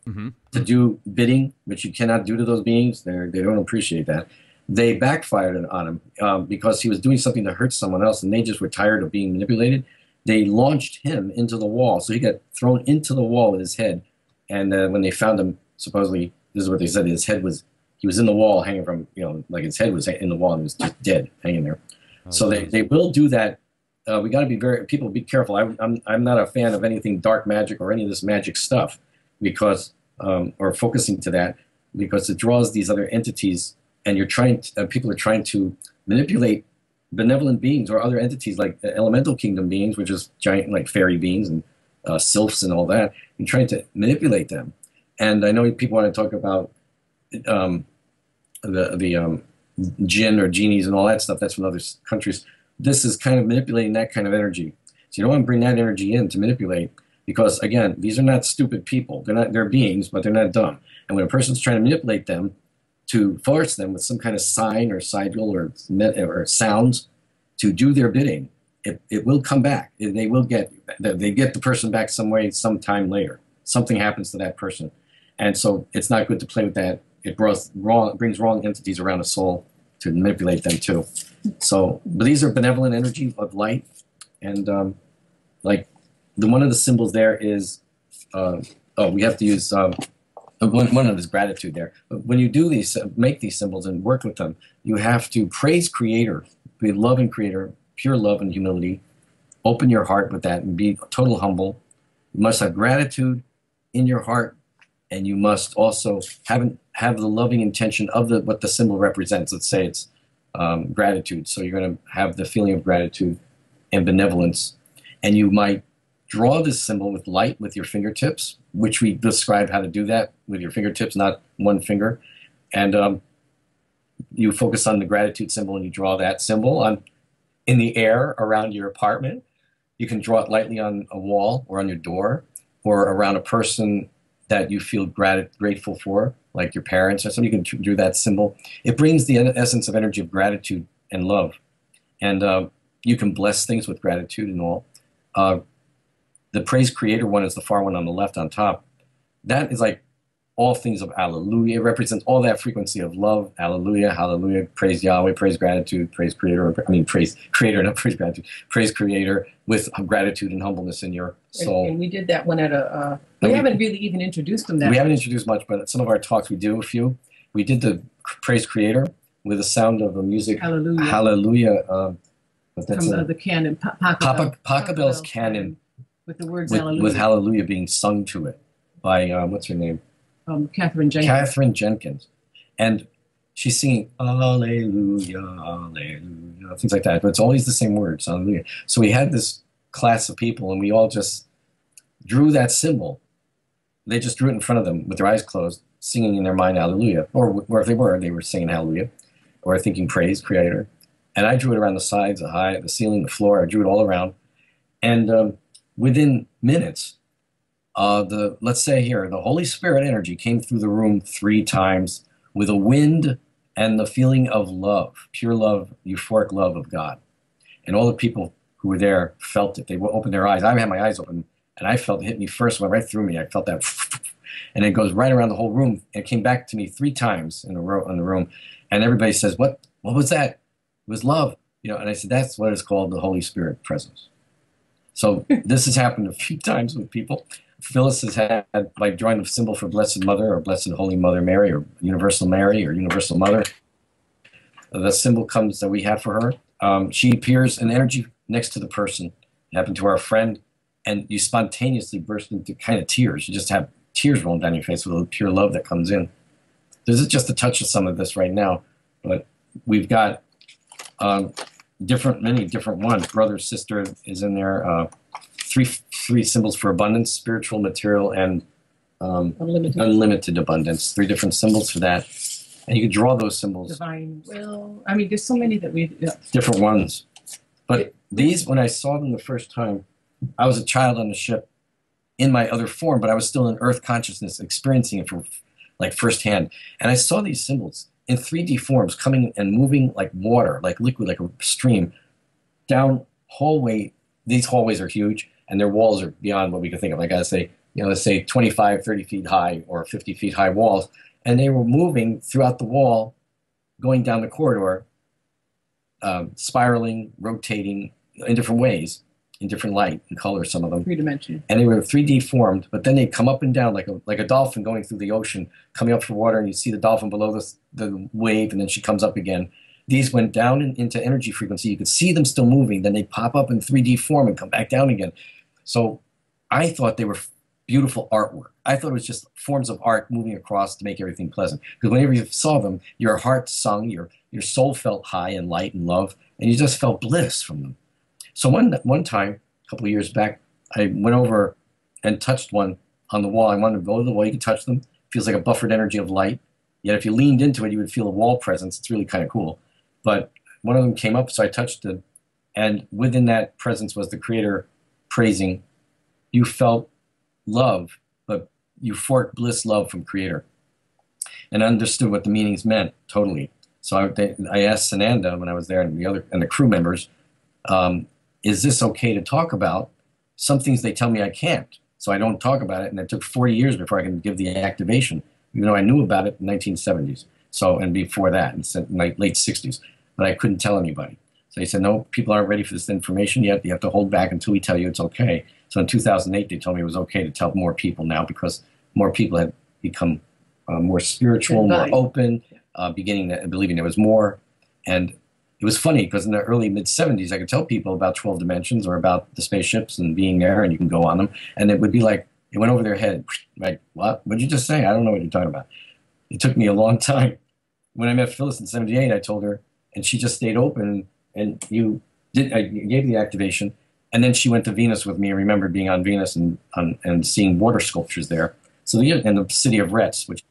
to do bidding, which you cannot do to those beings. They don't appreciate that. They backfired on him because he was doing something to hurt someone else, and they just were tired of being manipulated. They launched him into the wall. So he got thrown into the wall with his head. And when they found him, supposedly, this is what they said, he was in the wall hanging from, like his head was in the wall and he was just dead, hanging there. So they will do that. We got to be people be careful. I'm not a fan of anything dark magic or any of this magic stuff, because, or focusing to that, because it draws these other entities, and people are trying to manipulate benevolent beings or other entities like elemental kingdom beings, which is giant, like fairy beings and sylphs and all that, and trying to manipulate them. And I know people want to talk about the jinn or genies and all that stuff. That's from other countries. This is kind of manipulating that kind of energy. So you don't want to bring that energy in to manipulate, because, again, these are not stupid people. They're beings, but they're not dumb. And when a person's trying to manipulate them to force them with some kind of sign or sigil or sounds to do their bidding, it will come back. They get the person back some way, sometime later. Something happens to that person. And so it's not good to play with that it brings wrong entities around the soul to manipulate them too. So, but these are benevolent energy of light, and like one of the symbols there is, we have to use one of is gratitude there. But when you do these, make these symbols and work with them, you have to praise Creator, be loving Creator, pure love and humility. Open your heart with that and be total humble. You must have gratitude in your heart, and you must also have the loving intention of what the symbol represents. Let's say it's gratitude. So you're going to have the feeling of gratitude and benevolence. And you might draw this symbol with light with your fingertips, which we describe how to do that with your fingertips, not one finger. And you focus on the gratitude symbol and you draw that symbol in the air around your apartment. You can draw it lightly on a wall or on your door or around a person that you feel grateful for, like your parents or something. You can do that symbol. It brings the essence of energy of gratitude and love. And you can bless things with gratitude and all. The praise Creator one is the far one on the left on top. That is like all things of Alleluia. It represents all that frequency of love. Alleluia, hallelujah, praise Yahweh, praise gratitude, praise Creator. Praise Creator, not praise gratitude. Praise Creator with gratitude and humbleness in your soul. And we did that one at a... we haven't really even introduced them that We haven't introduced much, but at some of our talks we do a few. We did the praise Creator with the sound of the music. Hallelujah. Hallelujah. But that's from the canon. Pachelbel's canon. With the words Hallelujah. With Hallelujah being sung to it by, what's her name? Catherine Jenkins. Catherine Jenkins. And she's singing Alleluia, Alleluia, things like that. But it's always the same words, Hallelujah. So we had this class of people, and we all just drew that symbol. They just drew it in front of them with their eyes closed, singing in their mind Hallelujah. Or wherever they were singing Hallelujah, or thinking praise Creator. And I drew it around the sides, the ceiling, the floor. I drew it all around. And within minutes, let's say here, the Holy Spirit energy came through the room 3 times with a wind and the feeling of love, pure love, euphoric love of God. And all the people who were there felt it. They opened their eyes. I had my eyes open, and I felt it hit me first, went right through me. I felt that, and it goes right around the whole room. It came back to me 3 times in the room, and everybody says, "What was that?" It was love, And I said, "That's what is called the Holy Spirit presence." So this has happened a few times with people. Phyllis has had, like, drawing the symbol for Blessed Mother or Blessed Holy Mother Mary or Universal Mary or Universal Mother. The symbol comes that we have for her. She appears in energy next to the person. It happened to our friend, and you spontaneously burst into kind of tears. You just have tears rolling down your face with the pure love that comes in. This is just a touch of some of this right now, but we've got many different ones. Brother, sister is in there. Three symbols for abundance, spiritual, material, and unlimited abundance. 3 different symbols for that. And you can draw those symbols. Divine will. I mean, there's so many that we... Yeah. Different ones. But these, when I saw them the first time, I was a child on the ship in my other form, but I was still in Earth consciousness, experiencing it from, like, firsthand. And I saw these symbols in 3D forms coming and moving like water, like liquid, like a stream, down hallway. These hallways are huge, and their walls are beyond what we could think of. Like I say, let's say 25, 30 feet high or 50 feet high walls. And they were moving throughout the wall, going down the corridor, spiraling, rotating in different ways, in different light and color, some of them. 3-dimensional. And they were 3D formed, but then they'd come up and down like a dolphin going through the ocean, coming up for water, and you see the dolphin below the wave, and then she comes up again. These went down into energy frequency. You could see them still moving. Then they pop up in 3D form and come back down again. So I thought they were beautiful artwork. I thought it was just forms of art moving across to make everything pleasant. Because whenever you saw them, your heart sung, your soul felt high and light and love, and you just felt bliss from them. So one time, a couple of years back, I went over and touched one on the wall. I wanted to go to the wall. You can touch them. It feels like a buffered energy of light. Yet if you leaned into it, you would feel a wall presence. It's really kind of cool. But one of them came up, so I touched it, and within that presence was the Creator praising. You felt love, but euphoric bliss love from Creator, and understood what the meanings meant totally. So I asked Sananda when I was there, and the crew members, is this okay to talk about? Some things they tell me I can't, so I don't talk about it, and it took 40 years before I can give the activation. even though I knew about it in the 1970s. So, and before that, in the late 60s, but I couldn't tell anybody. So he said, no, people aren't ready for this information yet. You have to hold back until we tell you it's okay. So in 2008, they told me it was okay to tell more people now because more people had become more spiritual, more open, beginning to believing there was more. And it was funny because in the early mid-70s, I could tell people about 12 dimensions or about the spaceships and being there, and you can go on them. And it would be like, it went over their head. Like, what? What'd you just say? I don't know what you're talking about. It took me a long time. When I met Phyllis in 78, I told her, and she just stayed open, and I gave the activation, and then she went to Venus with me. I remember being on Venus and seeing water sculptures there. So in the city of Retz, which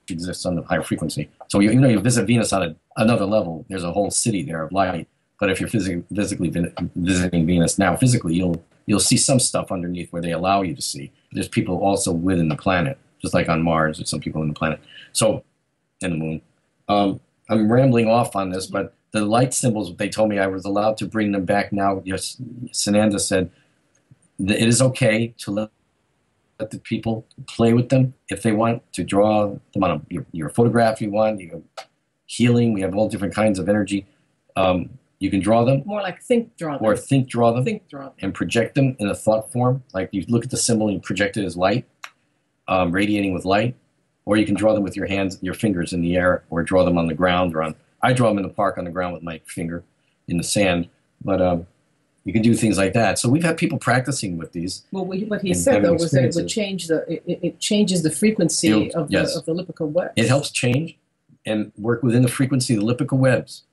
exists on the higher frequency. So you visit Venus on another level. There's a whole city there of light. But if you're physically visiting Venus now, physically, you'll see some stuff underneath where they allow you to see. There's people also within the planet, just like on Mars. There's some people in the planet. So, in the moon. I'm rambling off on this, but the light symbols, they told me I was allowed to bring them back now. Yes, Sananda said that it is okay to let the people play with them if they want, to draw them on your photograph you want. You know, healing, we have all different kinds of energy. You can draw them. More like think draw them. Or think draw them. Think draw them. And project them in a thought form. Like you look at the symbol and you project it as light, radiating with light. Or you can draw them with your hands, your fingers in the air, or draw them on the ground. I draw them in the park on the ground with my finger in the sand. But you can do things like that. So we've had people practicing with these. Well, what he said though was that it would change it changes the frequency of the elliptical webs. It helps change and work within the frequency of the elliptical webs,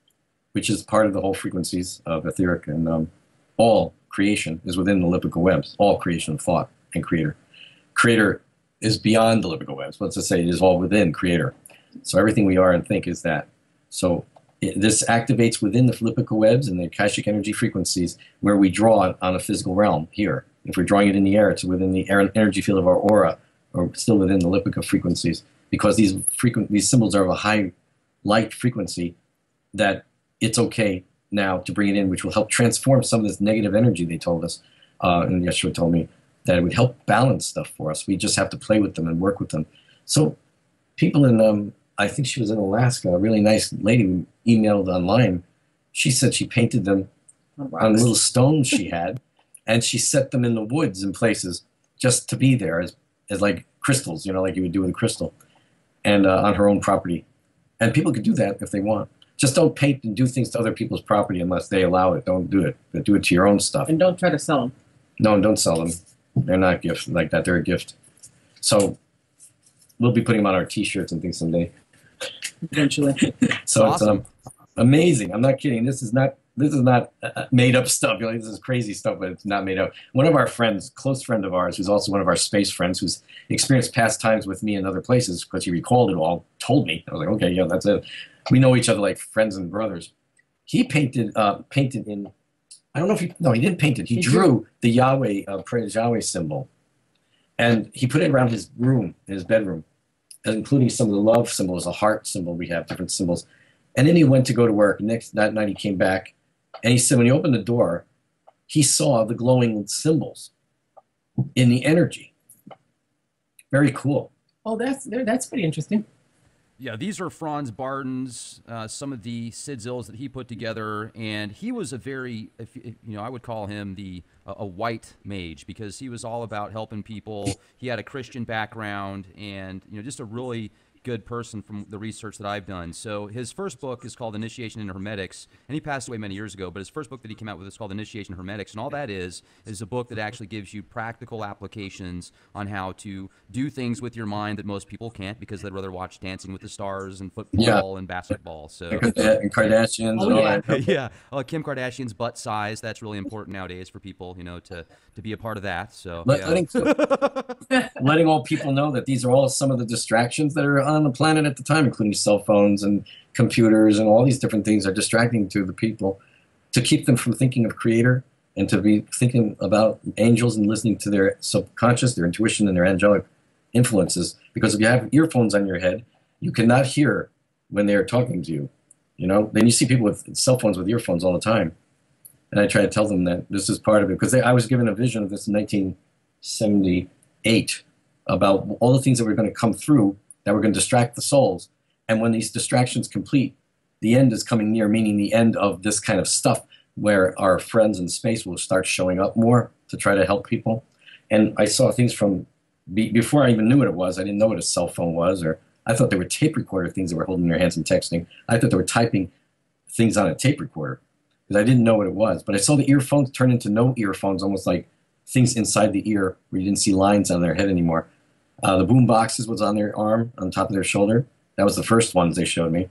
which is part of the whole frequencies of etheric, and all creation is within the elliptical webs. All creation of thought and creator. Creator is beyond the elliptical webs. Let's just say it is all within creator. So everything we are and think is that. So this activates within the elliptical webs and the Akashic energy frequencies where we draw on a physical realm here. If we're drawing it in the air, it's within the energy field of our aura, or still within the elliptical frequencies, because these symbols are of a high light frequency that it's okay now to bring it in, which will help transform some of this negative energy they told us. And Yeshua told me that it would help balance stuff for us. We just have to play with them and work with them. So people in, I think she was in Alaska, a really nice lady who emailed online. She said she painted them on little stones she had, and she set them in the woods in places just to be there as like crystals, like you would do with a crystal, and on her own property. And people could do that if they want. Just don't paint and do things to other people's property unless they allow it. Don't do it. But do it to your own stuff. And don't try to sell them. No, don't sell them. They're not gifts like that. They're a gift. So we'll be putting them on our T-shirts and things someday. Eventually. So awesome. It's amazing. I'm not kidding. This is not made up stuff. This is crazy stuff, but it's not made up. One of our friends, close friend of ours, who's also one of our space friends, who's experienced past times with me in other places because he recalled it all, told me. I was like, okay, yeah, that's it. We know each other like friends and brothers. He painted in, I don't know if he didn't paint it. He drew the Yahweh, praise Yahweh symbol. And he put it around his room, in his bedroom, including some of the love symbols, a heart symbol. We have different symbols. And then he went to go to work. That night he came back, and he said when he opened the door, he saw the glowing symbols in the energy. Very cool. Oh, that's pretty interesting. Yeah, these are Franz Barden's, some of the sigils that he put together, and he was a very, I would call him a white mage, because he was all about helping people. He had a Christian background, and just a really good person from the research that I've done. So his first book is called Initiation into Hermetics, and he passed away many years ago, but his first book that he came out with is called Initiation into Hermetics, and all that is a book that actually gives you practical applications on how to do things with your mind that most people can't, because they'd rather watch Dancing with the Stars and football and basketball. So and Kardashians and all that. Yeah. Kim Kardashian's butt size, that's really important nowadays for people, to be a part of that. So letting all people know that these are all some of the distractions that are on the planet at the time, including cell phones and computers, and all these different things are distracting to the people, to keep them from thinking of Creator and to be thinking about angels and listening to their subconscious, their intuition, and their angelic influences. Because if you have earphones on your head, you cannot hear when they're talking to you. Then you see people with cell phones with earphones all the time. And I try to tell them that this is part of it, because I was given a vision of this in 1978 about all the things that were going to come through that were going to distract the souls. And when these distractions complete, the end is coming near, meaning the end of this kind of stuff where our friends in space will start showing up more to try to help people. And I saw things from before I even knew what it was. I didn't know what a cell phone was, or I thought they were tape recorder things that were holding in their hands and texting. I thought they were typing things on a tape recorder because I didn't know what it was. But I saw the earphones turn into no earphones, almost like things inside the ear where you didn't see lines on their head anymore. The boom boxes was on their arm, on top of their shoulder. That was the first ones they showed me.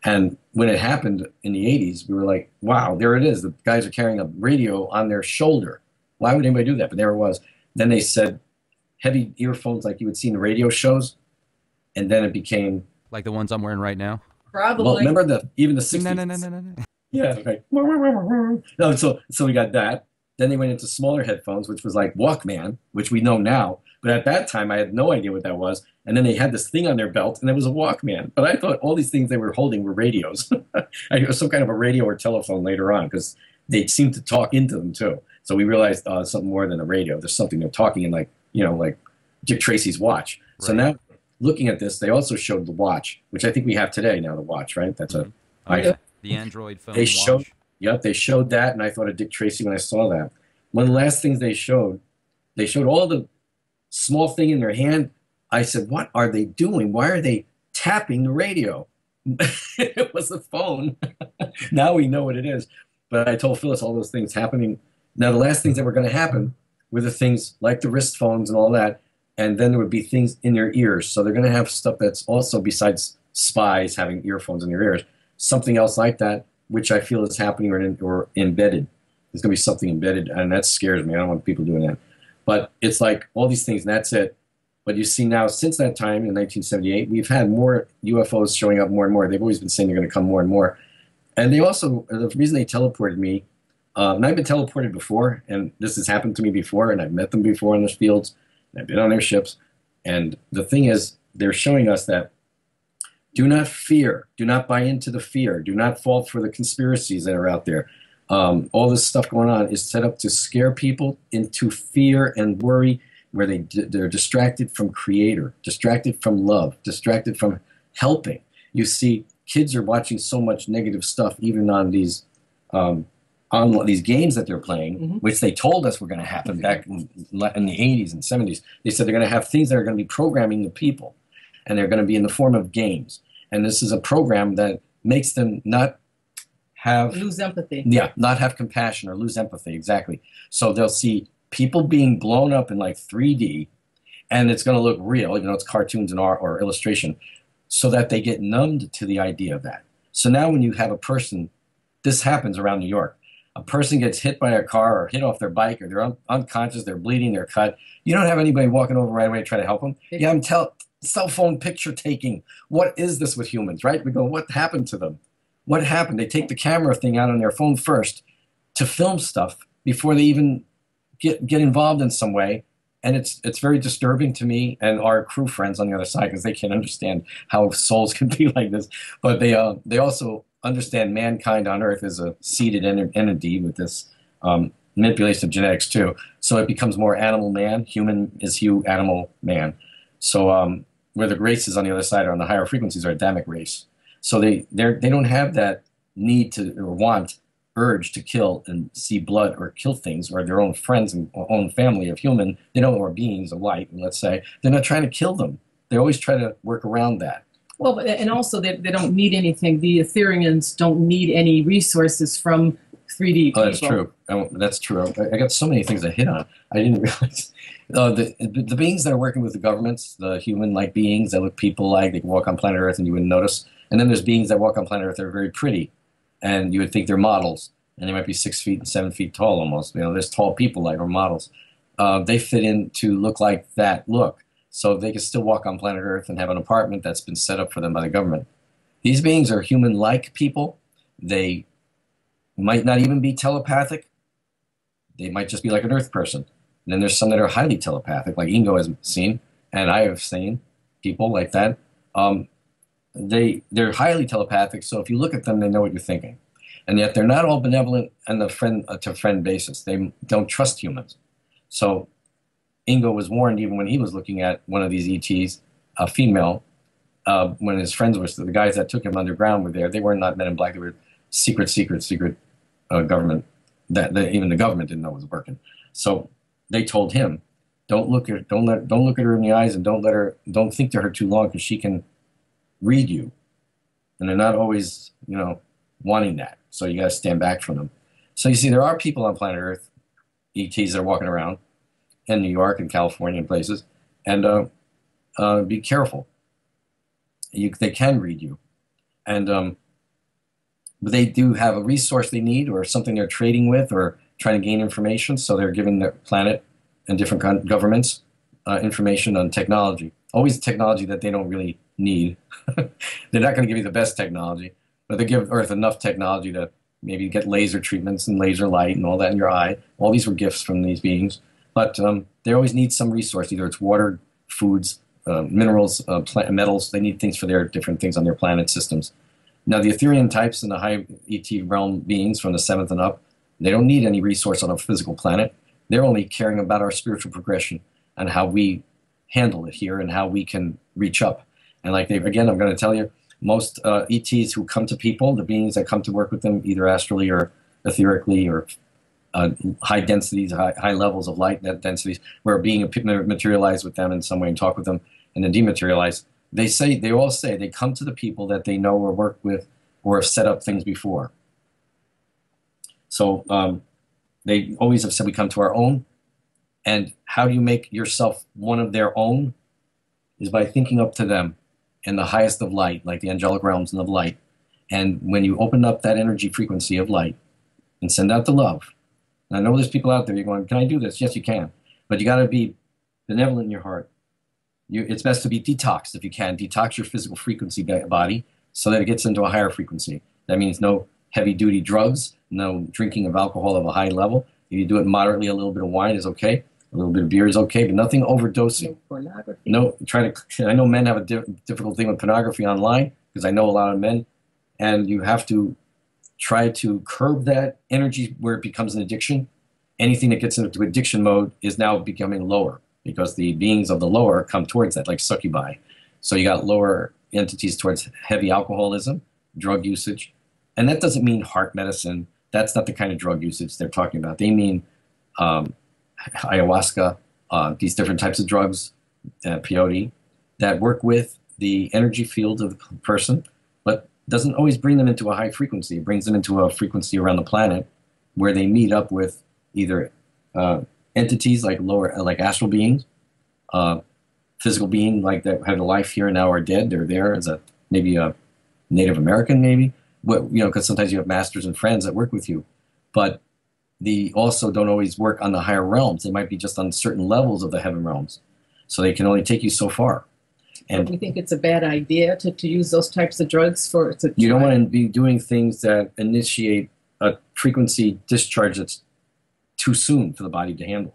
And when it happened in the 80s, we were like, wow, there it is. The guys are carrying a radio on their shoulder. Why would anybody do that? But there it was. Then they said heavy earphones like you would see in the radio shows. And then it became... Like the ones I'm wearing right now? Probably. Well, remember even the 60s? No. Yeah, right. No, so we got that. Then they went into smaller headphones, which was like Walkman, which we know now. But at that time, I had no idea what that was. And then they had this thing on their belt, and it was a Walkman. But I thought all these things they were holding were radios. It was some kind of a radio or telephone later on, because they seemed to talk into them, too. So we realized something more than a radio. There's something they're talking in, like, like Dick Tracy's watch. Right. So now, looking at this, they also showed the watch, which I think we have today now, the watch, right? That's a... The Android phone they watch. Showed, yep, they showed that, and I thought of Dick Tracy when I saw that. One of the last things they showed all the small thing in their hand. I said, what are they doing? Why are they tapping the radio? It was a phone. Now we know what it is. But I told Phyllis all those things happening. Now, the last things that were going to happen were the things like the wrist phones and all that, and then there would be things in their ears. So they're going to have stuff that's also, besides spies having earphones in their ears, something else like that, which I feel is happening or embedded. There's going to be something embedded, and that scares me. I don't want people doing that. But it's like all these things, and that's it. But you see now, since that time in 1978, we've had more UFOs showing up more and more. They've always been saying they're going to come more and more. And they also, the reason they teleported me, and I've been teleported before, and this has happened to me before, and I've met them before in the fields, and I've been on their ships. And the thing is, they're showing us that do not fear, do not buy into the fear, do not fall for the conspiracies that are out there. All this stuff going on is set up to scare people into fear and worry, where they're distracted from Creator, distracted from love, distracted from helping. You see, kids are watching so much negative stuff, even on these games that they're playing, which they told us were going to happen back in the 80s and 70s. They said they're going to have things that are going to be programming the people, and they're going to be in the form of games. And this is a program that makes them not lose empathy. Yeah, not have compassion or lose empathy, exactly. So they'll see people being blown up in like 3D, and it's going to look real, it's cartoons and art or illustration, so that they get numbed to the idea of that. So now when you have a person, this happens around New York, a person gets hit by a car or hit off their bike, or they're unconscious, they're bleeding, they're cut. You don't have anybody walking over right away to try to help them. Yeah, I'm cell phone picture taking. What is this with humans, right? We go, what happened to them? What happened? They take the camera thing out on their phone first to film stuff before they even get involved in some way. And it's very disturbing to me and our crew friends on the other side, because they can't understand how souls can be like this. But they also understand mankind on Earth is a seeded entity with this manipulation of genetics too. So it becomes more animal man. Human is animal man. So where the races on the other side are on the higher frequencies are Adamic race. So they don't have that need to or urge to kill and see blood or kill things, or their own friends and own family of human. They don't, or beings of light, let's say. They're not trying to kill them. They always try to work around that. Well, and also they don't need anything. The Etherians don't need any resources from 3D people. Oh, that's true. That's true. I got so many things to hit on. I didn't realize. The beings that are working with the governments, the human-like beings that look people-like, they can walk on planet Earth and you wouldn't notice. And then there's beings that walk on planet Earth that are very pretty, and you would think they're models, and they might be 6 feet and 7 feet tall almost. There's tall people like or models. They fit in to look like that look, so they can still walk on planet Earth and have an apartment that's been set up for them by the government. These beings are human-like people. They might not even be telepathic. They might just be like an Earth person. And then there's some that are highly telepathic, like Ingo has seen, and I have seen people like that. They're highly telepathic, so if you look at them, they know what you're thinking. And yet they're not all benevolent on the friend-to-friend basis. They don't trust humans. So Ingo was warned even when he was looking at one of these ETs, a female, when his friends were, the guys that took him underground were there. They were not men in black. They were secret government that even the government didn't know was working. So they told him, don't look at her in the eyes, and don't think to her too long, because she can read you, and they're not always, wanting that. So you got to stand back from them. So you see, there are people on planet Earth, ETs, that are walking around in New York and California and places, and be careful. They can read you, and but they do have a resource they need, or something they're trading with, or trying to gain information. So they're giving their planet and different governments information on technology. Always technology that they don't really need. They're not going to give you the best technology, but they give Earth enough technology to maybe get laser treatments and laser light and all that in your eye. All these were gifts from these beings. But they always need some resource. Either it's water, foods, minerals, metals. They need things for their different things on their planet systems. Now, the Etherian types and the high ET realm beings from the 7th and up, they don't need any resource on a physical planet. They're only caring about our spiritual progression and how we handle it here and how we can reach up. And again, I'm going to tell you, most ETs who come to people, the beings that come to work with them, either astrally or etherically or high densities, high levels of light densities, where a being materialized with them in some way and talk with them and then dematerialize, they all say they come to the people that they know or work with or have set up things before. So they always have said we come to our own. And how do you make yourself one of their own? Is by thinking up to them in the highest of light, like the angelic realms and of light. And when you open up that energy frequency of light and send out the love, and I know there's people out there, you're going, can I do this? Yes, you can. But you got to be benevolent in your heart. It's best to be detoxed if you can. Detox your physical frequency body so that it gets into a higher frequency. That means no heavy-duty drugs, no drinking of alcohol of a high level. If you do it moderately, a little bit of wine is okay. A little bit of beer is okay, but nothing overdosing. No pornography. No, I know men have a difficult thing with pornography online, because I know a lot of men, and you have to try to curb that energy where it becomes an addiction. Anything that gets into addiction mode is now becoming lower, because the beings of the lower come towards that, like succubi. So you got lower entities towards heavy alcoholism, drug usage, and that doesn't mean heart medicine. That's not the kind of drug usage they're talking about. They mean ayahuasca, these different types of drugs, peyote, that work with the energy field of the person, but doesn't always bring them into a high frequency. It brings them into a frequency around the planet where they meet up with either entities like astral beings, physical being like that had a life here and now are dead. They're there as maybe a Native American, maybe, because sometimes you have masters and friends that work with you, but they also don't always work on the higher realms. They might be just on certain levels of the heaven realms. So they can only take you so far. And we think it's a bad idea to use those types of drugs you don't want to be doing things that initiate a frequency discharge that's too soon for the body to handle.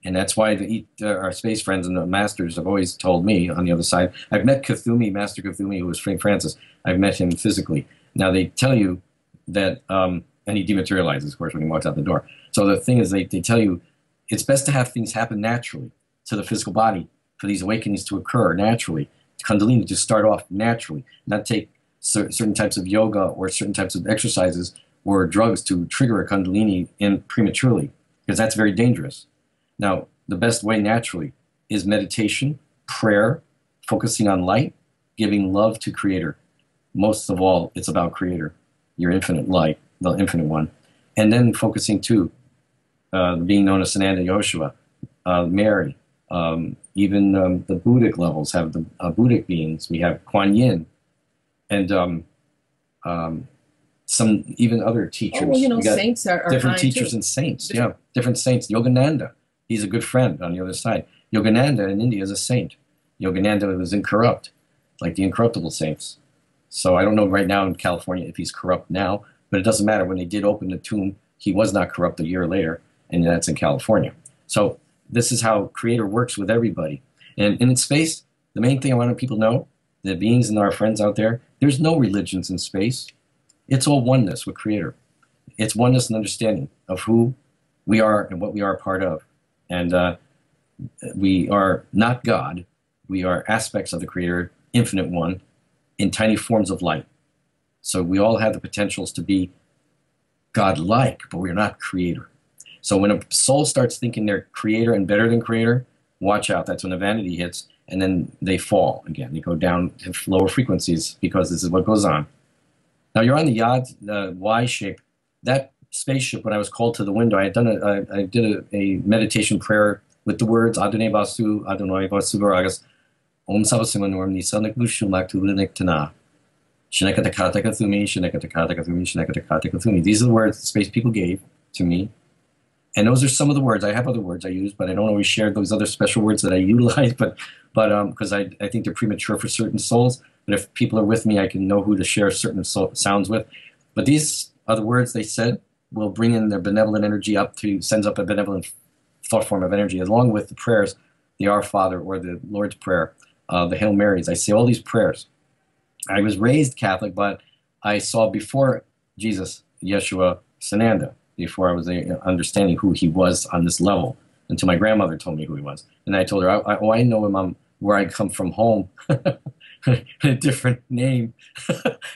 And that's why our space friends and the masters have always told me on the other side. I've met Cthulhu, Master Cthulhu, who was Francis. I've met him physically. Now they tell you that, and he dematerializes, of course, when he walks out the door. So the thing is, they tell you it's best to have things happen naturally to the physical body, for these awakenings to occur naturally, Kundalini to start off naturally, not take certain types of yoga or certain types of exercises or drugs to trigger a Kundalini in prematurely, because that's very dangerous. Now, the best way naturally is meditation, prayer, focusing on light, giving love to Creator. Most of all, it's about Creator, your infinite light, the infinite one. And then focusing too, being known as Sananda Yoshua, Mary, even the Buddhic levels have the Buddhic beings. We have Kuan Yin, and some even other teachers. Oh, well, saints are different fine teachers too. And saints. Yeah, different saints. Yogananda, he's a good friend on the other side. Yogananda in India is a saint. Yogananda was incorrupt, like the incorruptible saints. So I don't know right now in California if he's corrupt now, but it doesn't matter. When they did open the tomb, he was not corrupt a year later, and that's in California. So this is how Creator works with everybody. And in space, the main thing I want people to know, the beings and our friends out there, there's no religions in space. It's all oneness with Creator. It's oneness and understanding of who we are and what we are a part of. And we are not God. We are aspects of the Creator infinite one in tiny forms of light. So we all have the potentials to be God-like, but we're not creator. So when a soul starts thinking they're creator and better than creator, watch out. That's when the vanity hits, and then they fall again. They go down to lower frequencies because this is what goes on. Now you're on the Yod, Y shape. That spaceship, when I was called to the window, I did a meditation prayer with the words Adonai Basu, Adonai Basu Baragas, Om Sabasimanorm Nisanik Lushumak Tulinik Tana. Shinekatakathumi, Shinekatakathumi, Shinekatakathumi. These are the words the space people gave to me. And those are some of the words. I have other words I use, but I don't always share those other special words that I utilize, but because I think they're premature for certain souls. But if people are with me, I can know who to share certain sounds with. But these other words they said will bring in their benevolent energy sends up a benevolent thought form of energy, along with the prayers, the Our Father or the Lord's Prayer, the Hail Marys. I say all these prayers. I was raised Catholic, but I saw before Jesus, Yeshua, Sananda, before I was understanding who he was on this level, until my grandmother told me who he was. And I told her, I know him, where I come from home, a different name,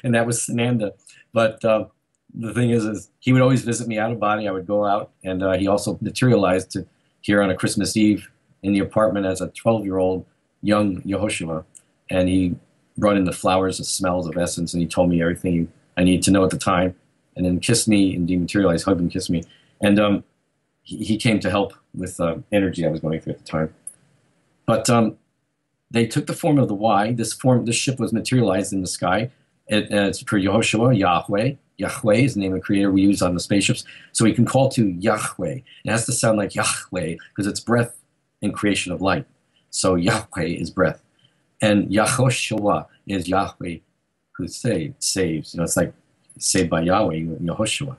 and that was Sananda. But the thing is he would always visit me out of body. I would go out, and he also materialized here on a Christmas Eve in the apartment as a 12-year-old young Yehoshua, and he brought in the flowers, the smells of essence, and he told me everything I needed to know at the time, and then kissed me and dematerialized, hugged and kissed me. And he came to help with energy I was going through at the time. But they took the form of the Y. This ship was materialized in the sky. It's for Yehoshua, Yahweh. Yahweh is the name of the creator we use on the spaceships. So we can call to Yahweh. It has to sound like Yahweh because it's breath in creation of light. So Yahweh is breath. And Yahoshua is Yahweh who saves. You know, it's like saved by Yahweh, Yehoshua.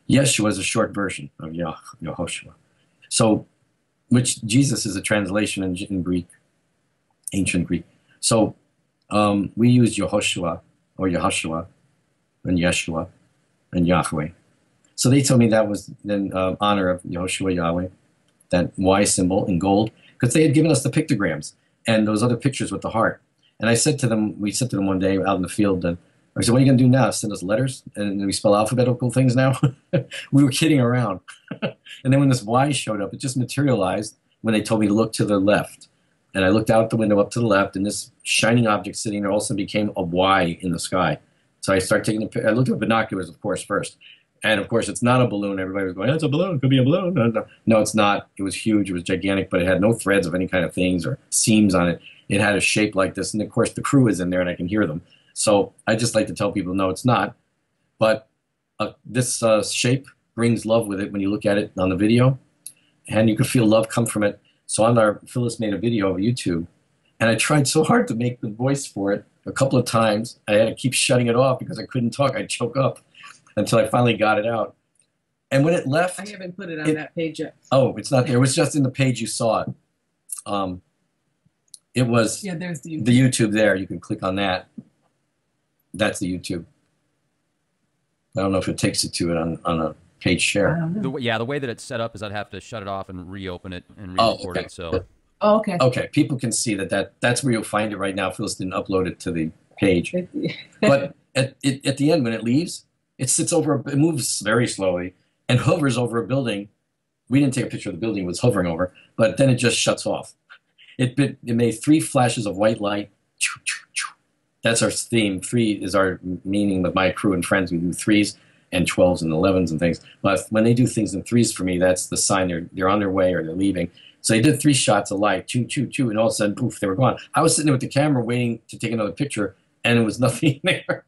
Yeshua is a short version of Yehoshua. So, which Jesus is a translation in Greek, ancient Greek. So we use Yehoshua or Yehoshua and Yeshua and Yahweh. So they told me that was in honor of Yehoshua, Yahweh, that Y symbol in gold, because they had given us the pictograms and those other pictures with the heart. And I said to them, we said to them one day out in the field, and I said, what are you going to do now? Send us letters? And we spell alphabetical things now? We were kidding around. And then when this Y showed up, it just materialized when they told me to look to the left. And I looked out the window up to the left, and this shining object sitting there also became a Y in the sky. So I started taking I looked at the binoculars, of course, first. And of course, it's not a balloon. Everybody was going, oh, it's a balloon. It could be a balloon. No, it's not. It was huge. It was gigantic, but it had no threads of any kind of things or seams on it. It had a shape like this. And of course, the crew is in there, and I can hear them. So I just like to tell people, no, it's not. But this shape brings love with it when you look at it on the video. And you can feel love come from it. So Phyllis made a video of YouTube. And I tried so hard to make the voice for it a couple of times. I had to keep shutting it off because I couldn't talk. I'd choke up until I finally got it out. And when it left... I haven't put it on that page yet. Oh, it's not there. It was just in the page you saw it. It was... Yeah, there's the YouTube. The YouTube there. You can click on that. That's the YouTube. I don't know if it takes it to it on a page share. The way that it's set up is I'd have to shut it off and reopen it and re-record it. So... Oh, okay. Okay, people can see that's where you'll find it right now. Phyllis didn't upload it to the page. But at the end, when it leaves, it moves very slowly and hovers over a building. We didn't take a picture of the building it was hovering over, but then it just shuts off. It made 3 flashes of white light. That's our theme. 3 is our meaning with my crew and friends. We do 3s and 12s and 11s and things. But when they do things in 3s for me, that's the sign they're on their way or they're leaving. So they did 3 shots of light, choo, choo, choo, and all of a sudden, poof, they were gone. I was sitting there with the camera waiting to take another picture, and there was nothing there.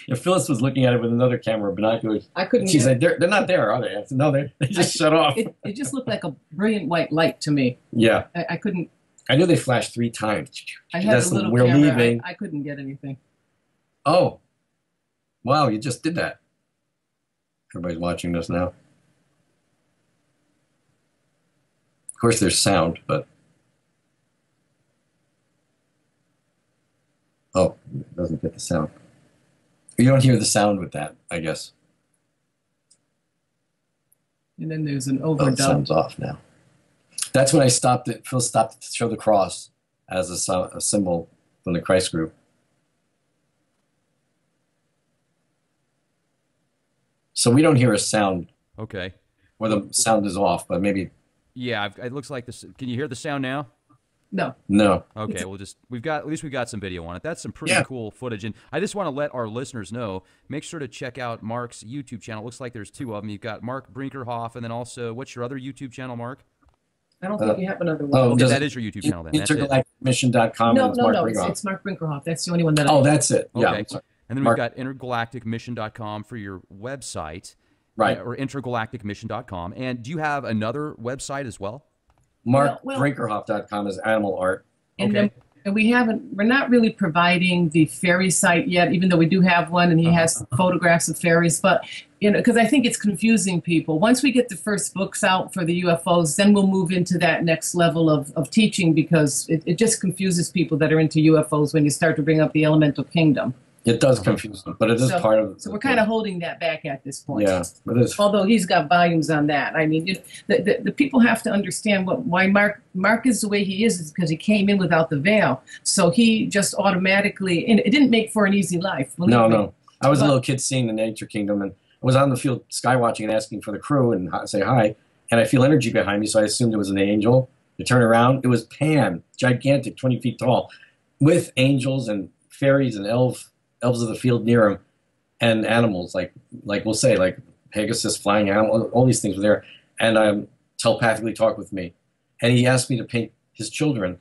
And Phyllis was looking at it with another camera, binoculars. I couldn't. She's like, they're not there, are they? I said, no, they just shut off. It just looked like a brilliant white light to me. Yeah. I couldn't. I knew they flashed 3 times. I had a little we're camera. leaving. I couldn't get anything. Oh. Wow, you just did that. Everybody's watching this now. Of course, there's sound, but... Oh, it doesn't get the sound. You don't hear the sound with that, I guess. And then there's an Oh, overdub. the sound's off now. That's when I stopped it. Phil stopped to show the cross as a symbol from the Christ group. So we don't hear a sound, Okay. or the sound is off, but maybe Yeah, it looks like this. Can you hear the sound now? No. no. Okay, we'll just at least we've got some video on it. That's some pretty Yeah. cool footage, and I just want to let our listeners know. Make sure to check out Marc's YouTube channel. It looks like there's two of them. You've got Marc Brinkerhoff, and then also what's your other YouTube channel, Marc? I don't think you have another one. Oh, Okay, does that it- is your YouTube channel then. That's it. Intergalacticmission.com. No, and it's no, Marc no. Brinkerhoff. It's Marc Brinkerhoff. That's the only one that I. Oh, that's it. Yeah. Okay. I'm sorry. And then Marc- we've got intergalacticmission.com for your website, Right. or intergalacticmission.com. And do you have another website as well? MarcBrinkerhoff.com is animal art. And Okay. then, and we're not really providing the fairy site yet, even though we do have one, and he has photographs of fairies. But because I think it's confusing people. Once we get the first books out for the UFOs, then we'll move into that next level of teaching, because it just confuses people that are into UFOs when you start to bring up the elemental kingdom. It does confuse them, but it is part of. So we're kind of holding that back at this point. Yeah, it is. Although he's got volumes on that. I mean, the people have to understand why Marc is the way he is because he came in without the veil. So he just automatically, and it didn't make for an easy life. No. I was a little kid seeing the nature kingdom, and I was on the field sky watching and asking for the crew and say hi, and I feel energy behind me, so I assumed it was an angel. I turn around, it was Pan, gigantic, 20 feet tall, with angels and fairies and elves of the field near him, and animals like we'll say like Pegasus, flying animal, all these things were there, and telepathically talked with me, and he asked me to paint his children,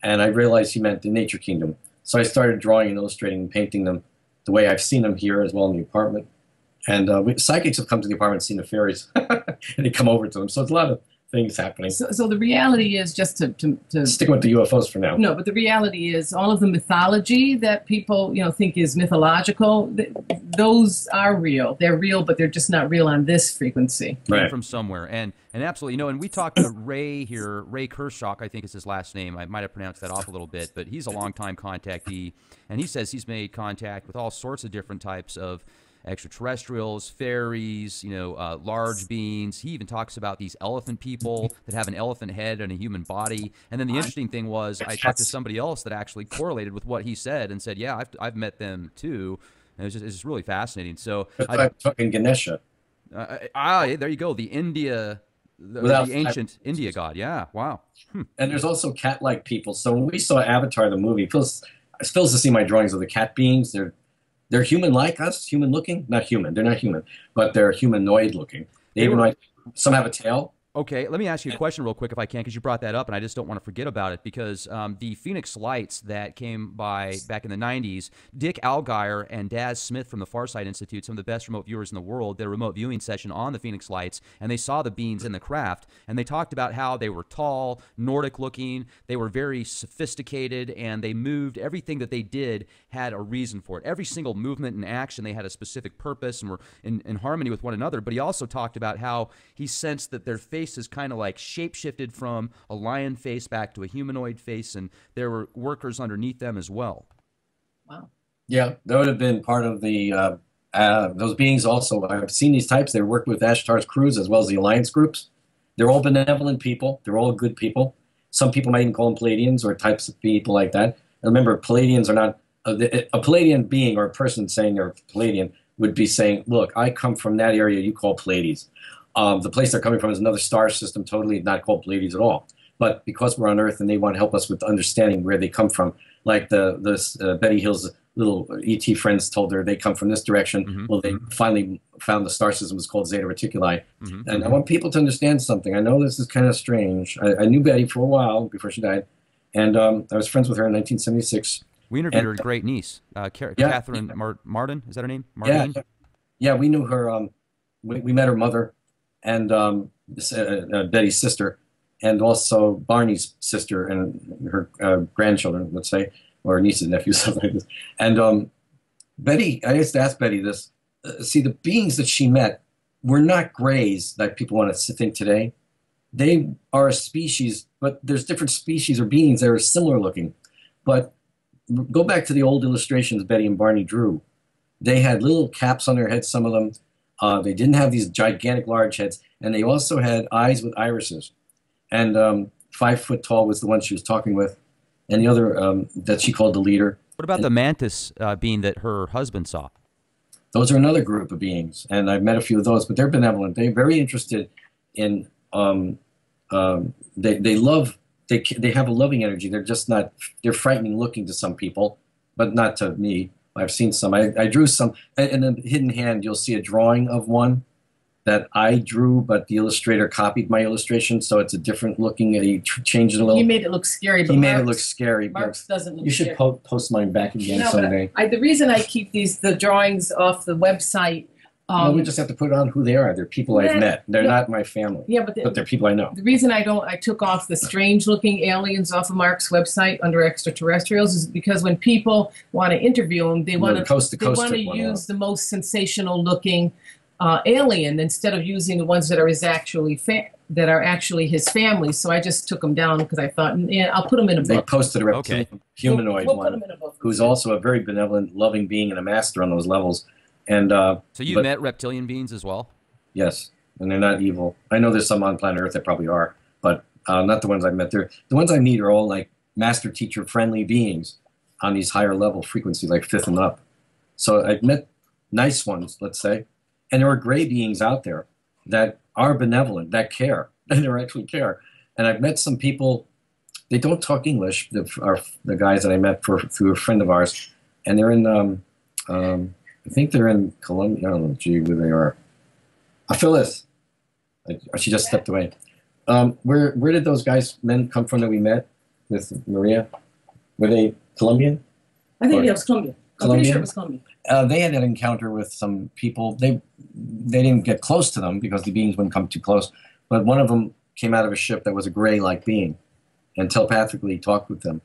and I realized he meant the nature kingdom. So I started drawing and illustrating and painting them the way I've seen them here as well in the apartment, and psychics have come to the apartment and seen the fairies, and they come over to them. So it's a lot of things happening. So the reality is, just to Stick with the UFOs for now. No, but the reality is all of the mythology that people, think is mythological, those are real. They're real, but they're just not real on this frequency. Right. From somewhere. And absolutely, and we talked to Ray here, Ray Kershaw, I think is his last name. I might have pronounced that off a little bit, but he's a longtime contactee, and he says he's made contact with all sorts of different types of extraterrestrials, fairies, large beings. He even talks about these elephant people that have an elephant head and a human body. And then the interesting thing was, I talked to somebody else that actually correlated with what he said and said, yeah, I've met them too. And it's just really fascinating. So I'm talking Ganesha. there you go. The ancient India god. Yeah. Wow. And there's also cat-like people. So when we saw Avatar, the movie, it feels to see my drawings of the cat beings. They're human-like us, human-looking. Not human. They're not human, but they're humanoid-looking. Some have a tail. Okay, let me ask you a question real quick if I can, because you brought that up, and I just don't want to forget about it, because the Phoenix Lights that came by back in the 90s, Dick Algier and Daz Smith from the Farsight Institute, some of the best remote viewers in the world, did a remote viewing session on the Phoenix Lights, and they saw the beings in the craft, and they talked about how they were tall, Nordic-looking, they were very sophisticated, and they moved. Everything that they did had a reason for it. Every single movement and action, they had a specific purpose and were in harmony with one another, but he also talked about how he sensed that their faces kind of like shape-shifted from a lion face back to a humanoid face, and there were workers underneath them as well. Wow. Yeah, that would have been part of the those beings also. I've seen these types. They work with Ashtar's crews as well as the Alliance groups. They're all benevolent people. They're all good people. Some people might even call them Palladians or types of people like that. And remember, Palladians are not a Palladian being or a person saying they're Palladian would be saying, look, I come from that area you call Pleiades. The place they're coming from is another star system, totally not called Pleiades at all. But because we're on Earth and they want to help us with understanding where they come from, like Betty Hill's little ET friends told her they come from this direction. Well, they finally found the star system was called Zeta Reticuli. And I want people to understand something. I know this is kind of strange. I knew Betty for a while before she died, and I was friends with her in 1976. We interviewed her great niece, Catherine Martin. Is that her name? Martin? Yeah, we knew her. We met her mother and Betty's sister, and also Barney's sister and her grandchildren, let's say, or nieces, nephews, something like this. And Betty, I used to ask Betty this. See, the beings that she met were not grays like people want to think today. They are a species, but there's different species or beings that are similar looking. But go back to the old illustrations Betty and Barney drew. They had little caps on their heads, some of them. They didn't have these gigantic, large heads. And they also had eyes with irises. And 5 foot tall was the one she was talking with. and the other that she called the leader. What about the mantis being that her husband saw? Those are another group of beings, and I've met a few of those, but they're benevolent. They're very interested in, they love, they have a loving energy. They're just not, they're frightening looking to some people, but not to me. I've seen some. I drew some, in the hidden hand, you'll see a drawing of one that I drew, but the illustrator copied my illustration, so it's a different looking, he changed it a little. He made it look scary. But He made it look scary. Marc's doesn't look You should scary. post mine back again No, someday. but the reason I keep the drawings off the website. No, we just have to put on who they are. They're people I've met. They're not my family. Yeah, but they're people I know. The reason I took off the strange-looking aliens off of Marc's website under extraterrestrials is because when people want to interview them, they want to use the most sensational-looking alien instead of using the ones that are actually his family. So I just took them down because I thought, yeah, I'll put them in a book. They posted a reptilian humanoid we'll one, put 'em in a book. who's also a very benevolent, loving being and a master on those levels. And so you met reptilian beings as well? Yes, and they're not evil. I know there's some on planet Earth that probably are, but not the ones I've met. The ones I meet are all like master teacher friendly beings on these higher level frequencies, like fifth and up. So I've met nice ones, let's say, and there are gray beings out there that are benevolent, that care, and they actually care. And I've met some people. They don't talk English. The guys that I met through a friend of ours, and they're in. I think they're in Colombia. I don't know, gee, where they are. Phyllis. She just stepped away. Where did those men come from that we met with Maria? Were they Colombian? I think it was Colombian. I'm pretty sure Colombian? it was Colombian. They had an encounter with some people. They didn't get close to them because the beings wouldn't come too close. But one of them came out of a ship that was a gray-like being and telepathically talked with them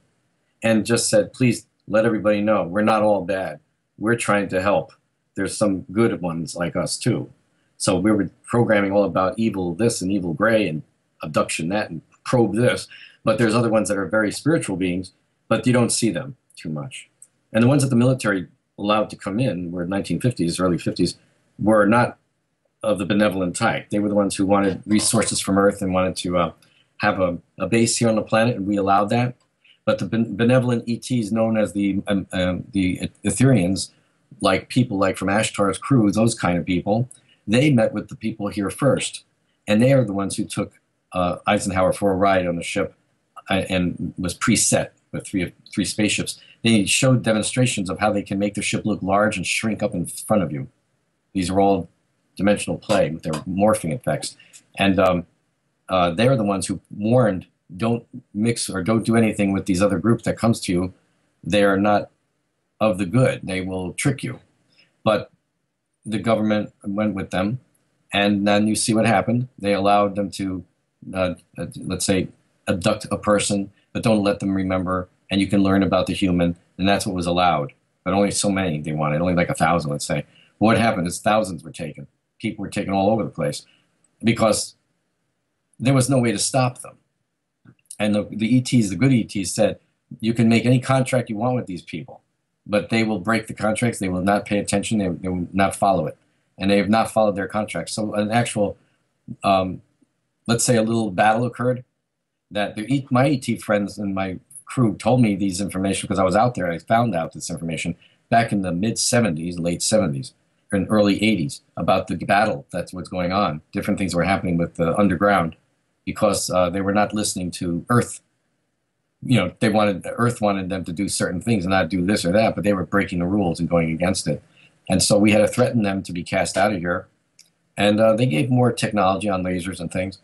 and just said, please let everybody know we're not all bad. We're trying to help. There's some good ones like us too. So we were programming all about evil this and evil gray and abduction that and probe this. But there's other ones that are very spiritual beings, but you don't see them too much. And the ones that the military allowed to come in were 1950s, early 50s, were not of the benevolent type. They were the ones who wanted resources from Earth and wanted to have a base here on the planet, and we allowed that. But the benevolent ETs, known as the Etherians, like people like from Ashtar's crew, those kind of people, they met with the people here first. And they are the ones who took Eisenhower for a ride on the ship and was preset with three spaceships. They showed demonstrations of how they can make their ship look large and shrink up in front of you. These are all dimensional play with their morphing effects. And they're the ones who warned, don't mix or don't do anything with these other groups that comes to you. They are not of the good. They will trick you. But the government went with them, and then you see what happened. They allowed them to, let's say, abduct a person, but don't let them remember, and you can learn about the human, and that's what was allowed. But only so many they wanted, only like 1,000, let's say. What happened is thousands were taken. People were taken all over the place because there was no way to stop them. And the ETs, the good ETs, said, you can make any contract you want with these people, but they will break the contracts. They will not pay attention. They will not follow it. And they have not followed their contracts. So an actual, let's say a little battle occurred that my ET friends and my crew told me these information because I was out there. I found out this information back in the mid-'70s, late 70s, and early 80s about the battle. That's what's going on. Different things were happening with the underground because they were not listening to Earth. You know, Earth wanted them to do certain things and not do this or that, but they were breaking the rules and going against it. And so we had to threaten them to be cast out of here. And they gave more technology on lasers and things.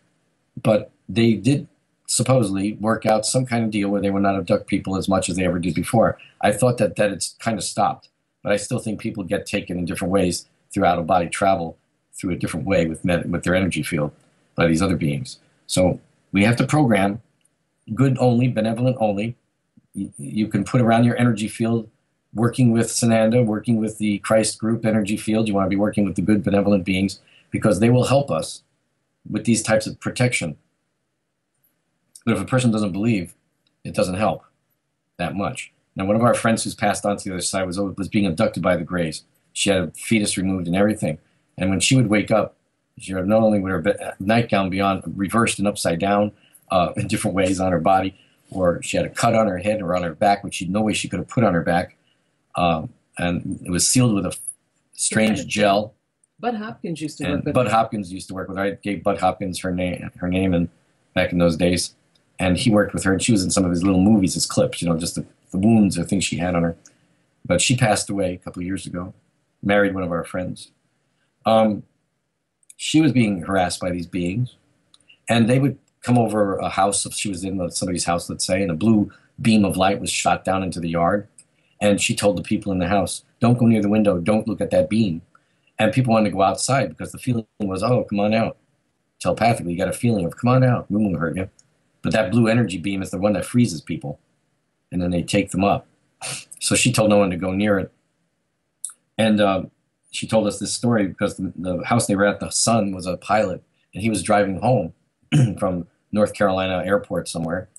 But they did supposedly work out some kind of deal where they would not abduct people as much as they ever did before. I thought that it's kind of stopped. But I still think people get taken in different ways through out-of-body travel, through a different way with their energy field by these other beings. So we have to program good only, benevolent only. You can put around your energy field, working with Sananda, working with the Christ group energy field. You want to be working with the good, benevolent beings because they will help us with these types of protection. But if a person doesn't believe, it doesn't help that much. Now, one of our friends who's passed on to the other side was being abducted by the Greys. She had a fetus removed and everything. And when she would wake up, she not only would her nightgown be on, reversed and upside down in different ways on her body, or she had a cut on her head or on her back, which no way she could have put on her back. And it was sealed with a strange gel. Bud Hopkins used to work with Bud her. Hopkins used to work with her. I gave Bud Hopkins her name, and back in those days. And he worked with her, and she was in some of his little movies as clips, you know, just the wounds or things she had on her. But she passed away a couple of years ago, married one of our friends. She was being harassed by these beings, and they would come over a house if she was in somebody's house, let's say, and a blue beam of light was shot down into the yard. And she told the people in the house, don't go near the window, don't look at that beam. And people wanted to go outside because the feeling was, oh, come on out. Telepathically, you got a feeling of, come on out, we won't hurt you. But that blue energy beam is the one that freezes people, and then they take them up. So she told no one to go near it. And she told us this story because the house they were at, the son was a pilot, and he was driving home from North Carolina airport somewhere,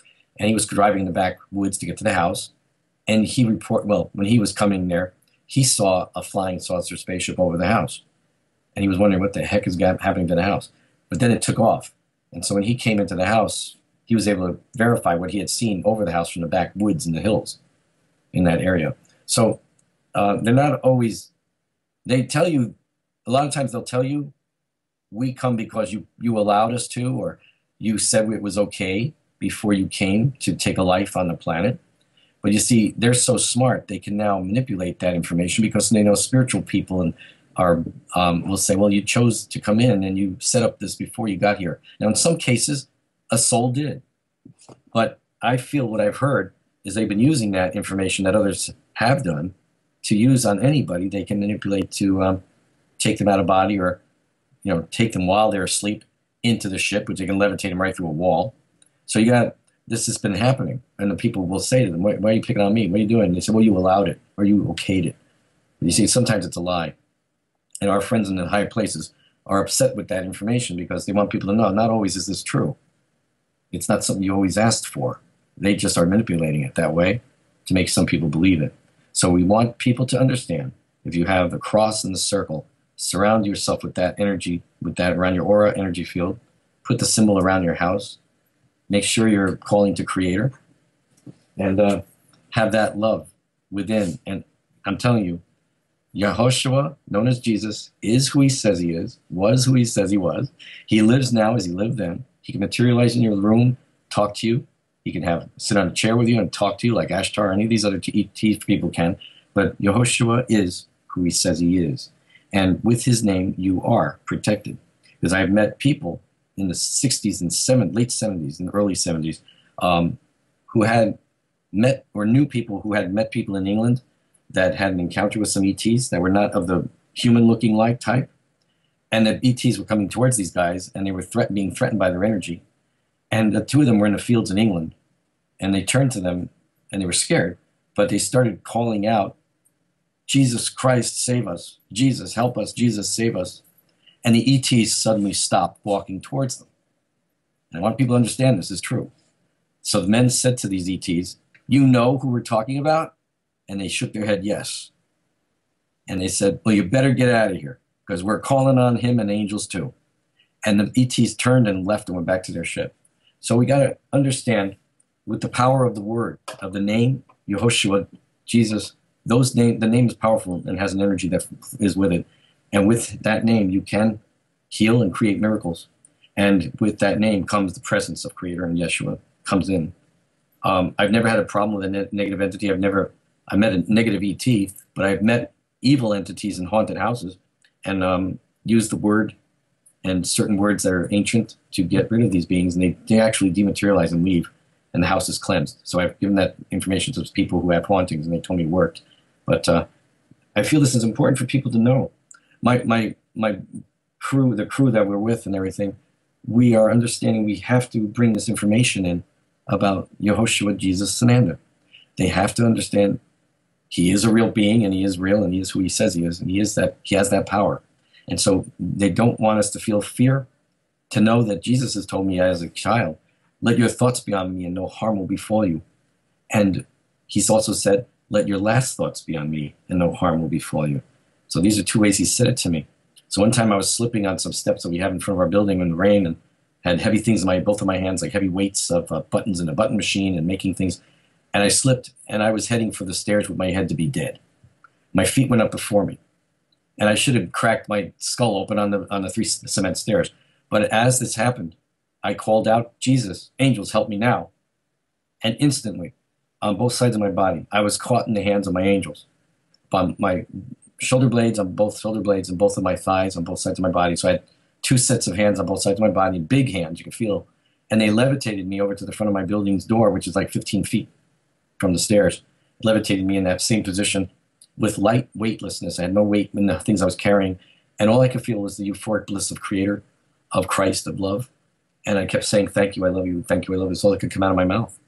and he was driving in the backwoods to get to the house. And when he was coming there, he saw a flying saucer spaceship over the house, and he was wondering what the heck is happening to the house. But then it took off, and so when he came into the house, he was able to verify what he had seen over the house from the backwoods in the hills in that area. So they're not always, they tell you, a lot of times they'll tell you, we come because you allowed us to, or you said it was okay before you came to take a life on the planet. But you see, they're so smart, they can now manipulate that information because they know spiritual people and will say, well, you chose to come in and you set up this before you got here. Now, in some cases, a soul did. But I feel what I've heard is they've been using that information that others have done to use on anybody they can manipulate to take them out of body, or take them while they're asleep into the ship, which they can levitate them right through a wall. So this has been happening, and the people will say to them, why are you picking on me? What are you doing? And they say, well, you allowed it, or you okayed it. And you see, sometimes it's a lie. And our friends in the higher places are upset with that information because they want people to know, not always is this true. It's not something you always asked for. They just are manipulating it that way to make some people believe it. So we want people to understand, if you have the cross and the circle, surround yourself with that energy, with that around your aura energy field. Put the symbol around your house. Make sure you're calling to Creator, and have that love within. And I'm telling you, Yehoshua, known as Jesus, is who he says he is, was who he says he was. He lives now as he lived then. He can materialize in your room, talk to you. He can sit on a chair with you and talk to you like Ashtar or any of these other people can. But Yehoshua is who he says he is. And with his name, you are protected. Because I've met people in the 60s and late 70s and early 70s who had met or knew people who had met people in England that had an encounter with some ETs that were not of the human-looking like type. And the ETs were coming towards these guys, and they were being threatened by their energy. And the two of them were in the fields in England, and they turned to them, and they were scared, but they started calling out, Jesus Christ, save us. Jesus, help us. Jesus, save us. And the ETs suddenly stopped walking towards them. And I want people to understand this is true. So the men said to these ETs, you know who we're talking about? And they shook their head, yes. And they said, well, you better get out of here, because we're calling on him and angels too. And the ETs turned and left and went back to their ship. So we got to understand, with the power of the word, of the name, Yehoshua, Jesus, the name is powerful and has an energy that is with it. And with that name, you can heal and create miracles. And with that name comes the presence of Creator, and Yeshua comes in. I've never had a problem with a negative entity. I met a negative ET, but I've met evil entities in haunted houses and used the word and certain words that are ancient to get rid of these beings, and they actually dematerialize and leave, and the house is cleansed. So I've given that information to people who have hauntings, and they told me it worked. But I feel this is important for people to know. My crew, the crew that we're with and everything, we are understanding we have to bring this information in about Yehoshua, Jesus, Sananda. They have to understand he is a real being, and he is real, and he is who he says he is, and he has that power. And so they don't want us to feel fear, to know that Jesus has told me as a child, let your thoughts be on me and no harm will befall you. And he's also said, let your last thoughts be on me and no harm will befall you. So these are two ways he said it to me. So one time I was slipping on some steps that we have in front of our building in the rain, and had heavy things in both of my hands, like heavy weights of buttons in a button machine and making things. And I slipped, and I was heading for the stairs with my head to be dead. My feet went up before me, and I should have cracked my skull open on the 3 cement stairs. But as this happened, I called out, Jesus, angels, help me now. And instantly, on both sides of my body, I was caught in the hands of my angels. On my shoulder blades, on both shoulder blades, and both of my thighs on both sides of my body. So I had 2 sets of hands on both sides of my body, big hands, you can feel. And they levitated me over to the front of my building's door, which is like 15 feet from the stairs. Levitated me in that same position with light weightlessness. I had no weight in the things I was carrying. And all I could feel was the euphoric bliss of Creator, of Christ, of love. And I kept saying, thank you, I love you, thank you, I love you. It's all that could come out of my mouth.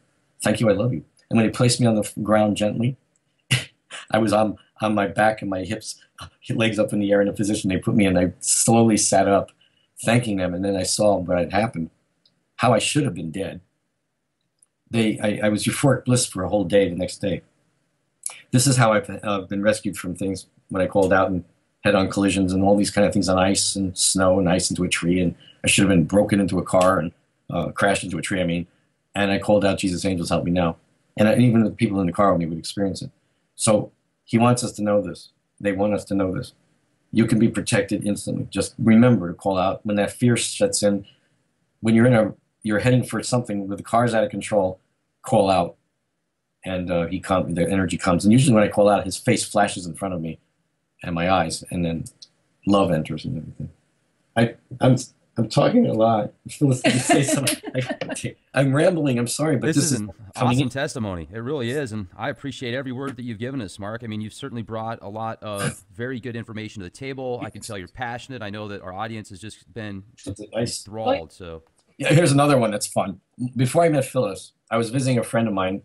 Thank you, I love you. And when he placed me on the ground gently, I was on my back and my hips, legs up in the air in a position they put me in. I slowly sat up, thanking them, and then I saw what had happened, how I should have been dead. I was euphoric bliss for a whole day the next day. This is how I've been rescued from things when I called out and head-on collisions and all these kind of things on ice and snow and ice into a tree, and I should have been broken into a car and crashed into a tree, I mean. And I called out, Jesus, angels, help me now. And even the people in the car with me would experience it. So he wants us to know this. They want us to know this. You can be protected instantly. Just remember to call out when that fear sets in. When you're heading for something where the car's out of control, call out, and the energy comes. And usually when I call out, his face flashes in front of me, and my eyes, and then love enters and everything. I'm talking a lot. I'm rambling. I'm sorry, but this is an awesome testimony. It really is, and I appreciate every word that you've given us, Mark. I mean, you've certainly brought a lot of very good information to the table. I can tell you're passionate. I know that our audience has just been enthralled. So, yeah, here's another one that's fun. Before I met Phyllis, I was visiting a friend of mine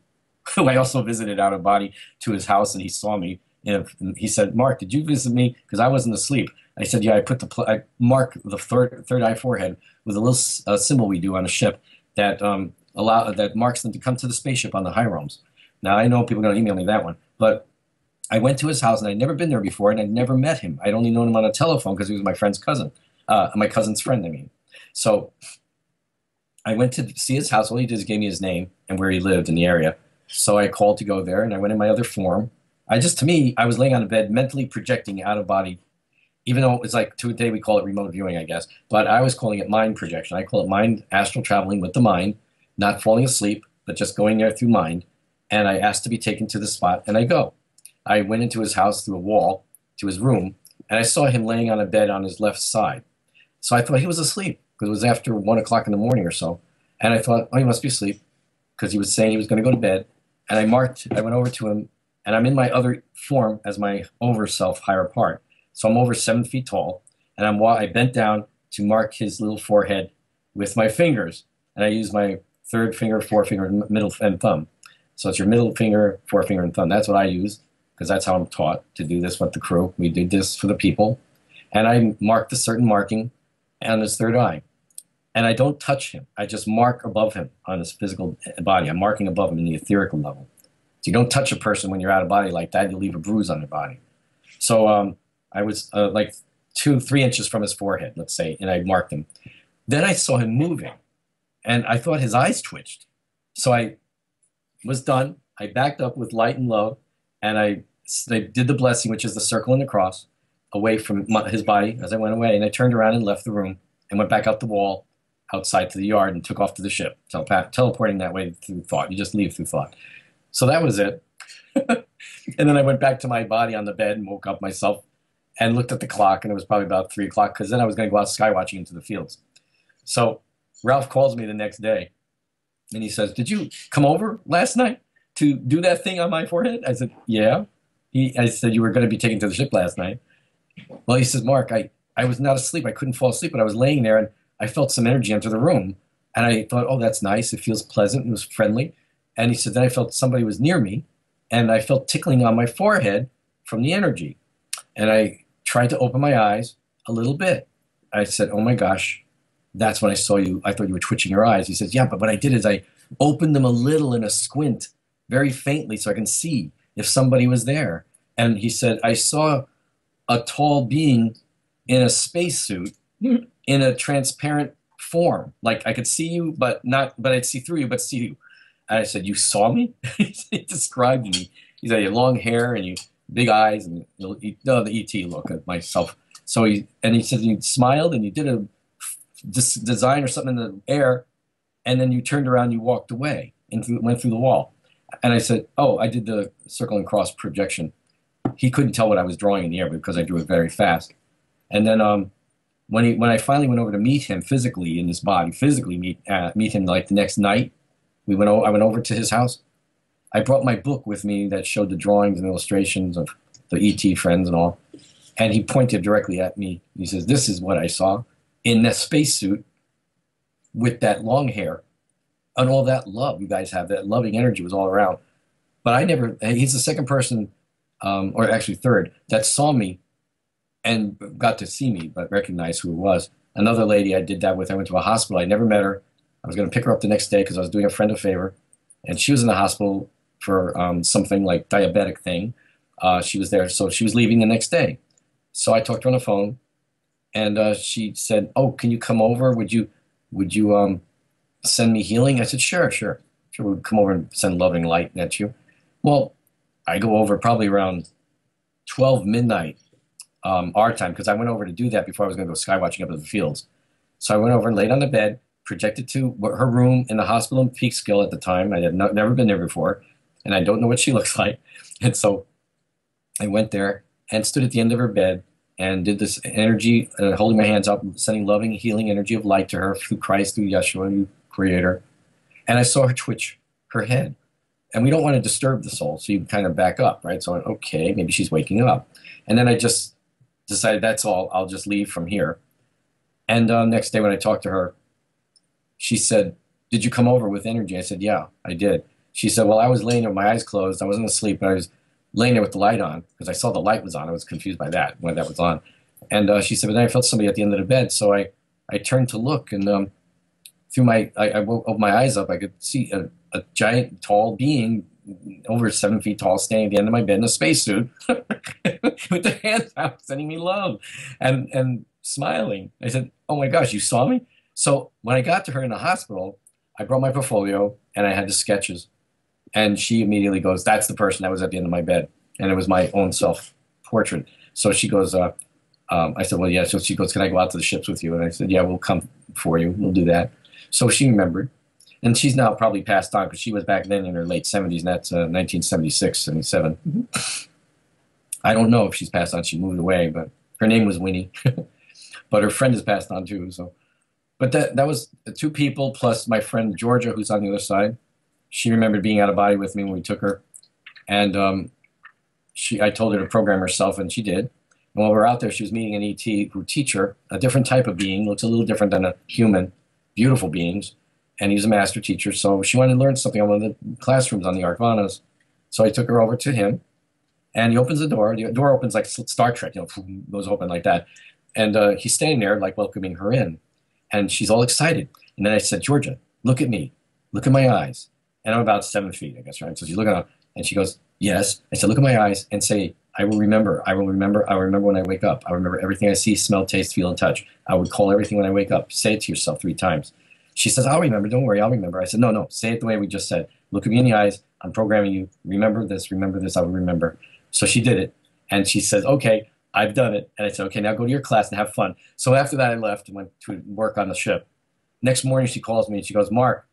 who I also visited out of body to his house, and he saw me. And he said, "Mark, did you visit me?" Because I wasn't asleep. I said, yeah, I mark the third eye forehead with a little symbol we do on a ship that that marks them to come to the spaceship on the high roams. Now, I know people are going to email me that one, but I went to his house, and I'd never been there before, and I'd never met him. I'd only known him on a telephone because he was my friend's cousin, my cousin's friend, I mean. So I went to see his house. All he did is gave me his name and where he lived in the area. So I called to go there, and I went in my other form. To me, I was laying on a bed, mentally projecting out of body. Even though it was like today we call it remote viewing, I guess. But I was calling it mind projection. I call it mind astral traveling with the mind, not falling asleep, but just going there through mind. And I asked to be taken to the spot, and I go. I went into his house through a wall to his room, and I saw him laying on a bed on his left side. So I thought he was asleep because it was after 1 o'clock in the morning or so. And I thought, oh, he must be asleep because he was saying he was going to go to bed. And I went over to him, and I'm in my other form as my over self higher part. So I'm over 7 feet tall, and I bent down to mark his little forehead with my fingers, and I use my third finger, forefinger, middle, and thumb. So it's your middle finger, forefinger, and thumb. That's what I use because that's how I'm taught to do this with the crew. We did this for the people, and I marked a certain marking on his third eye, and I don't touch him. I just mark above him on his physical body. I'm marking above him in the etherical level. So you don't touch a person when you're out of body like that. You leave a bruise on their body. So I was like 2-3 inches from his forehead, let's say, and I marked him. Then I saw him moving, and I thought his eyes twitched. So I was done. I backed up with light and love, and I did the blessing, which is the circle and the cross, away from his body as I went away. And I turned around and left the room and went back out the wall outside to the yard and took off to the ship, teleporting that way through thought. You just leave through thought. So that was it. And then I went back to my body on the bed and woke up myself and looked at the clock, and it was probably about 3 o'clock because then I was going to go out skywatching into the fields. So Ralph calls me the next day, and he says, did you come over last night to do that thing on my forehead? I said, yeah. I said, you were going to be taken to the ship last night. Well, he says, Mark, I was not asleep. I couldn't fall asleep, but I was laying there, and I felt some energy enter the room. And I thought, oh, that's nice. It feels pleasant. It was friendly. And he said, then I felt somebody was near me, and I felt tickling on my forehead from the energy. And I tried to open my eyes a little bit. I said, oh my gosh, that's when I saw you. I thought you were twitching your eyes. He says, yeah, but what I did is I opened them a little in a squint, very faintly, so I can see if somebody was there. And he said, I saw a tall being in a spacesuit in a transparent form. Like I could see you, but I'd see through you, but see you. And I said, you saw me? He described me. He said, you had long hair and you big eyes and the ET look at myself. So he said you smiled and you did a design or something in the air, and then you turned around, you walked away and went through the wall. And I said, oh, I did the circle and cross projection. He couldn't tell what I was drawing in the air because I drew it very fast. And then when I finally went over to meet him physically in his body, meet him like the next night, I went over to his house. I brought my book with me that showed the drawings and illustrations of the ET friends and all. And he pointed directly at me. He says, this is what I saw in that spacesuit with that long hair and all that love you guys have. That loving energy was all around. But he's the second person, or actually third, that saw me and got to see me, but recognized who it was. Another lady I did that with, I went to a hospital. I never met her. I was going to pick her up the next day because I was doing a friend a favor. And she was in the hospital for something like diabetic thing. She was there, so she was leaving the next day. So I talked to her on the phone, and she said, "Oh, can you come over? Would you send me healing?" I said, "Sure. We'll come over and send loving light at you." Well, I go over probably around 12 midnight our time because I went over to do that before I was going to go sky watching up in the fields. So I went over and laid on the bed, projected to her room in the hospital in Peekskill at the time. I had never been there before, and I don't know what she looks like. And so I went there and stood at the end of her bed and did this energy, holding my hands up, sending loving, healing energy of light to her through Christ, through Yeshua, you Creator. And I saw her twitch her head. And we don't want to disturb the soul, so you kind of back up, right? So I went, okay, maybe she's waking up. And then I just decided, that's all, I'll just leave from here. And next day when I talked to her, she said, "Did you come over with energy?" I said, "Yeah, I did." She said, "Well, I was laying there with my eyes closed. I wasn't asleep, but I was laying there with the light on because I saw the light was on. I was confused by that, when that was on." And she said, "But then I felt somebody at the end of the bed." So I turned to look, and I opened my eyes up. I could see a giant, tall being, over 7 feet tall, standing at the end of my bed in a spacesuit with the hands out, sending me love and smiling. I said, "Oh my gosh, you saw me?" So when I got to her in the hospital, I brought my portfolio and I had the sketches. And she immediately goes, "That's the person that was at the end of my bed." And it was my own self-portrait. So she goes, I said, "Well, yeah." So she goes, "Can I go out to the ships with you?" And I said, "Yeah, we'll come for you. We'll do that." So she remembered. And she's now probably passed on because she was back then in her late 70s, and that's 1976, 77. Mm-hmm. I don't know if she's passed on. She moved away, but her name was Winnie. But her friend has passed on too. So, but that was two people plus my friend Georgia, who's on the other side. She remembered being out of body with me when we took her. And I told her to program herself, and she did. And while we were out there, she was meeting an ET who teach her, a different type of being, looks a little different than a human, beautiful beings. And he's a master teacher, so she wanted to learn something on one of the classrooms on the Arcvanas. So I took her over to him, and he opens the door. The door opens like Star Trek, goes open like that. And he's standing there, like welcoming her in. And she's all excited. And then I said, "Georgia, look at me. Look at my eyes." And I'm about 7 feet, I guess, right? So she's looking up, and she goes, "Yes." I said, "Look at my eyes and say, I will remember. I will remember. I will remember when I wake up. I remember everything I see, smell, taste, feel, and touch. I would call everything when I wake up. Say it to yourself 3 times. She says, "I'll remember. Don't worry, I'll remember." I said, No, say it the way we just said. Look at me in the eyes. I'm programming you. Remember this, I will remember. So she did it. And she says, "Okay, I've done it." And I said, "Okay, now go to your class and have fun." So after that, I left and went to work on the ship. Next morning, she calls me and she goes, "Mark,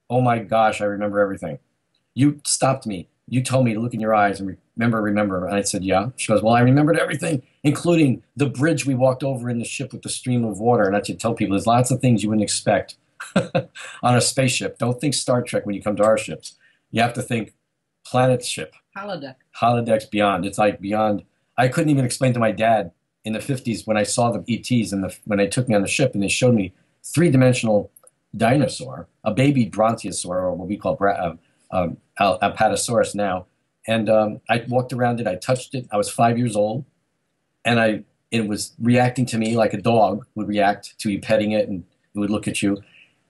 oh my gosh, I remember everything. You stopped me. You told me to look in your eyes and remember." And I said, "Yeah." She goes, "Well, I remembered everything, including the bridge we walked over in the ship with the stream of water." And I should tell people there's lots of things you wouldn't expect on a spaceship. Don't think Star Trek when you come to our ships. You have to think planet ship. Holodeck. Holodecks beyond. It's like beyond. I couldn't even explain to my dad in the 50s when I saw the ETs when they took me on the ship and they showed me 3-dimensional dinosaur, a baby brontosaur, or what we call Apatosaurus now. And I walked around it. I touched it. I was 5 years old. And it was reacting to me like a dog would react to you petting it, and it would look at you.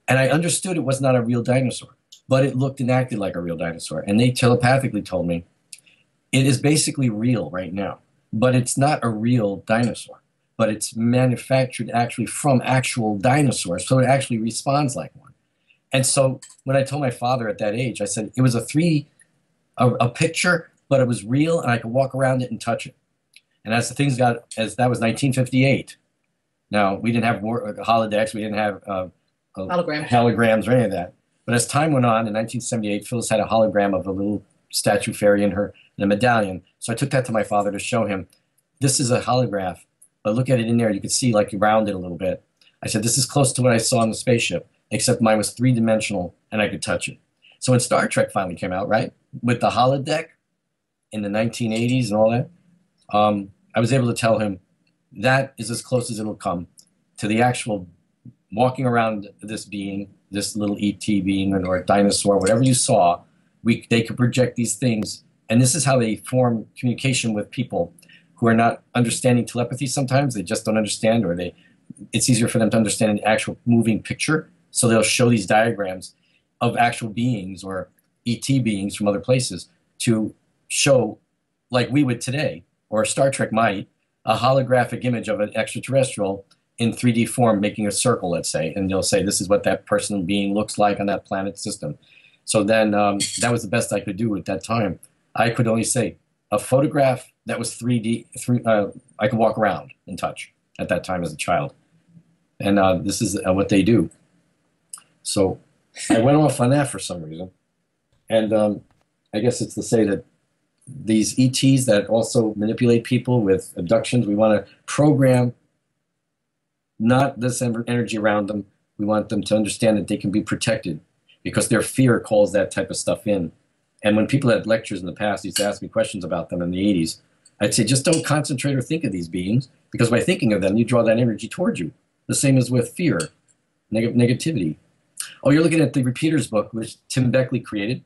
And I understood it was not a real dinosaur, but it looked and acted like a real dinosaur. And they telepathically told me, it is basically real right now, but it's not a real dinosaur. but it's manufactured actually from actual dinosaurs, so it actually responds like one. And so when I told my father at that age, I said it was a picture, but it was real, and I could walk around it and touch it. And as the things got, as that was 1958. Now, we didn't have holodecks, we didn't have holograms or any of that. But as time went on, in 1978, Phyllis had a hologram of a little statue fairy in a medallion. So I took that to my father to show him, this is a holograph, but look at it in there, you could see like around it a little bit. I said, this is close to what I saw in the spaceship, except mine was three-dimensional and I could touch it. So when Star Trek finally came out, right, with the holodeck in the 1980s and all that, I was able to tell him that is as close as it'll come to the actual walking around this being, this little ET being or a dinosaur, whatever you saw, they could project these things. And this is how they form communication with people who are not understanding telepathy sometimes. They just don't understand, or it's easier for them to understand an actual moving picture. So they'll show these diagrams of actual beings or ET beings from other places to show, like we would today, or Star Trek might, a holographic image of an extraterrestrial in 3D form making a circle, let's say, and they'll say this is what that person being looks like on that planet system. So then that was the best I could do at that time. I could only say a photograph that was 3D, I could walk around and touch at that time as a child. And this is what they do. So I went off on that for some reason. And I guess it's to say that these ETs that also manipulate people with abductions, we want to program not this energy around them. We want them to understand that they can be protected because their fear calls that type of stuff in. And when people had lectures in the past used to ask me questions about them in the 80s, I'd say just don't concentrate or think of these beings, because by thinking of them, you draw that energy towards you. The same as with fear, negativity. Oh, you're looking at the Repeaters book, which Tim Beckley created.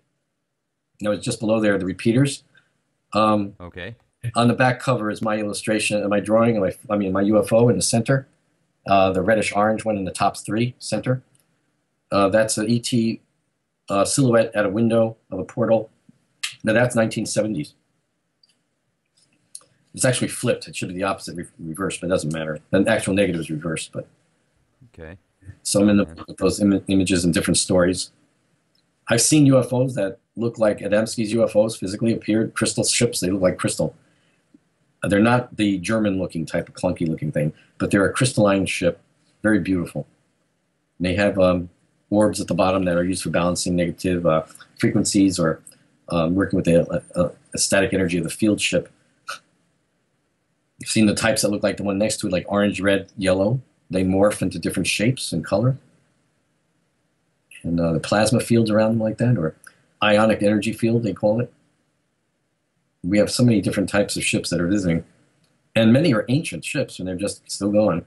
You know, it's just below there, the Repeaters. Okay. On the back cover is my illustration, my drawing, my UFO in the center. The reddish-orange one in the top three, center. That's an ET silhouette at a window of a portal. Now that's 1970s. It's actually flipped. It should be the opposite, reversed, but it doesn't matter. The actual negative is reversed. But okay. So I'm in the book with those images and different stories. I've seen UFOs that look like Adamski's UFOs physically appeared, crystal ships. They look like crystal. They're not the German-looking type of clunky-looking thing, but they're a crystalline ship, very beautiful. And they have orbs at the bottom that are used for balancing negative frequencies or working with the static energy of the field ship. You've seen the types that look like the one next to it, like orange, red, yellow. They morph into different shapes and color. And the plasma fields around them like that, or ionic energy field, they call it. We have so many different types of ships that are visiting. And many are ancient ships, and they're just still going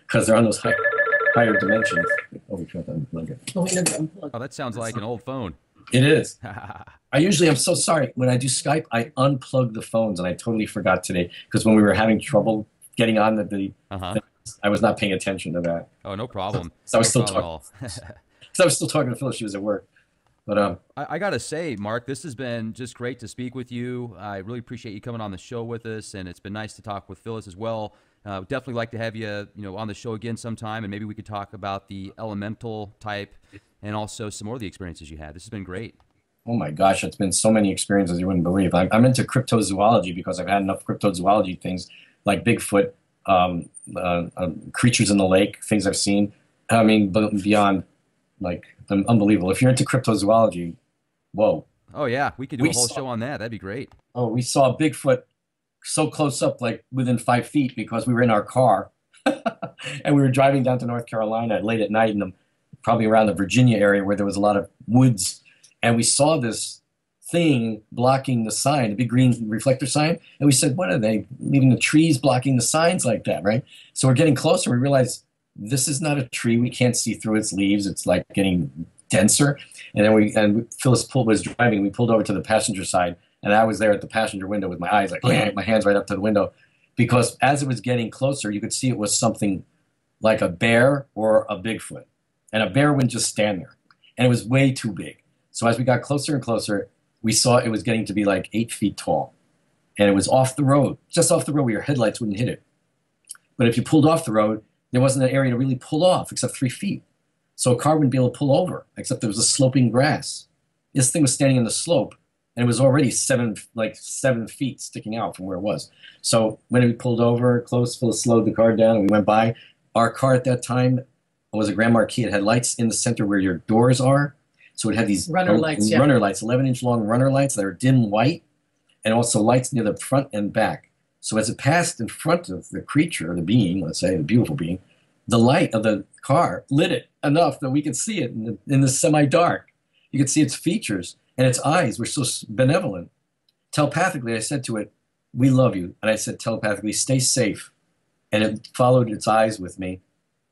because they're on those higher dimensions. Oh, we tried to unplug it. Oh, that sounds like an old phone. It is. I'm so sorry. When I do Skype, I unplug the phones, and I totally forgot today because when we were having trouble getting on I was not paying attention to that. Oh, no problem. So I was still talking. So I was still talking to Phyllis. She was at work. But I got to say, Marc, this has been just great to speak with you. I really appreciate you coming on the show with us, and it's been nice to talk with Phyllis as well. Definitely like to have you, on the show again sometime, and maybe we could talk about the elemental type and also some more of the experiences you had. This has been great. Oh my gosh, it's been so many experiences you wouldn't believe. I'm into cryptozoology because I've had enough cryptozoology things like Bigfoot, creatures in the lake, things I've seen. I mean, beyond, like, unbelievable. If you're into cryptozoology, whoa. Oh, yeah. We could do a whole show on that. That'd be great. Oh, we saw Bigfoot so close up, like within 5 feet, because we were in our car. And we were driving down to North Carolina late at night, probably around the Virginia area where there was a lot of woods. And we saw this thing blocking the sign, a big green reflector sign. And we said, what are they, leaving the trees blocking the signs like that, right? So we're getting closer. We realize this is not a tree. We can't see through its leaves. It's like getting denser. And then Phyllis was driving. We pulled over to the passenger side, and I was there at the passenger window with my eyes like, my hands right up to the window, because as it was getting closer, you could see it was something like a bear or a Bigfoot. And a bear wouldn't just stand there. And it was way too big. So as we got closer and closer, we saw it was getting to be like 8 feet tall. And it was off the road, just off the road where your headlights wouldn't hit it. But if you pulled off the road, there wasn't an area to really pull off except 3 feet. So a car wouldn't be able to pull over, except there was a sloping grass. This thing was standing in the slope, and it was already 7 feet sticking out from where it was. So when we pulled over, close, slowed the car down, and we went by, our car at that time was a Grand Marquis. It had lights in the center where your doors are. So it had these runner lights, 11-inch long runner lights that are dim white, and also lights near the front and back. So as it passed in front of the creature, the being, let's say, the beautiful being, the light of the car lit it enough that we could see it in the semi-dark. You could see its features, and its eyes were so benevolent. Telepathically, I said to it, "We love you." And I said telepathically, "Stay safe." And it followed its eyes with me,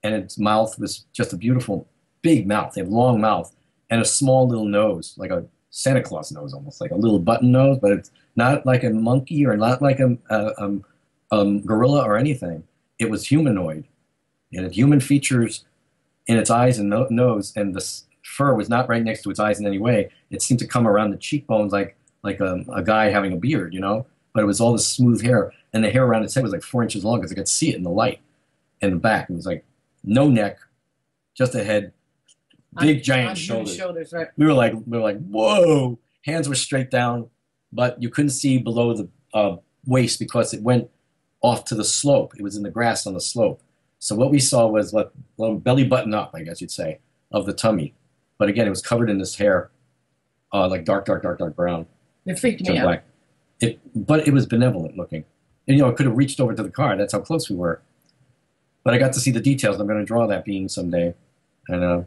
and its mouth was just a beautiful, big mouth. They have a long mouth and a small little nose, like a Santa Claus nose almost, like a little button nose, but it's not like a monkey or not like a gorilla or anything. It was humanoid. It had human features in its eyes and nose, and the fur was not right next to its eyes in any way. It seemed to come around the cheekbones like a guy having a beard, you know? But it was all this smooth hair, and the hair around its head was like 4 inches long because I could see it in the light. And the back, it was like no neck, just a head, big giant shoulders. Right. We were like, whoa! Hands were straight down, but you couldn't see below the waist because it went off to the slope. It was in the grass on the slope. So what we saw was like belly button up, I guess you'd say, of the tummy. But again, it was covered in this hair, like dark brown. It freaked me out. Black. But it was benevolent looking. And, you know, it could have reached over to the car. That's how close we were. But I got to see the details. I'm going to draw that being someday. And,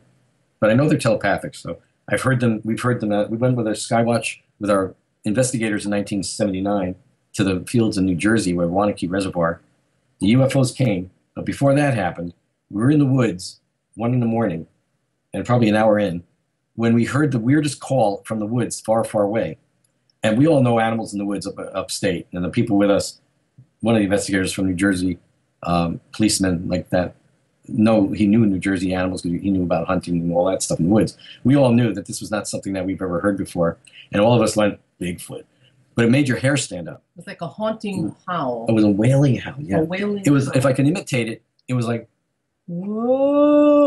but I know they're telepathic, so I've heard them. We've heard them. We went with our Skywatch with our investigators in 1979 to the fields in New Jersey where Wanakee Reservoir. The UFOs came, but before that happened, we were in the woods, 1 in the morning, and probably an hour in, when we heard the weirdest call from the woods far, far away. And we all know animals in the woods upstate, and the people with us, one of the investigators from New Jersey, policeman like that, he knew New Jersey animals because he knew about hunting and all that stuff in the woods. We all knew that this was not something that we've ever heard before, and all of us went, Bigfoot. But it made your hair stand up. It was like a haunting howl. It was a wailing howl, yeah. A wailing it was, howl. if I can imitate it, it was like, whoa.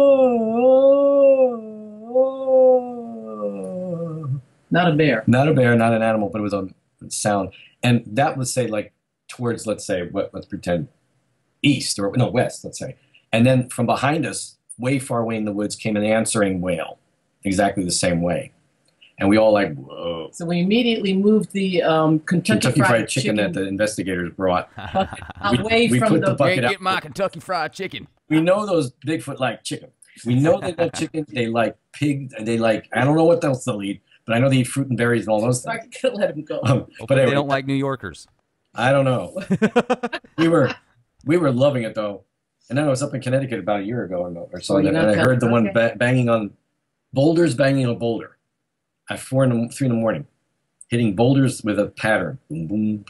Not a bear. Not a bear, not an animal, but it was a sound. And that would say like towards, let's say, let's pretend east, or no, west, let's say. And then from behind us, way far away in the woods, came an answering wail, exactly the same way. And we all like, whoa. So we immediately moved the Kentucky Fried Chicken that the investigators brought. Away we from put the bucket out. Get my Kentucky Fried Chicken. We know those Bigfoot like chicken. We know they like chicken. They like pig. They like, I don't know what else they'll eat, but I know they eat fruit and berries and all those things. I could let him go. But anyway, they don't like New Yorkers. I don't know. we were loving it though. And then I was up in Connecticut about a year ago or so, and I heard the one banging on boulders, banging on a boulder at 3 in the morning, hitting boulders with a pattern, boom, boom,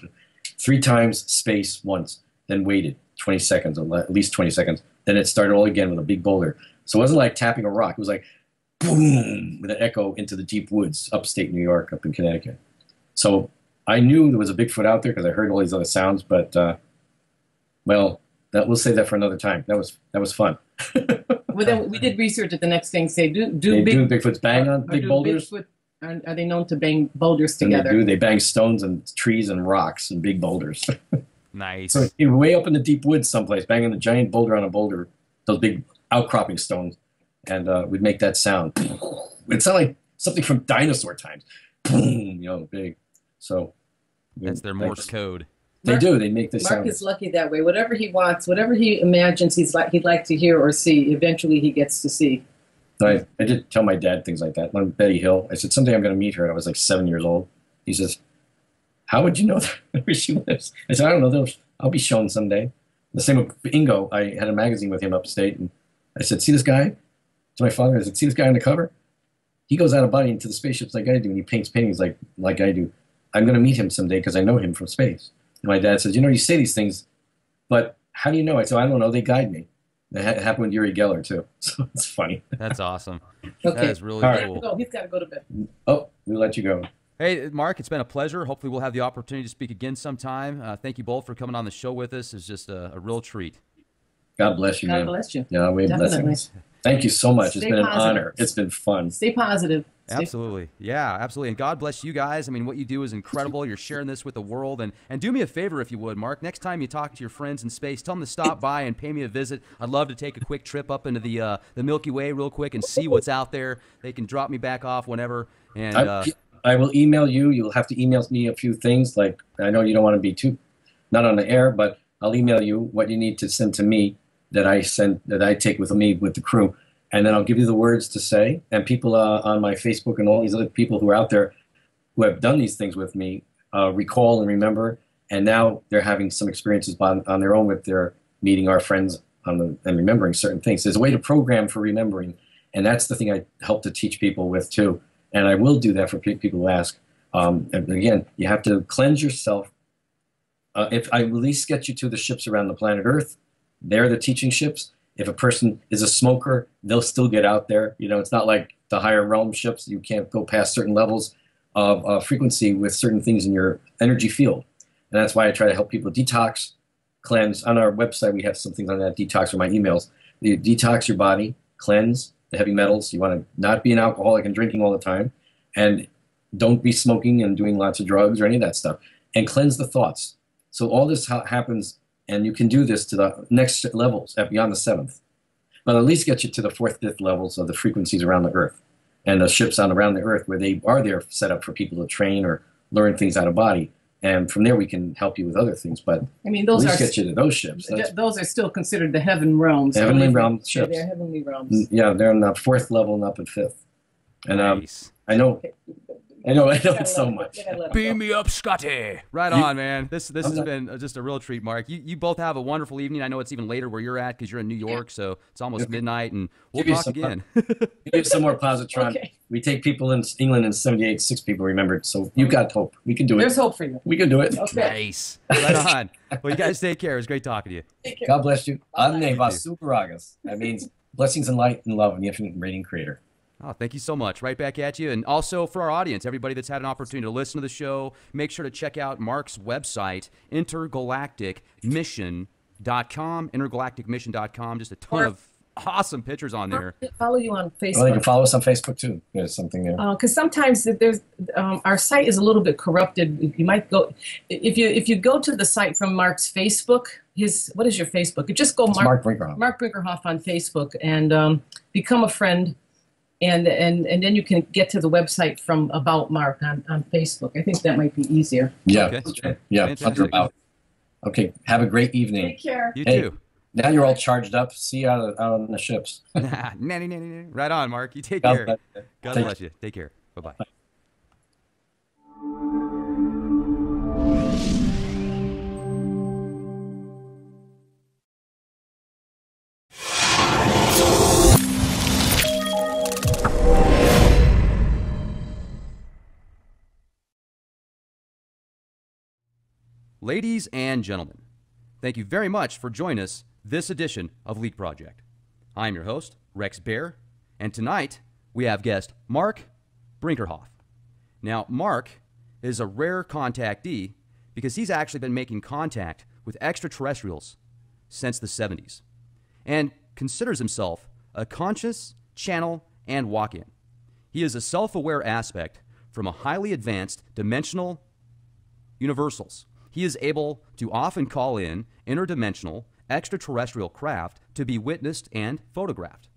3 times, space once, then waited 20 seconds, or at least 20 seconds. Then it started all again with a big boulder. So it wasn't like tapping a rock. It was like boom, with an echo into the deep woods, upstate New York, up in Connecticut. So I knew there was a Bigfoot out there because I heard all these other sounds, but well, we'll save that for another time. That was fun. Well, then we did research it the next day and say, do Bigfoots bang on big boulders? Are they known to bang boulders together? They do. They bang stones and trees and rocks and big boulders. Nice. So you're way up in the deep woods someplace, banging a giant boulder on a boulder, those big outcropping stones, and we'd make that sound. It'd sound like something from dinosaur times. Boom, you know, big. So that's their Morse code. They do. They make this sound. Mark is lucky that way. Whatever he wants, whatever he imagines he'd like to hear or see, eventually he gets to see. I did tell my dad things like that. When Betty Hill, I said, someday I'm going to meet her. And I was like 7 years old. He says, how would you know where she lives? I said, I don't know. I'll be shown someday. The same with Ingo. I had a magazine with him upstate. And I said, see this guy? To my father, I said, see this guy on the cover? He goes out of body into the spaceships like I do. And he paints paintings like I do. I'm going to meet him someday because I know him from space. And my dad says, you know, you say these things, but how do you know? I said, I don't know. They guide me. That happened with Uri Geller, too. So it's funny. That's awesome. Okay. That is really cool. He's got to go to bed. Oh, we'll let you go. Hey, Mark, it's been a pleasure. Hopefully we'll have the opportunity to speak again sometime. Thank you both for coming on the show with us. It's just a real treat. God bless you, God man. bless you. Yeah, we bless Definitely. you. Thank you so much. It's Stay been an positive. honor. It's been fun. Stay positive. Absolutely. Yeah, absolutely. And God bless you guys. I mean, what you do is incredible. You're sharing this with the world. And do me a favor, if you would, Mark. Next time you talk to your friends in space, tell them to stop by and pay me a visit. I'd love to take a quick trip up into the Milky Way real quick and see what's out there. They can drop me back off whenever. And I will email you. You'll have to email me a few things. Like, I know you don't want to be too, not on the air, but I'll email you what you need to send to me that I take with me with the crew. And then I'll give you the words to say. And people on my Facebook and all these other people who are out there who have done these things with me recall and remember. And now they're having some experiences on their own with their meeting our friends and remembering certain things. There's a way to program for remembering. And that's the thing I help to teach people with too. And I will do that for people who ask. And again, you have to cleanse yourself. If I at least get you to the ships around the planet Earth, they're the teaching ships. If a person is a smoker, they'll still get out there. You know, it's not like the higher realm ships. You can't go past certain levels of frequency with certain things in your energy field. And that's why I try to help people detox, cleanse. On our website, we have some things on that detox or my emails. You detox your body, cleanse the heavy metals. You want to not be an alcoholic and drinking all the time. And don't be smoking and doing lots of drugs or any of that stuff. And cleanse the thoughts. So all this happens. And you can do this to the next levels beyond the seventh. But at least get you to the fourth, fifth levels of the frequencies around the Earth and the ships around the Earth where they are there set up for people to train or learn things out of body. And from there we can help you with other things. But I mean, those at least are get you to those ships. those are still considered the heaven realms. Heavenly realm ships. They're heavenly realms. Yeah, they're in the fourth level and up at fifth. And nice. I know it's so much. Beam me up, Scotty. Right on, man. This has been just a real treat, Mark. You both have a wonderful evening. I know it's even later where you're at because you're in New York, so it's almost midnight, and we'll talk again. Give some more positron. Okay. We take people in England in 78, 6 people remembered. So you've got hope. We can do it. There's hope for you. We can do it. Okay. Nice. Right on. Well, you guys take care. It was great talking to you. Take care. God bless you. Adne Vasuparagas. That means blessings and light and love in the infinite reigning creator. Oh, thank you so much. Right back at you. And also for our audience, everybody that's had an opportunity to listen to the show, make sure to check out Marc's website, intergalacticmission.com, intergalacticmission.com. Just a ton of awesome pictures on there. Follow you on Facebook. Well, you can follow us on Facebook too. There's something there. Because sometimes there's our site is a little bit corrupted. You might go if you go to the site from Marc's Facebook. What is your Facebook? You just go Marc Brinkerhoff. Marc Brinkerhoff on Facebook and become a friend. And then you can get to the website from About Marc on Facebook. I think that might be easier. Yeah, okay. Yeah. About. Okay, have a great evening. Take care. You too. Now you're all charged up. See you out on the ships. Right on, Marc. You take care. God bless you. Take care. Bye-bye. Ladies and gentlemen, thank you very much for joining us this edition of Leak Project. I'm your host, Rex Bear, and tonight we have guest Marc Brinkerhoff. Now, Marc is a rare contactee because he's actually been making contact with extraterrestrials since the 70s and considers himself a conscious channel and walk-in. He is a self-aware aspect from a highly advanced dimensional universals. He is able to often call in interdimensional extraterrestrial craft to be witnessed and photographed.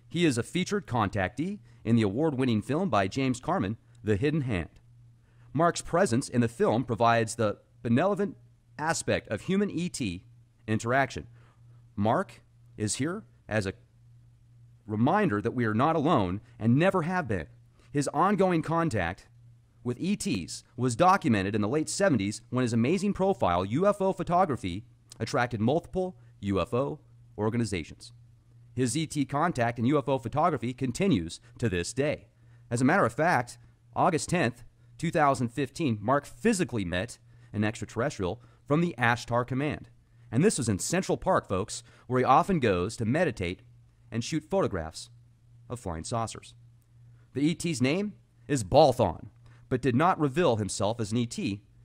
He is a featured contactee in the award-winning film by James Cameron, The Hidden Hand. Marc's presence in the film provides the benevolent aspect of human ET interaction. Marc is here as a reminder that we are not alone and never have been. His ongoing contact with ETs was documented in the late 70s when his amazing profile, UFO photography, attracted multiple UFO organizations. His ET contact and UFO photography continues to this day. As a matter of fact, August 10th, 2015, Marc physically met an extraterrestrial from the Ashtar Command. And this was in Central Park, folks, where he often goes to meditate and shoot photographs of flying saucers. The ET's name is Balthon, but did not reveal himself as an ET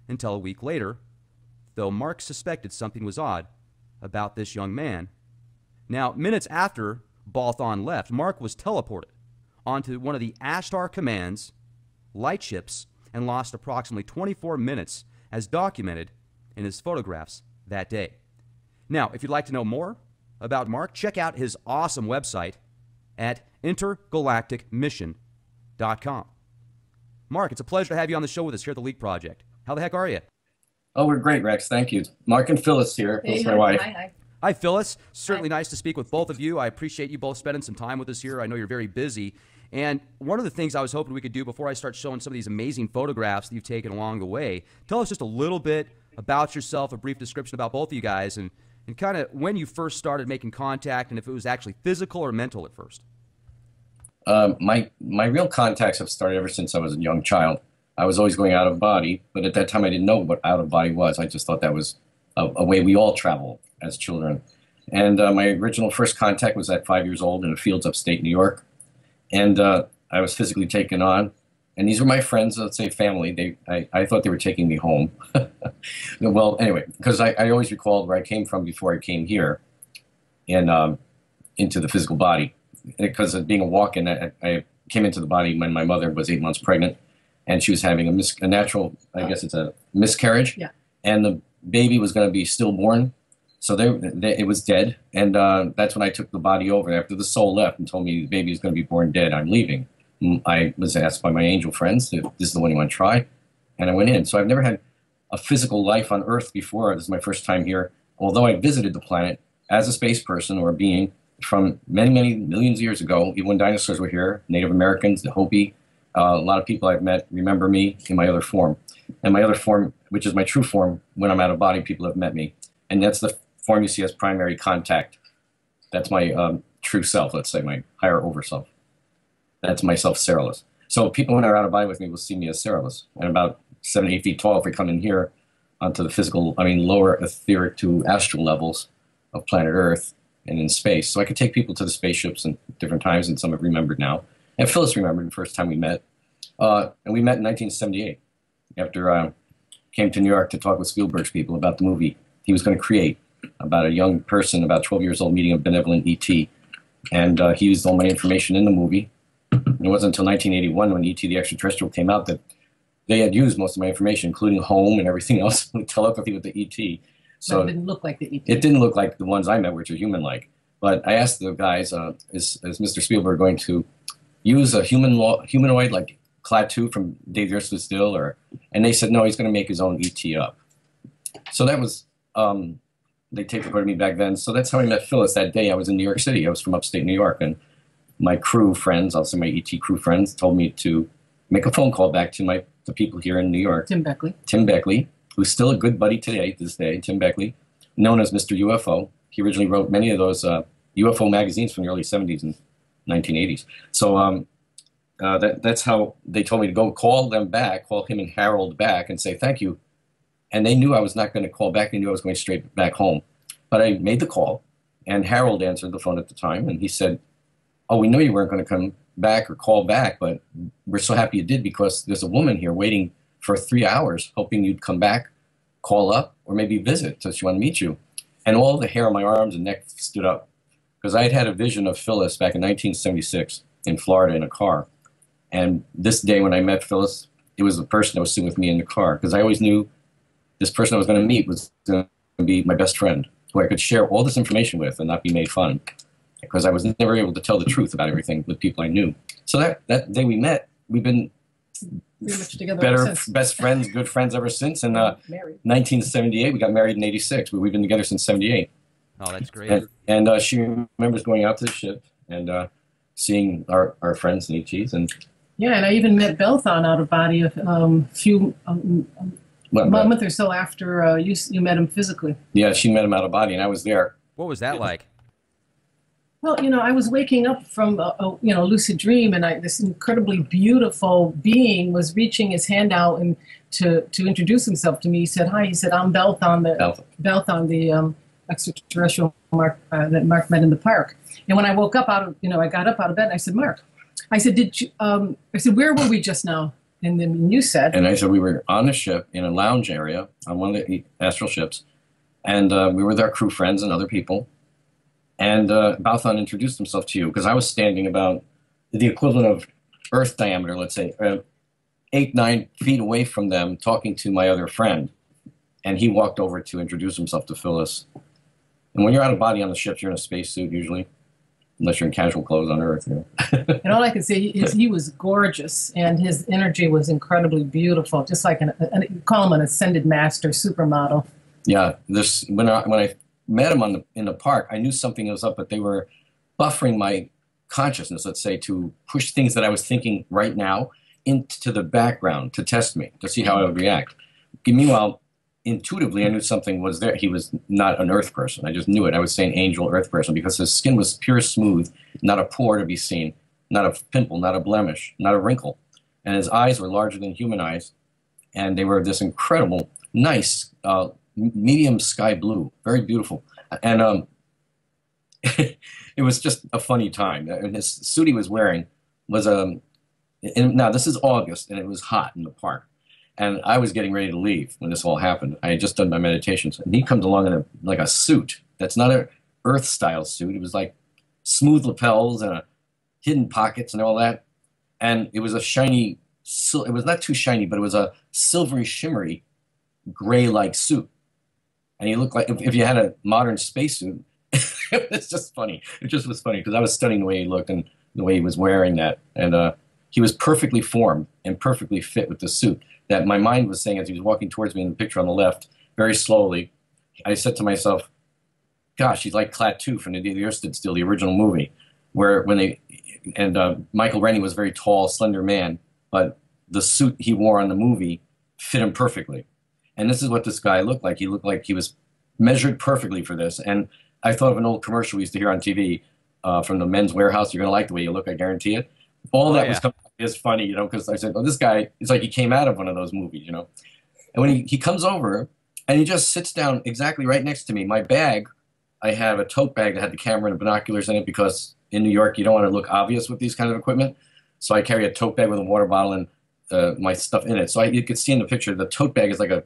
until a week later, though Marc suspected something was odd about this young man Now, minutes after Balthon left, Marc was teleported onto one of the Ashtar Command's light ships and lost approximately 24 minutes as documented in his photographs that day. Now, if you'd like to know more about Marc, check out his awesome website at intergalacticmission.com. Marc, it's a pleasure to have you on the show with us here at the Leak Project. How the heck are you? Oh, we're great, Rex. Thank you. Marc and Phyllis here. Hey, Phyllis, my wife. Hi. Hi, Phyllis. Certainly nice to speak with both of you. I appreciate you both spending some time with us here. I know you're very busy. And one of the things I was hoping we could do before I start showing some of these amazing photographs that you've taken along the way, tell us just a little bit about yourself, a brief description about both of you guys, and kind of when you first started making contact and if it was actually physical or mental at first. My real contacts have started ever since I was a young child. I was always going out of body, but at that time I didn't know what out of body was. I just thought that was a way we all travel as children. And my original first contact was at 5 years old in the fields upstate New York. And I was physically taken on. And these were my friends, let's say family. I thought they were taking me home. Well, anyway, because I always recalled where I came from before I came here and into the physical body. Because of being a walk-in, I came into the body when my mother was 8 months pregnant. And she was having a natural, I guess it's a miscarriage. Yeah. And the baby was going to be stillborn. So it was dead. And that's when I took the body over. After the soul left and told me the baby was going to be born dead, I'm leaving. I was asked by my angel friends if this is the one you want to try. And I went in. So I've never had a physical life on Earth before. This is my first time here. Although I visited the planet as a space person or a being from many, many millions of years ago, even when dinosaurs were here, Native Americans, the Hopi. A lot of people I've met remember me in my other form. And my other form, which is my true form, when I'm out of body, people have met me. And that's the form you see as primary contact. That's my true self, let's say, my higher overself. That's myself, Cerealist. So people when they're out of body with me will see me as Cerealist. And about 7 to 8 feet tall, if we come in here onto the physical, lower etheric to astral levels of planet Earth and in space. So I could take people to the spaceships in different times, and some have remembered now. And Phyllis remembered the first time we met. And we met in 1978 after I came to New York to talk with Spielberg's people about the movie he was going to create about a young person, about 12 years old, meeting a benevolent ET. And he used all my information in the movie. And it wasn't until 1981 when ET the Extraterrestrial came out that they had used most of my information, including home and everything else, telepathy with the ET. So But it didn't look like the ET. It didn't look like the ones I met, which are human-like. But I asked the guys, is Mr. Spielberg going to use a humanoid like Klaatu from Day the Earth Stood Still? And they said, no, he's going to make his own ET up. So that was, they taped recorded me back then. So that's how I met Phyllis that day. I was in New York City. I was from upstate New York. And my crew friends, I'll say my ET crew friends, told me to make a phone call back to the people here in New York. Tim Beckley. Tim Beckley, who's still a good buddy today, to this day, Tim Beckley, known as Mr. UFO. He originally wrote many of those UFO magazines from the early 70s and 1980s. So that's how they told me to go call them back, call him and Harold back and say thank you. And they knew I was not going to call back. They knew I was going straight back home. But I made the call, and Harold answered the phone at the time, and he said, oh, we know you weren't going to come back or call back, but we're so happy you did because there's a woman here waiting for 3 hours, hoping you'd come back, call up, or maybe visit, so she wanted to meet you. And all the hair on my arms and neck stood up because I had had a vision of Phyllis back in 1976 in Florida in a car. And this day when I met Phyllis, it was the person that was sitting with me in the car because I always knew this person I was going to meet was going to be my best friend, who I could share all this information with and not be made fun, because I was never able to tell the truth about everything with people I knew. So that day we met, we've been Pretty much together better, ever since. best friends, good friends ever since. And Married. 1978, we got married in 86, but we've been together since 78. Oh, that's great. And she remembers going out to the ship and seeing our friends and ETs. And Yeah, and I even met Belthon out of body a month or so after you met him physically. Yeah, she met him out of body, and I was there. What was that like? Well, I was waking up from a lucid dream, and this incredibly beautiful being was reaching his hand out and to introduce himself to me. He said, "Hi." He said, "I'm Belthon, the extraterrestrial Marc that Marc met in the park." And when I woke up I got up out of bed, and I said, "Marc," I said, "Did you?" I said, "Where were we just now?" And then you said, and I said we were on the ship in a lounge area on one of the astral ships, and we were with our crew friends and other people. And Balthon introduced himself to you because I was standing about the equivalent of Earth diameter, let's say, 8, 9 feet away from them, talking to my other friend. And he walked over to introduce himself to Phyllis. And when you're out of body on the ships, you're in a spacesuit usually, unless you're in casual clothes on Earth. You know? And all I can say is he was gorgeous, and his energy was incredibly beautiful, just like you call him an ascended master supermodel. Yeah, when I met him in the park, I knew something was up, but they were buffering my consciousness, let's say, to push things that I was thinking right now into the background to test me, to see how I would react. Meanwhile, intuitively, I knew something was there. He was not an Earth person. I just knew it. I would say an angel Earth person because his skin was pure smooth, not a pore to be seen, not a pimple, not a blemish, not a wrinkle. And his eyes were larger than human eyes, and they were this incredible, nice, medium sky blue, very beautiful. And it was just a funny time. And his suit he was wearing was now this is August, and it was hot in the park. And I was getting ready to leave when this all happened. I had just done my meditations. And he comes along in like a suit that's not a Earth-style suit. It was like smooth lapels and hidden pockets and all that. And it was a shiny, it was not too shiny, but it was a silvery, shimmery, gray-like suit. And he looked like, if you had a modern spacesuit, it's just funny. It just was funny because I was studying the way he looked and the way he was wearing that. And he was perfectly formed and perfectly fit with the suit. That my mind was saying as he was walking towards me in the picture on the left, very slowly, I said to myself, gosh, he's like Klaatu from The Day the Earth Stood Still, the original movie, where Michael Rennie was a very tall, slender man, but the suit he wore on the movie fit him perfectly. And this is what this guy looked like. He looked like he was measured perfectly for this. And I thought of an old commercial we used to hear on TV from the Men's Warehouse. You're going to like the way you look, I guarantee it. All that was coming is funny, you know, because I said, oh, this guy, it's like he came out of one of those movies, you know. And when he comes over and he just sits down exactly right next to me, my bag, I have a tote bag that had the camera and the binoculars in it because in New York you don't want to look obvious with these kind of equipment. So I carry a tote bag with a water bottle and my stuff in it. So you could see in the picture, the tote bag is like a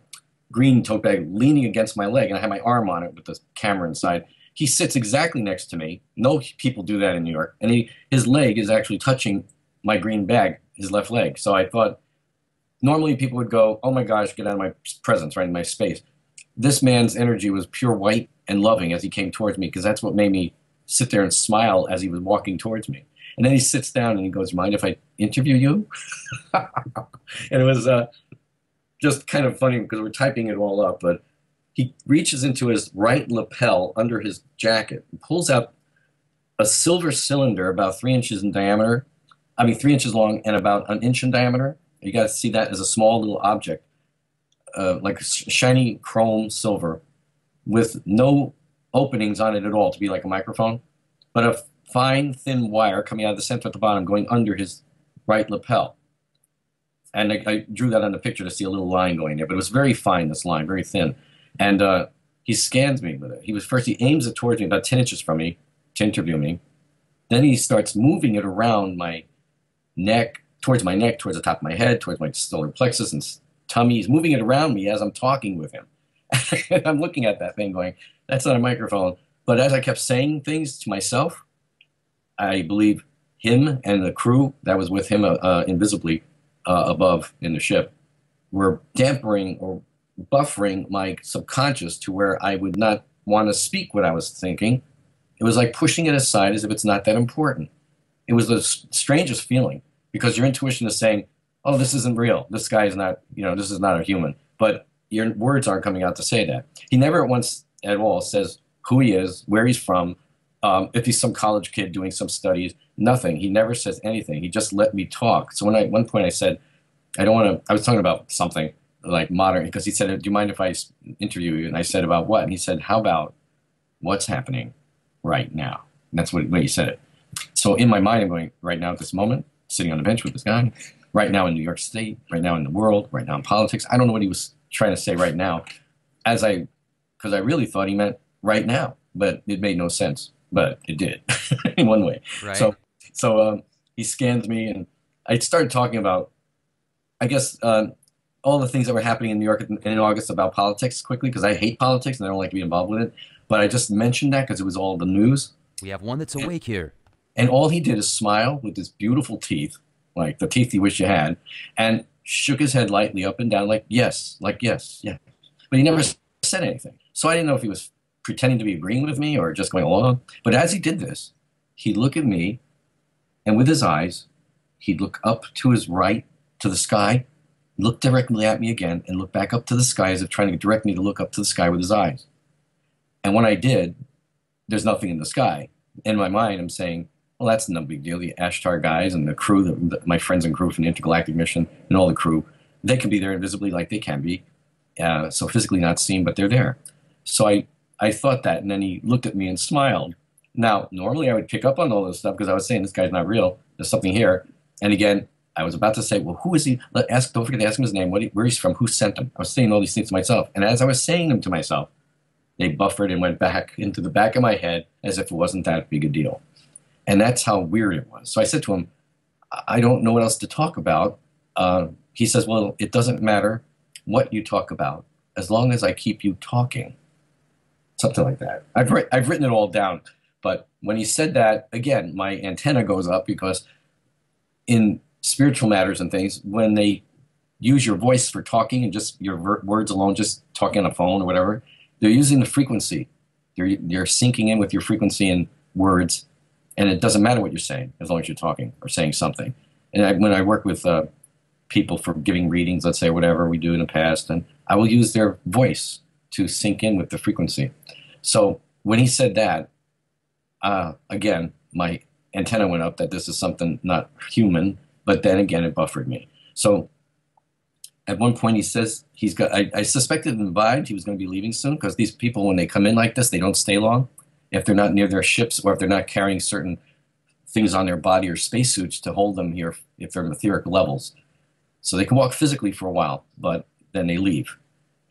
green tote bag leaning against my leg, and I have my arm on it with the camera inside. He sits exactly next to me. No people do that in New York. And his leg is actually touching my green bag, his left leg. So I thought, normally people would go, oh my gosh, get out of my presence, right in my space. This man's energy was pure white and loving as he came towards me, because that's what made me sit there and smile as he was walking towards me. And then he sits down and he goes, mind if I interview you? And it was just kind of funny because we're typing it all up, but he reaches into his right lapel under his jacket and pulls out a silver cylinder about 3 inches in diameter. 3 inches long and about an inch in diameter. You got to see that as a small little object, like shiny chrome silver with no openings on it at all to be like a microphone, but a fine, thin wire coming out of the center at the bottom going under his right lapel. And I drew that on the picture to see a little line going there, but it was very fine, this line, very thin. And he scans me with it. He aims it towards me about 10 inches from me to interview me. Then he starts moving it around my neck, towards the top of my head, towards my solar plexus and tummy. He's moving it around me as I'm talking with him. I'm looking at that thing going, that's not a microphone. But as I kept saying things to myself, I believe him and the crew that was with him invisibly above in the ship were dampering or buffering my subconscious to where I would not want to speak what I was thinking. It was like pushing it aside as if it's not that important. It was the strangest feeling because your intuition is saying, oh, this isn't real. This guy is not, this is not a human. But your words aren't coming out to say that. He never once at all says who he is, where he's from, if he's some college kid doing some studies, nothing. He never says anything. He just let me talk. So at one point I said, I was talking about something like modern, because he said, do you mind if I interview you? And I said, about what? And he said, how about what's happening right now? And that's what he said it. So in my mind, I'm going, right now at this moment, sitting on a bench with this guy, right now in New York State, right now in the world, right now in politics. I don't know what he was trying to say right now, because I really thought he meant right now, but it made no sense. But it did in one way. Right. So he scans me, and I started talking about, I guess, all the things that were happening in New York in August about politics quickly, because I hate politics and I don't like to be involved with it. But I just mentioned that because it was all the news. We have one that's awake here. And all he did is smile with his beautiful teeth, like the teeth you wish you had, and shook his head lightly up and down like yes, yeah. But he never said anything. So I didn't know if he was pretending to be agreeing with me or just going along. But as he did this, he'd look at me, and with his eyes, he'd look up to his right, to the sky, look directly at me again, and look back up to the sky as if trying to direct me to look up to the sky with his eyes. And when I did, there's nothing in the sky. In my mind, I'm saying, well, that's no big deal. The Ashtar guys and the crew, my friends and crew from the intergalactic mission and all the crew, they can be there invisibly like they can be. So physically not seen, but they're there. So I thought that, and then he looked at me and smiled. Now, normally I would pick up on all this stuff because I was saying this guy's not real. There's something here. And again, I was about to say, well, who is he? Don't forget to ask him his name, where he's from, who sent him. I was saying all these things to myself. And as I was saying them to myself, they buffered and went back into the back of my head as if it wasn't that big a deal. And that's how weird it was. So I said to him, I don't know what else to talk about. He says, well, it doesn't matter what you talk about as long as I keep you talking. Something like that. I've written it all down. But when he said that, again, my antenna goes up because in spiritual matters and things, when they use your voice for talking and just your words alone, just talking on a phone or whatever, they're using the frequency. They're syncing in with your frequency and words, and it doesn't matter what you're saying as long as you're talking or saying something. And when I work with people for giving readings, let's say whatever we do in the past, and I will use their voice to sync in with the frequency. So when he said that, again, my antenna went up that this is something not human, but then again, it buffered me. So at one point he says I suspected and vibed he was going to be leaving soon because these people, when they come in like this, they don't stay long. If they're not near their ships or if they're not carrying certain things on their body or spacesuits to hold them here if they're etheric levels. So they can walk physically for a while, but then they leave.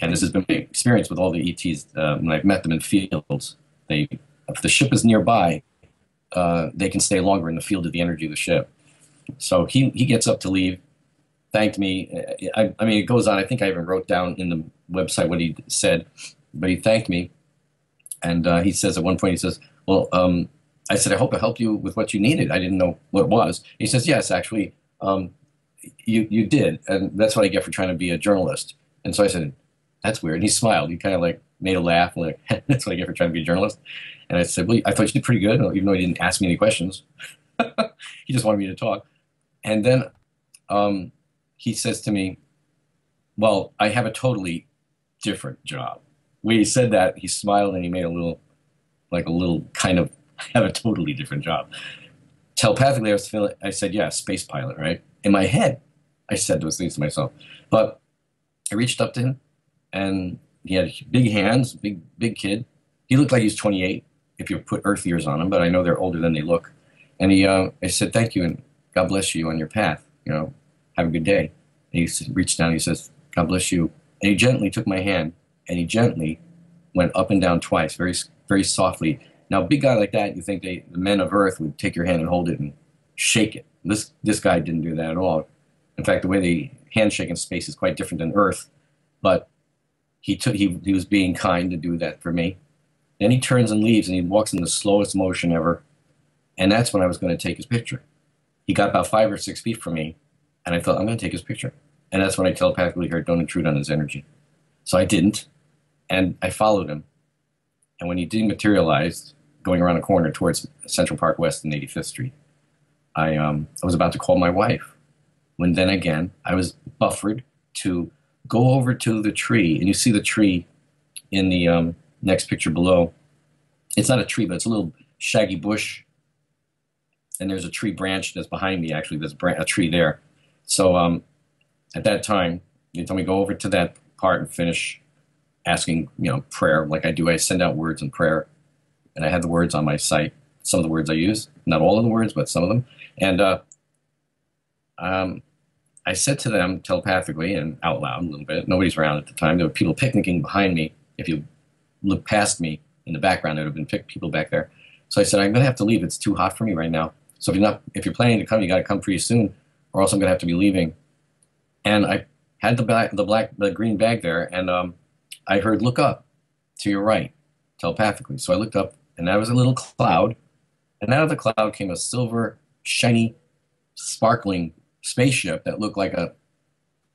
And this has been my experience with all the ETs when I've met them in fields. If the ship is nearby, they can stay longer in the field of the energy of the ship. So he gets up to leave, thanked me. I mean, it goes on. I think I even wrote down in the website what he said, but he thanked me. And he says at one point, he says, well, I said, I hope I helped you with what you needed. I didn't know what it was. He says, yes, actually, you did. And that's what I get for trying to be a journalist. And so I said, that's weird. And he smiled. He kind of like made a laugh, like, that's what I get for trying to be a journalist. And I said, well, I thought you did pretty good, even though he didn't ask me any questions. He just wanted me to talk. And then he says to me, well, I have a totally different job. When he said that, he smiled and he made a little kind of, I have a totally different job. Telepathically, I said, yeah, space pilot, right? In my head, I said those things to myself. But I reached up to him, and he had big hands, big kid. He looked like he was 28 if you put Earth years on him, but I know they're older than they look. And I said, thank you, and God bless you on your path. Have a good day. And he reached down, and he says, God bless you. And he gently took my hand, and he gently went up and down twice, very, very softly. Now, a big guy like that, you think the men of Earth would take your hand and hold it and shake it. This guy didn't do that at all. In fact, the way the handshake in space is quite different than Earth. But he was being kind to do that for me. Then he turns and leaves, and he walks in the slowest motion ever. And that's when I was going to take his picture. He got about 5 or 6 feet from me, and I thought, I'm going to take his picture. And that's when I telepathically heard, don't intrude on his energy. So I didn't, and I followed him. And when he dematerialized, going around a corner towards Central Park West and 85th Street, I was about to call my wife. When then again, I was buffered to go over to the tree. And you see the tree in the next picture below. It's not a tree, but it's a little shaggy bush. And there's a tree branch that's behind me, actually. There's a tree there. So at that time, they told me go over to that part and finish asking, prayer like I do. I send out words in prayer. And I had the words on my site, some of the words I use, not all of the words, but some of them. And I said to them telepathically and out loud a little bit. Nobody's around at the time. There were people picnicking behind me. If you look past me in the background, there would have been people back there. So I said, I'm going to have to leave. It's too hot for me right now. So if you're planning to come, you got to come pretty soon, or else I'm going to have to be leaving. And I had the green bag there, and I heard, look up to your right, telepathically. So I looked up, and that was a little cloud, And out of the cloud came a silver, shiny, sparkling spaceship that looked like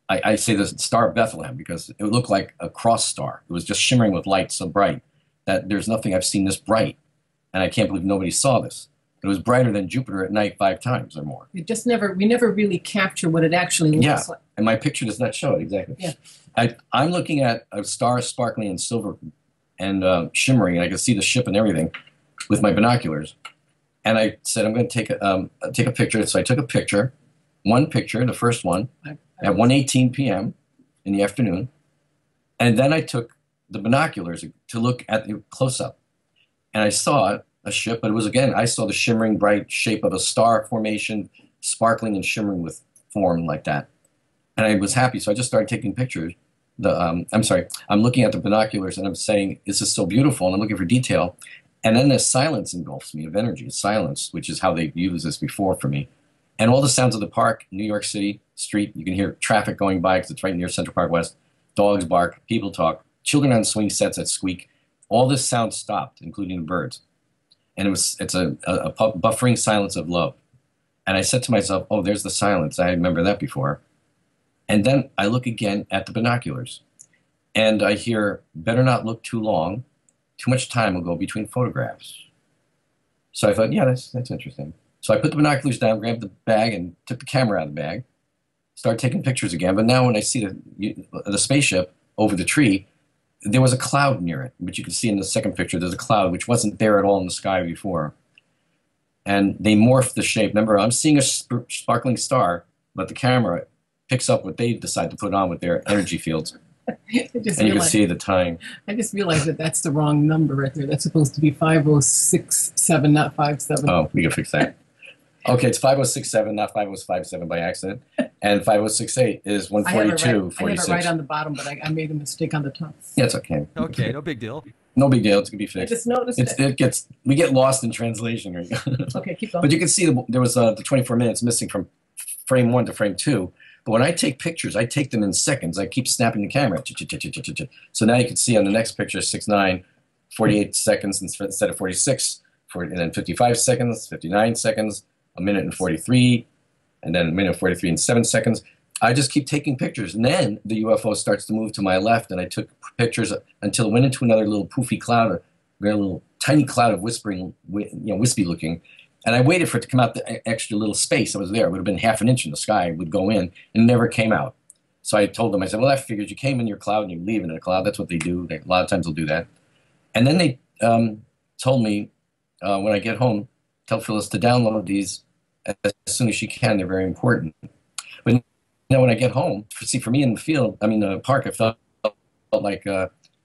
I say the Star of Bethlehem because it looked like a cross star. It was just shimmering with light so bright that there's nothing I've seen this bright. And I can't believe nobody saw this. It was brighter than Jupiter at night 5 times or more. We never really capture what it actually looks like. And my picture does not show it exactly. Yeah. I'm looking at a star sparkling in silver and shimmering, and I can see the ship and everything with my binoculars. And I said, I'm going to take a picture. So I took a picture, one picture, the first one, at 1:18 p.m. in the afternoon. And then I took the binoculars to look at the close-up. And I saw a ship, but it was, again, I saw the shimmering bright shape of a star formation, sparkling and shimmering with form like that. And I was happy, so I just started taking pictures. I'm sorry, I'm looking at the binoculars and I'm saying, this is so beautiful, and I'm looking for detail. And then this silence engulfs me of energy, silence, which is how they used this before for me. And all the sounds of the park, New York City street, you can hear traffic going by because it's right near Central Park West, dogs bark, people talk, children on swing sets that squeak. All this sound stopped, including the birds. And it's a buffering silence of love. And I said to myself, oh, there's the silence. I remember that before. And then I look again at the binoculars. And I hear, better not look too long. Too much time will go between photographs. So I thought, yeah, that's interesting. So I put the binoculars down, grabbed the bag, and took the camera out of the bag. Started taking pictures again. But now when I see the spaceship over the tree, there was a cloud near it, which you can see in the second picture. There's a cloud which wasn't there at all in the sky before. And they morphed the shape. Remember, I'm seeing a sparkling star, but the camera picks up what they decide to put on with their energy fields. And you can see the time. I just realized that that's the wrong number right there. That's supposed to be 5067, not 57. Oh, we can fix that. Okay, it's 5067, not 5057 by accident. And 5068 is 142.46. I have it right on the bottom, but I made a mistake on the top. Yeah, it's okay. Okay, no big deal. No big deal. It's going to be fixed. I just noticed it. We get lost in translation. Okay, keep going. But you can see there was the 24 minutes missing from frame 1 to frame 2. But when I take pictures, I take them in seconds. I keep snapping the camera. So now you can see on the next picture, 6:09, 48 seconds instead of 46, and then 55 seconds, 59 seconds, a minute and 43, and then a minute and 43 and 7 seconds. I just keep taking pictures. And then the UFO starts to move to my left, and I took pictures until it went into another little poofy cloud, a very little tiny cloud of whispering, wispy looking. And I waited for it to come out the extra little space that was there. It would have been half an inch in the sky. It would go in, and it never came out. So I told them, I said, well, I figured you came in your cloud and you leave in a cloud. That's what they do. A lot of times they'll do that. And then they told me, when I get home, tell Phyllis to download these as soon as she can. They're very important. But when I get home, for me in the park, I felt like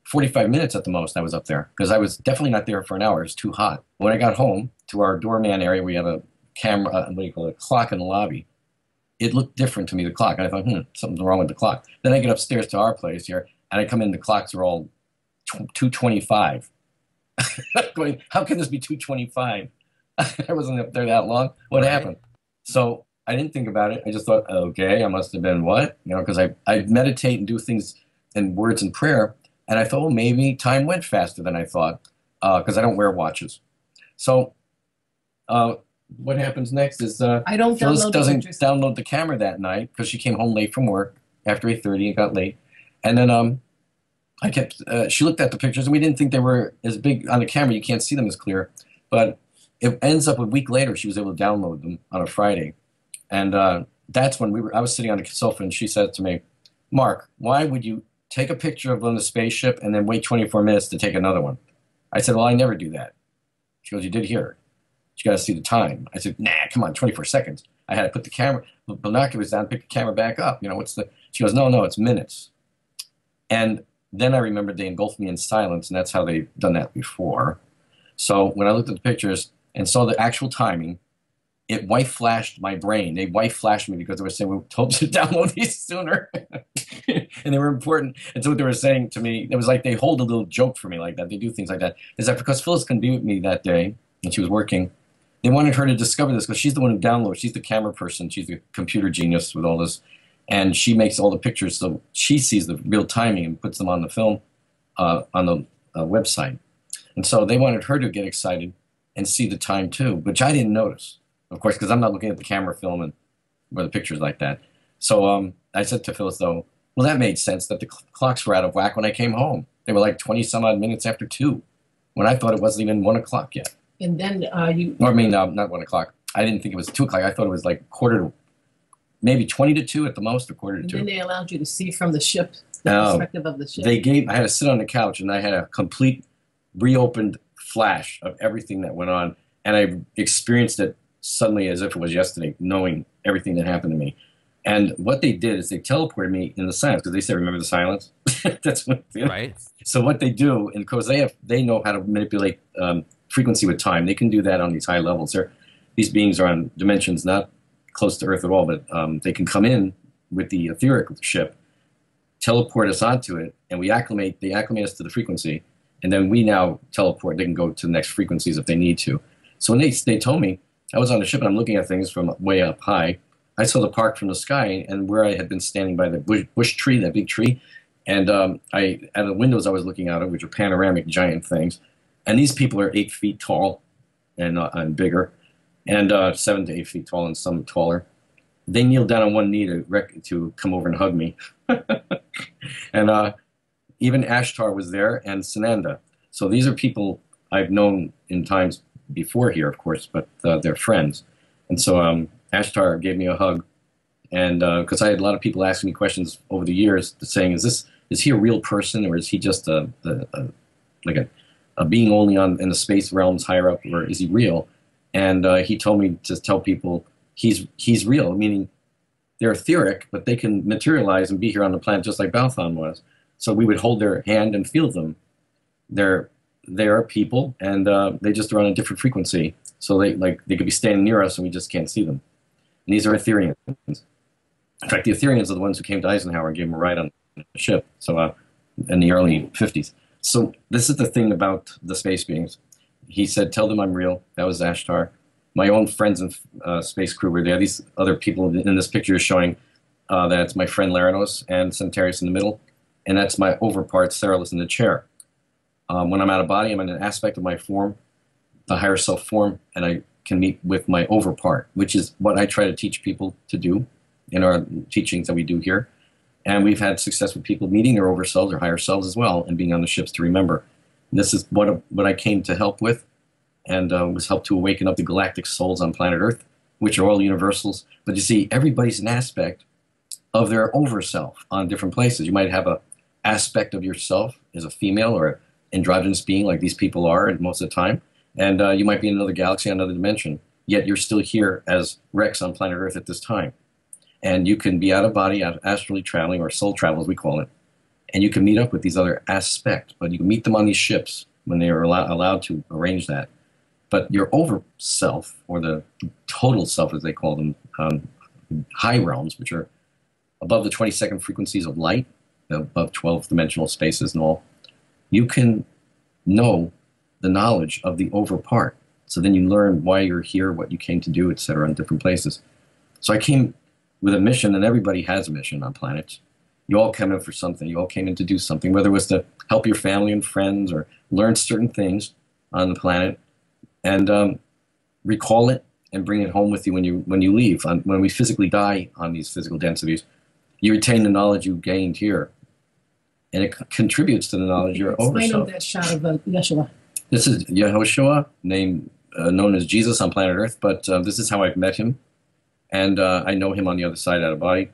45 minutes at the most I was up there, because I was definitely not there for an hour. It was too hot. When I got home to our doorman area, we have a camera, a clock in the lobby. It looked different to me, the clock. And I thought, something's wrong with the clock. Then I get upstairs to our place here, and I come in, the clocks are all 2:25. Going, how can this be 2:25? I wasn't up there that long. What happened? So I didn't think about it. I just thought, okay, I must have been what? Because I meditate and do things in words and prayer. And I thought, well, maybe time went faster than I thought, because I don't wear watches. So what happens next is Phyllis doesn't download the camera that night because she came home late from work after 8:30 and got late. And then she looked at the pictures, and we didn't think they were as big on the camera. You can't see them as clear. But it ends up a week later, she was able to download them on a Friday. And that's when I was sitting on the sofa, and she said to me, Mark, why would you take a picture of the spaceship and then wait 24 minutes to take another one? I said, well, I never do that. She goes, you did hear it. You got to see the time. I said, nah, come on, 24 seconds. I had to put the binoculars down, pick the camera back up. She goes, no, it's minutes. And then I remembered they engulfed me in silence, and that's how they've done that before. So when I looked at the pictures and saw the actual timing, it white flashed my brain. They white flashed me because they were saying, we told you to download these sooner. And they were important. And so what they were saying to me, it was like they hold a little joke for me like that. They do things like that. Is that because Phyllis couldn't be with me that day, and she was working, they wanted her to discover this because she's the one who downloads. She's the camera person. She's the computer genius with all this. And she makes all the pictures, so she sees the real timing and puts them on the film, on the website. And so they wanted her to get excited and see the time too, which I didn't notice, of course, because I'm not looking at the camera film and or the pictures like that. So I said to Phyllis, though, well, that made sense that the clocks were out of whack when I came home. They were like 20 some odd minutes after 2, when I thought it wasn't even 1 o'clock yet. And then not 1 o'clock. I didn't think it was 2 o'clock. I thought it was like maybe 20 to 2 at the most, or quarter to 2. And then they allowed you to see from the ship, the perspective of the ship. I had to sit on the couch, and I had a complete reopened flash of everything that went on, and I experienced it suddenly as if it was yesterday, knowing everything that happened to me. And what they did is they teleported me in the silence, because they said, remember the silence? That's what they do. Right. So what they do, and of course they know how to manipulate frequency with time. They can do that on these high levels. These beings are on dimensions not close to Earth at all, but they can come in with the etheric ship, teleport us onto it, and they acclimate us to the frequency, and then we now teleport. They can go to the next frequencies if they need to. So when they told me, I was on the ship and I'm looking at things from way up high. I saw the park from the sky, and where I had been standing by the bush tree, that big tree, and out of the windows I was looking out of, which are panoramic giant things, and these people are 8 feet tall and bigger, and 7 to 8 feet tall, and some taller. They kneeled down on one knee to come over and hug me, and even Ashtar was there, and Sananda. So these are people I've known in times before here, of course, but they're friends. And so Ashtar gave me a hug, and because I had a lot of people asking me questions over the years, saying, "Is he a real person, or is he just a being only in the space realms higher up, or is he real?" And he told me to tell people he's real, meaning they're etheric, but they can materialize and be here on the planet just like Balthon was. So we would hold their hand and feel them. They are people, and they just are on a different frequency. So they could be standing near us, and we just can't see them. And these are Etherians. In fact, the Etherians are the ones who came to Eisenhower and gave him a ride on the ship. So in the early 50s. So this is the thing about the space beings. He said, "Tell them I'm real." That was Ashtar. My own friends and space crew were there. These other people in this picture is showing that's my friend Laranos and Centarius in the middle, and that's my overpart Ceralis in the chair. When I'm out of body, I'm in an aspect of my form, the higher self form, and I can meet with my overpart, which is what I try to teach people to do in our teachings that we do here. And we've had success with people meeting their overselves or higher selves as well, and being on the ships to remember. And this is what I came to help with, and was help to awaken up the galactic souls on planet Earth, which are all universals. But you see, everybody's an aspect of their overself on different places. You might have an aspect of yourself as a female or an androgynous being, like these people are most of the time, and you might be in another galaxy, another dimension, yet you're still here as Rex on planet Earth at this time. And you can be out of body, astrally traveling, or soul travel as we call it, and you can meet up with these other aspects, but you can meet them on these ships when they are allowed to arrange that. But your over self, or the total self as they call them, high realms, which are above the 22nd frequencies of light, above 12 dimensional spaces and all, you can know the knowledge of the over part. So then you learn why you're here, what you came to do, etc., in different places. So I came with a mission, and everybody has a mission on planets. You all came in for something. You all came in to do something, whether it was to help your family and friends or learn certain things on the planet, and recall it and bring it home with you when you leave. When we physically die on these physical densities, you retain the knowledge you gained here, and it contributes to the knowledge you're over. Explain that shot of Yeshua. This is Yehoshua, known as Jesus on planet Earth, but this is how I've met him, and I know him on the other side out of body.